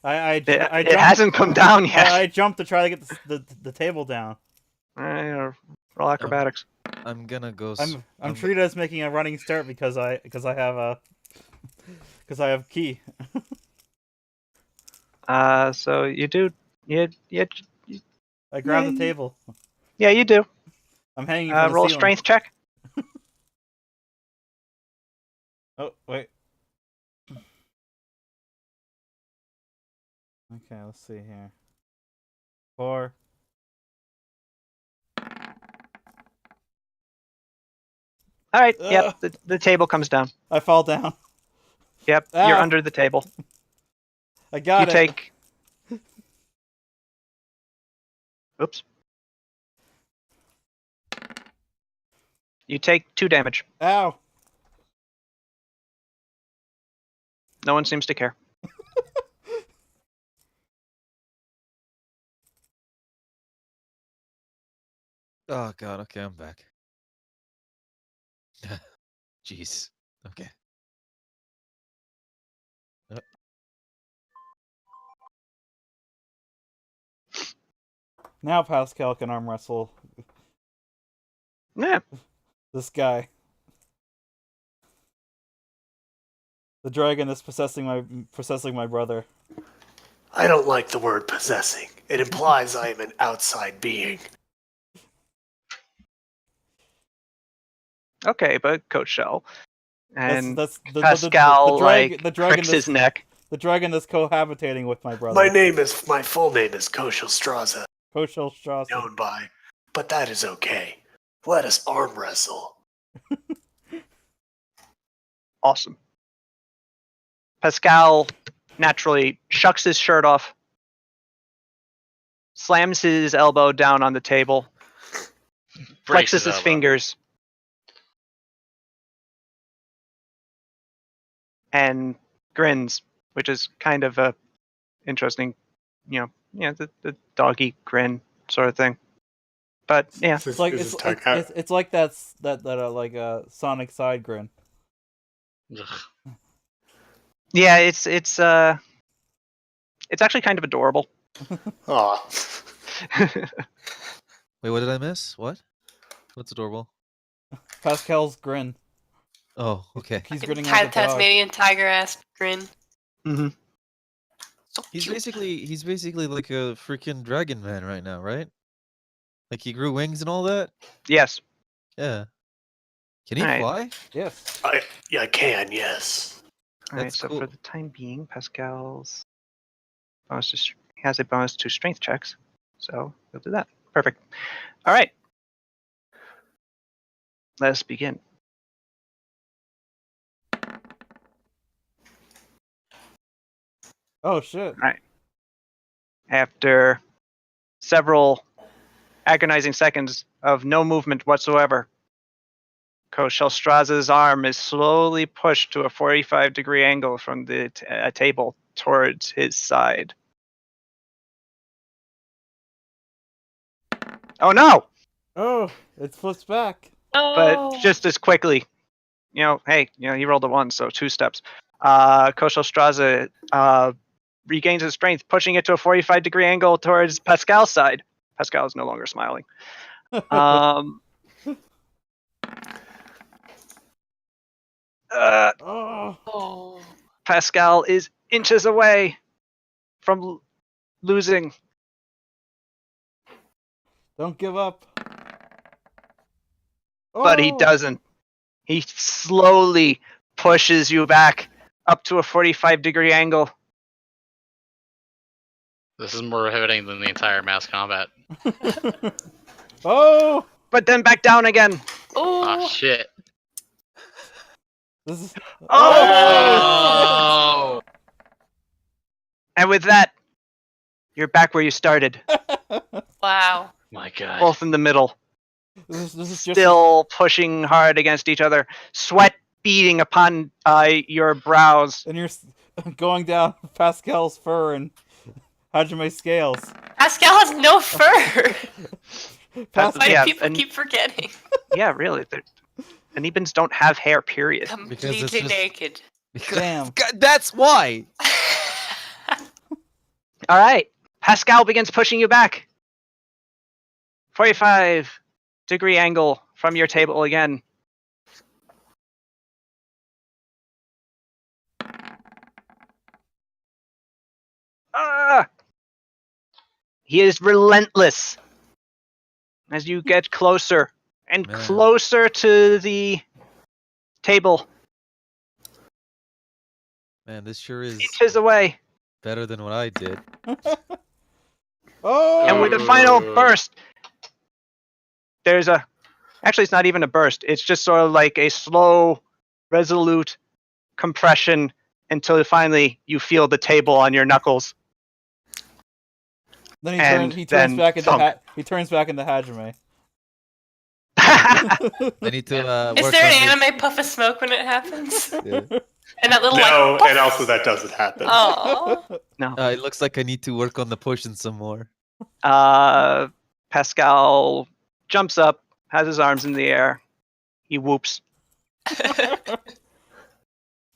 I It jumped, hasn't come down yet. I jumped to try to get the table down. Roll acrobatics. I'm gonna go. I'm treated as making a running start because I have key. So you do. I grab Yeah, the table. Yeah, you do. I'm hanging from the Roll a ceiling. strength check. Oh wait. Okay, let's see here. 4. All right. Ugh. Yep. The table comes down. I fall down. Yep. You're Ah. under the table. I got You it. take. Oops. You take 2 damage. Ow. No one seems to care. Oh god. Okay, I'm back. Jeez. Okay. Now Pascal can arm wrestle Yeah. this guy. The dragon is possessing my brother. I don't like the word possessing. It implies I am an outside being. Okay, but Coach Shell and That's Pascal the dragon cricks his neck. the dragon that's cohabitating with my brother. My full name is Koshal Straza, Koshal Strasse. known by, but that is okay. Let us arm wrestle. Awesome. Pascal naturally shucks his shirt off, slams his elbow down on the table, Breaks flexes his elbow. fingers, and grins, which is kind of a interesting, the doggy grin sort of thing. But yeah, It's like Is it's this Taka- it's like that like a Sonic side grin. Ugh. yeah, it's actually kind of adorable. Aw. Wait, what did I miss? What? What's adorable? Pascal's grin. Oh, okay. He's grinning like a dog. Tasmanian tiger ass grin. Mhm. So He's cute. basically like a freaking dragon man right now, right? Like he grew wings and all that. Yes. Yeah. Can he Alright. fly? Yes. I can, yes. All right. That's So cool. for the time being, Pascal's he has a bonus to strength checks, so we'll do that. Perfect. All right. Let's begin. Oh shit. After several agonizing seconds of no movement whatsoever, Koshelstraza's arm is slowly pushed to a 45-degree angle from the table towards his side. Oh no! Oh, it flips back. But just as quickly, hey, he rolled a 1, so 2 steps. Koshelstraza regains his strength, pushing it to a 45-degree angle towards Pascal's side. Pascal is no longer smiling. Oh. Pascal is inches away from losing. Don't give up. But he Oh. doesn't. He slowly pushes you back up to a 45-degree angle. This is more riveting than the entire mass combat. Oh. But then back down again. Oh shit. This is... Oh! And with that, you're back where you started. Wow. My god. Both in the middle. This is just... Still pushing hard against each other. Sweat beating upon your brows. And you're going down Pascal's fur and Hajame's scales. Pascal has no fur. Pascal... Yeah, People and- keep forgetting. Yeah, really. Anibans don't have hair, period. Completely it's just- naked. Damn. God, that's why. All right. Pascal begins pushing you back. 45-degree angle from your table again. He is relentless as you get closer and Man. closer to the table, Man, this sure is inches away. better than what I did. Oh. And with the final burst, there's a... Actually, it's not even a burst. It's just sort of like a slow, resolute compression until finally you feel the table on your knuckles. Then he turns then back into thump. he turns back into Hajime. I need to Is work there on an this. anime puff of smoke when it happens? Yeah. And that little No, like, puff? and also that doesn't happen. Oh. No. It looks like I need to work on the potion some more. Pascal jumps up, has his arms in the air. He whoops.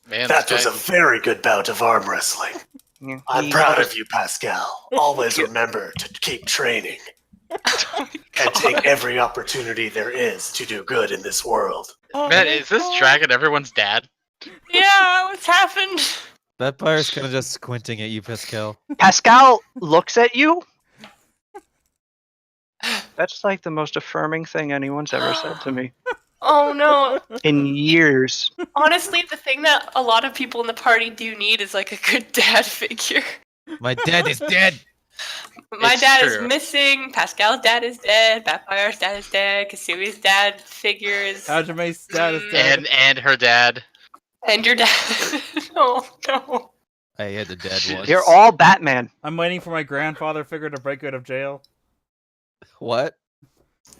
Man, That this was a guy- very good bout of arm wrestling. Yeah, I'm he- proud of you, Pascal. Always remember to keep training and take every opportunity there is to do good in this world. Man, is this dragon everyone's dad? Yeah, what's happened? That fire's kind of just squinting at you, Pascal. Pascal looks at you. That's like the most affirming thing anyone's ever said to me Oh no. in years. Honestly, the thing that a lot of people in the party do need is like a good dad figure. My dad is dead. My It's dad true. is missing. Pascal's dad is dead. Backfire's dad is dead. Kasui's dad figures. Hajame's dad is dead. And her dad. And your dad. Oh no. I had a dad once. You're all Batman. I'm waiting for my grandfather figure to break out of jail. What?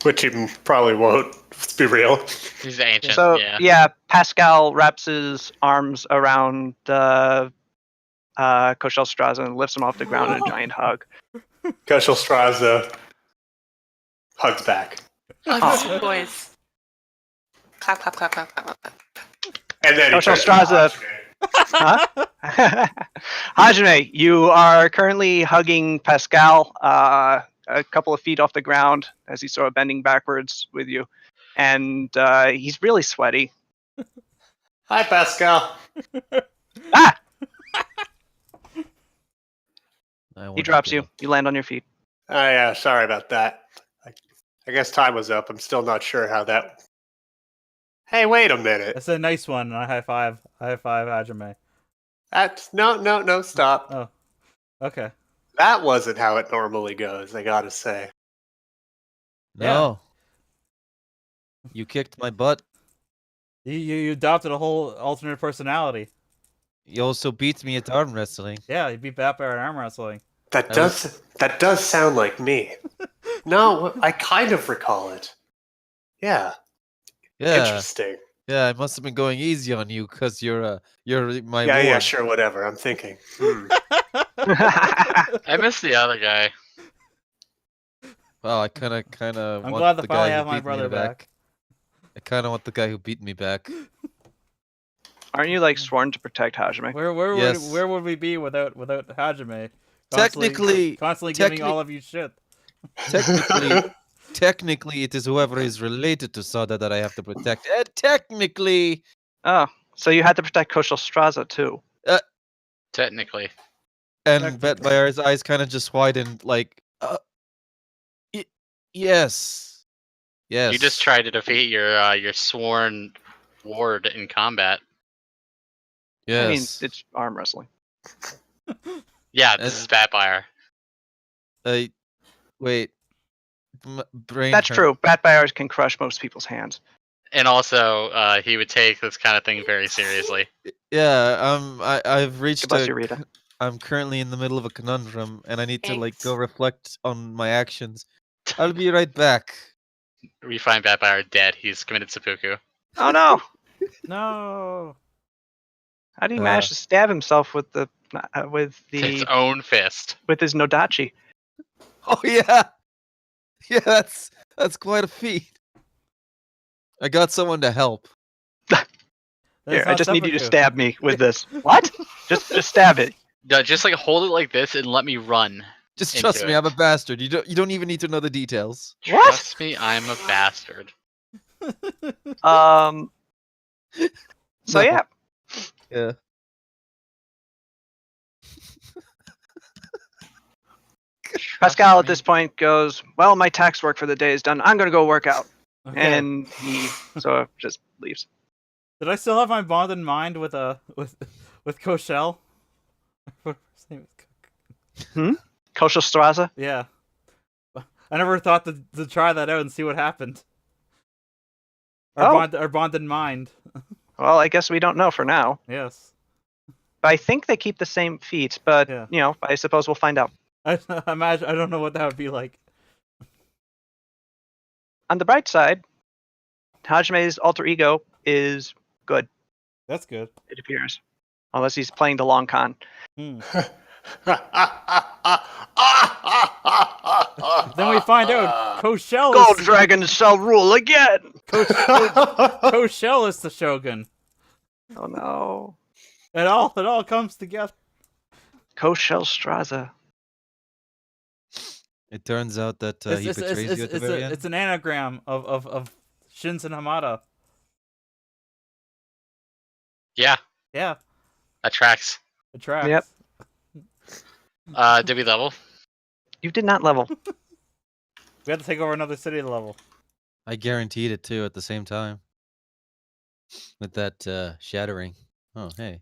Which he probably won't. Let's be real. He's ancient. So yeah. Pascal wraps his arms around Koshelstraza and lifts him off the ground in a giant hug. Koshelstraza hugs back. Oh, boys. Clap, clap, clap, clap, clap, clap. And then he Koshelstraza- turns to Hajime. Huh? Hajime, you are currently hugging Pascal a couple of feet off the ground as he's sort of bending backwards with you. And he's really sweaty. Hi, Pascal. Ah! I He wanna drops go. you. You land on your feet. Oh, yeah, sorry about that. I guess time was up. I'm still not sure how that... Hey, wait a minute. That's a nice one. And I high five Hajime. No, stop. Oh, okay. That wasn't how it normally goes, I gotta say. No. You kicked my butt. You adopted a whole alternate personality. You also beat me at arm wrestling. Yeah, you beat Batbear in arm wrestling. That I does sound like me. No, I kind of recall it. Yeah. Yeah, Interesting. yeah. I must have been going easy on you because you're my Yeah, ward. sure, whatever. I'm thinking. I miss the other guy. Well, I kind of I'm want glad to the finally guy who have my beat me brother back. I kind of want the guy who beat me back. Aren't you like sworn to protect Hajime? Yes. Where would we be without Hajime? Technically, constantly giving all of you shit. technically, it is whoever is related to Sada that I have to protect. And technically, Oh, so you had to protect Koshal Straza too. Technically. and Technically. Betbayar's eyes kind of just widened, like, yes, yes. You just tried to defeat your sworn ward in combat. Yes. I mean, it's arm wrestling. Yeah, this is Batfire. Wait. Brain That's turn. true. Batfires can crush most people's hands. And also, he would take this kind of thing very seriously. Yeah. I've reached Bless you, Rita. I'm currently in the middle of a conundrum, and I need to like Thanks. go reflect on my actions. I'll be right back. We find Batfire dead. He's committed seppuku. Oh no! No. How do you manage to stab himself with the His own fist. with his Nodachi? Oh yeah, yeah. That's quite a feat. I got someone to help. Here, I just need you to stab me with this. What? Just stab it. No, just like hold it like this and let me run. Just into trust me, it. I'm a bastard. You don't even need to know the details. What? Trust me, I'm a bastard. So No. yeah, Yeah. Pascal at me. this point goes, "Well, my tax work for the day is done. I'm gonna go work out," Okay. and he just leaves. Did I still have my bond in mind with Koshel? What his name is? Koshal Straza. Yeah. I never thought to try that out and see what happened. Our bond in mind. Well, I guess we don't know for now. Yes. I think they keep the same feet, but Yeah. I suppose we'll find out. I imagine. I don't know what that would be like. On the bright side, Hajime's alter ego is good. That's good. It appears, unless he's playing the long con. Then we find out Koshel Gold is dragons shall rule again. Koshel is the shogun. Oh no, It all comes together. Koshal Straza. It turns out that he betrays you at the very end. It's an anagram of Shinsen Hamada. Yeah, Yeah, that tracks. it tracks. Yep. Did we level? You did not level. We had to take over another city level. I guaranteed it too at the same time. With that shattering. Oh hey.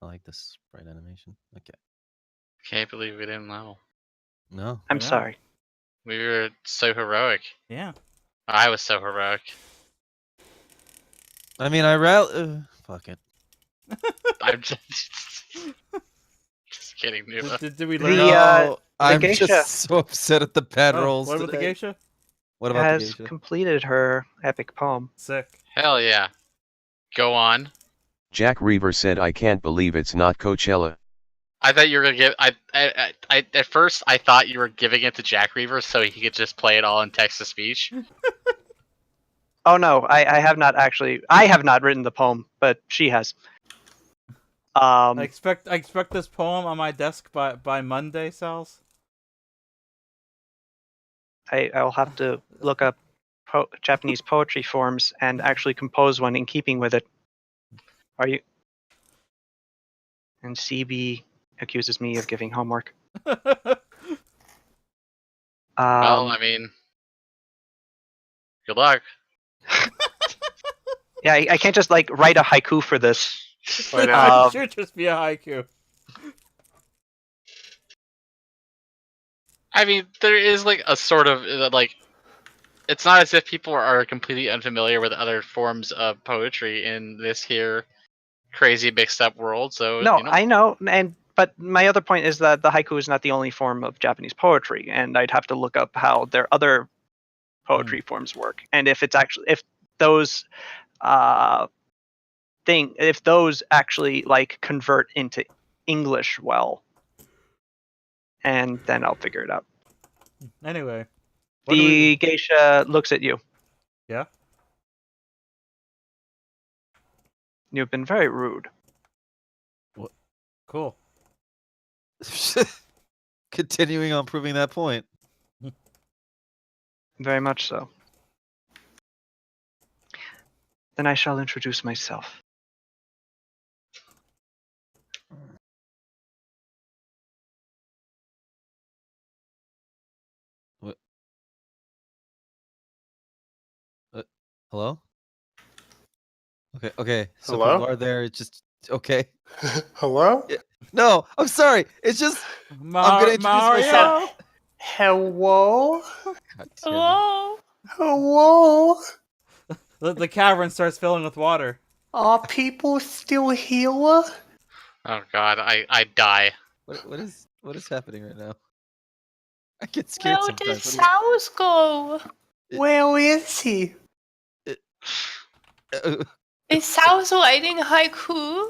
I like this sprite animation. Okay. Can't believe we didn't level. No. I'm Yeah. sorry. We were so heroic. Yeah. I was so heroic. I mean, fuck it. I'm just kidding, Nuba. Did we learn? No, I'm geisha just so upset at the pad Oh, rolls what about the today. geisha? What about the Has geisha? completed her epic poem. Sick. Hell yeah. Go on. Jack Reaver said, I can't believe it's not Coachella. I thought you were gonna give. I at first I thought you were giving it to Jack Reaver so he could just play it all in text to speech. Oh no, I have not actually. I have not written the poem, but she has. I expect this poem on my desk by Monday, Sal's. I'll have to look up Japanese poetry forms and actually compose one in keeping with it. Are you? And CB accuses me of giving homework. Well, I mean, good luck. Yeah, I can't just like write a haiku for this. Why not? It should just be a haiku. I mean, there is like a sort of like. It's not as if people are completely unfamiliar with other forms of poetry in this here crazy mixed up world. So No, you know. I know, but my other point is that the haiku is not the only form of Japanese poetry, and I'd have to look up how their other poetry forms work, and if those if those actually like convert into English well, and then I'll figure it out. Anyway, what do The geisha looks at you. Yeah. You've been very rude. Cool. Continuing on proving that point. Very much so. Then I shall introduce myself. Hello? Okay. So Hello? people are there. It's just okay. Hello? No, I'm sorry. It's just I'm gonna introduce myself. Hello? God damn it. Hello. Hello? The cavern starts filling with water. Are people still here? Oh god, I die. What is happening right now? I get scared Where did sometimes. Sows go? Where is he? Is Sows writing haiku?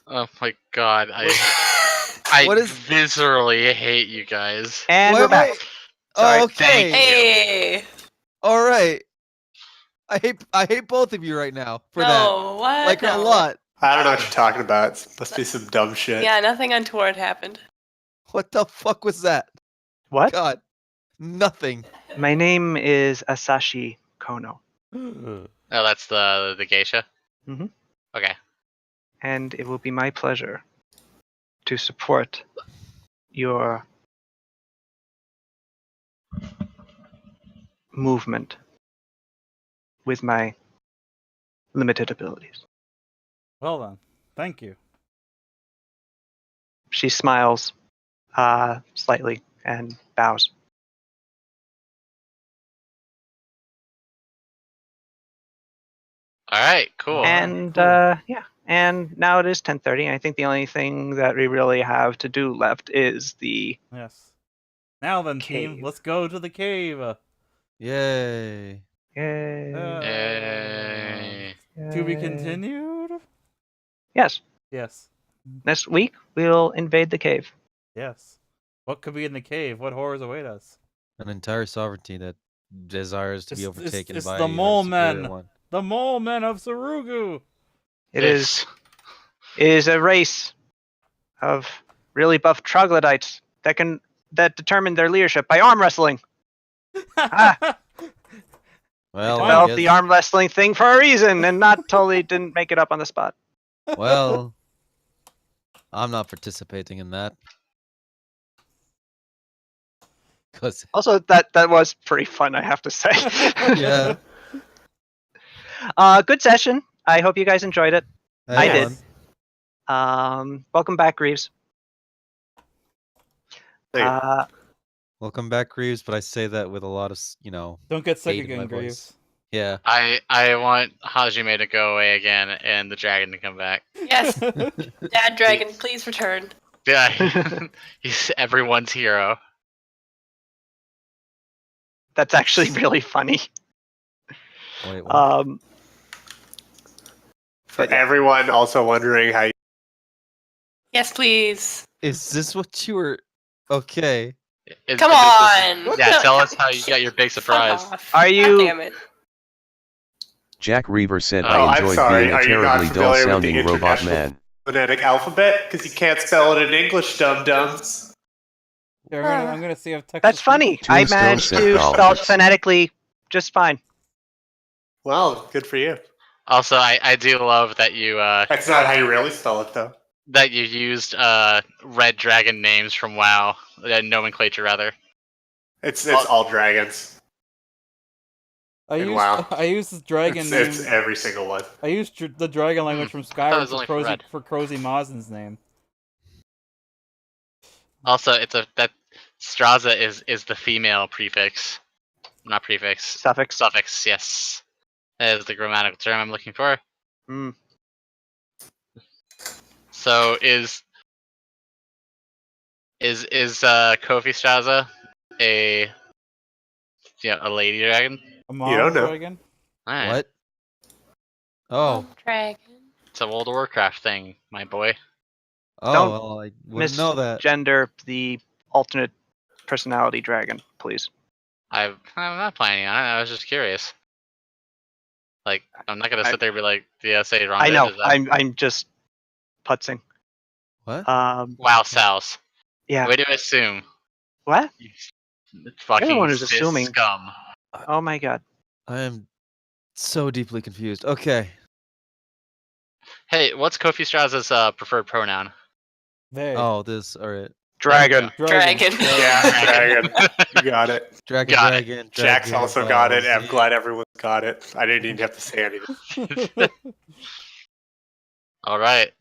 Oh my god, I What is- viscerally hate you guys. And Why we're am back. I- Sorry. Oh, okay. Hey. All right. I hate both of you right now for that. No, what? Like No. a lot. I don't know what you're talking about. It must be some dumb shit. Yeah, nothing untoward happened. What the fuck was that? What? God, nothing. My name is Asashi Kono, Oh, that's the geisha? Mhm. Okay. and it will be my pleasure to support your movement with my limited abilities. Well then, thank you. She smiles slightly and bows. Alright, cool. Alright, And cool. yeah, and now it is 10:30. I think the only thing that we really have to do left is the Yes. Now then, team, Cave. let's go to the cave. Yay. Yay. To be continued. Yes, Yes. next week we'll invade the cave. Yes. What could be in the cave? What horrors await us? An entire sovereignty that desires to be It's- overtaken it's by the a mole superior men. one. The mole men of Sarugu. It is a race of really buff troglodytes that determine their leadership by arm wrestling. Ah. Well, Wow. I Developed guess, the arm wrestling thing for a reason, and not totally didn't make it up on the spot. well, I'm not participating in that. Cause Also, that was pretty fun, I have to say. yeah, Good session. I hope you guys enjoyed it. I had did. fun. Welcome back, Greaves. Thank you. Welcome back, Greaves. But I say that with a lot of Don't get sick hate in my again, voice. Greaves. Yeah. I want Hajime to go away again and the dragon to come back. Yes, Dad Dragon, please return. Yeah, he's everyone's hero. That's actually really funny. Wait, what? For everyone also wondering how you Yes, please. Is this what you were? Okay. Come on. Yeah, No, tell us how you got your big fuck surprise. off. Are God you- damn it. Jack Reaver said, Oh, I I'm enjoyed sorry, being a are you not terribly familiar with the dull-sounding robot international- man. phonetic alphabet because you can't spell it in English, dum-dums. Here, I'm gonna see if Texas. That's funny. I Tombstone managed to spell dollars. phonetically just fine. Well, good for you. Also, I do love that you That's not how you really spell it, though. that you used red dragon names from WoW, nomenclature rather. It's all dragons. I And used wow. I used this dragon It's name. every single one. I used the dragon language from thought it Skyrim was only for red. for Crozy Mazen's name. Also, that Straza is the female prefix, not prefix. Suffix. Suffix, yes. That is the grammatical term I'm looking for. Mm. So is Kofi Straza a lady dragon? A don't mom know. dragon. Alright. What? Oh, Dragon. It's a World of Warcraft thing, my boy. oh, Don't well, I wouldn't know that. Misgender the alternate personality dragon, please. I'm not planning on it. I was just curious. Like, I'm not gonna sit there and be like, "Yeah, say Ron." I know. Is that... I'm just putzing. What? Wow, Souse. Yeah. Way to assume. What? You You're the fucking one who's cis assuming. scum. Oh my god. I am so deeply confused. Okay. Hey, what's Kofi Straz's preferred pronoun? They. Oh, this. All right. Dragon. Dragon. Yeah, dragon. You got it. Dragon, Got it. dragon. Jack's dragon also got it. balls. I'm glad everyone's got it. I didn't even have to say anything. All right.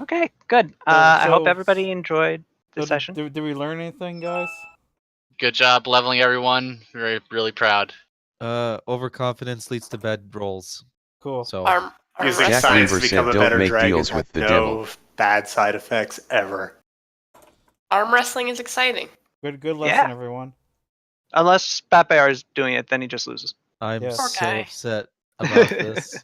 Okay, good. I hope everybody enjoyed the session. Did we learn anything, guys? Good job leveling everyone. We're really proud. Overconfidence leads to bad rolls. Cool. So Using Jack science Weaver to become said a don't better make dragon deals has with the no devil. bad side effects ever. Arm wrestling is exciting. Good lesson, Yeah. everyone. Unless Bat Bear is doing it, then he just loses. I'm Yes. Poor so guy. upset about this.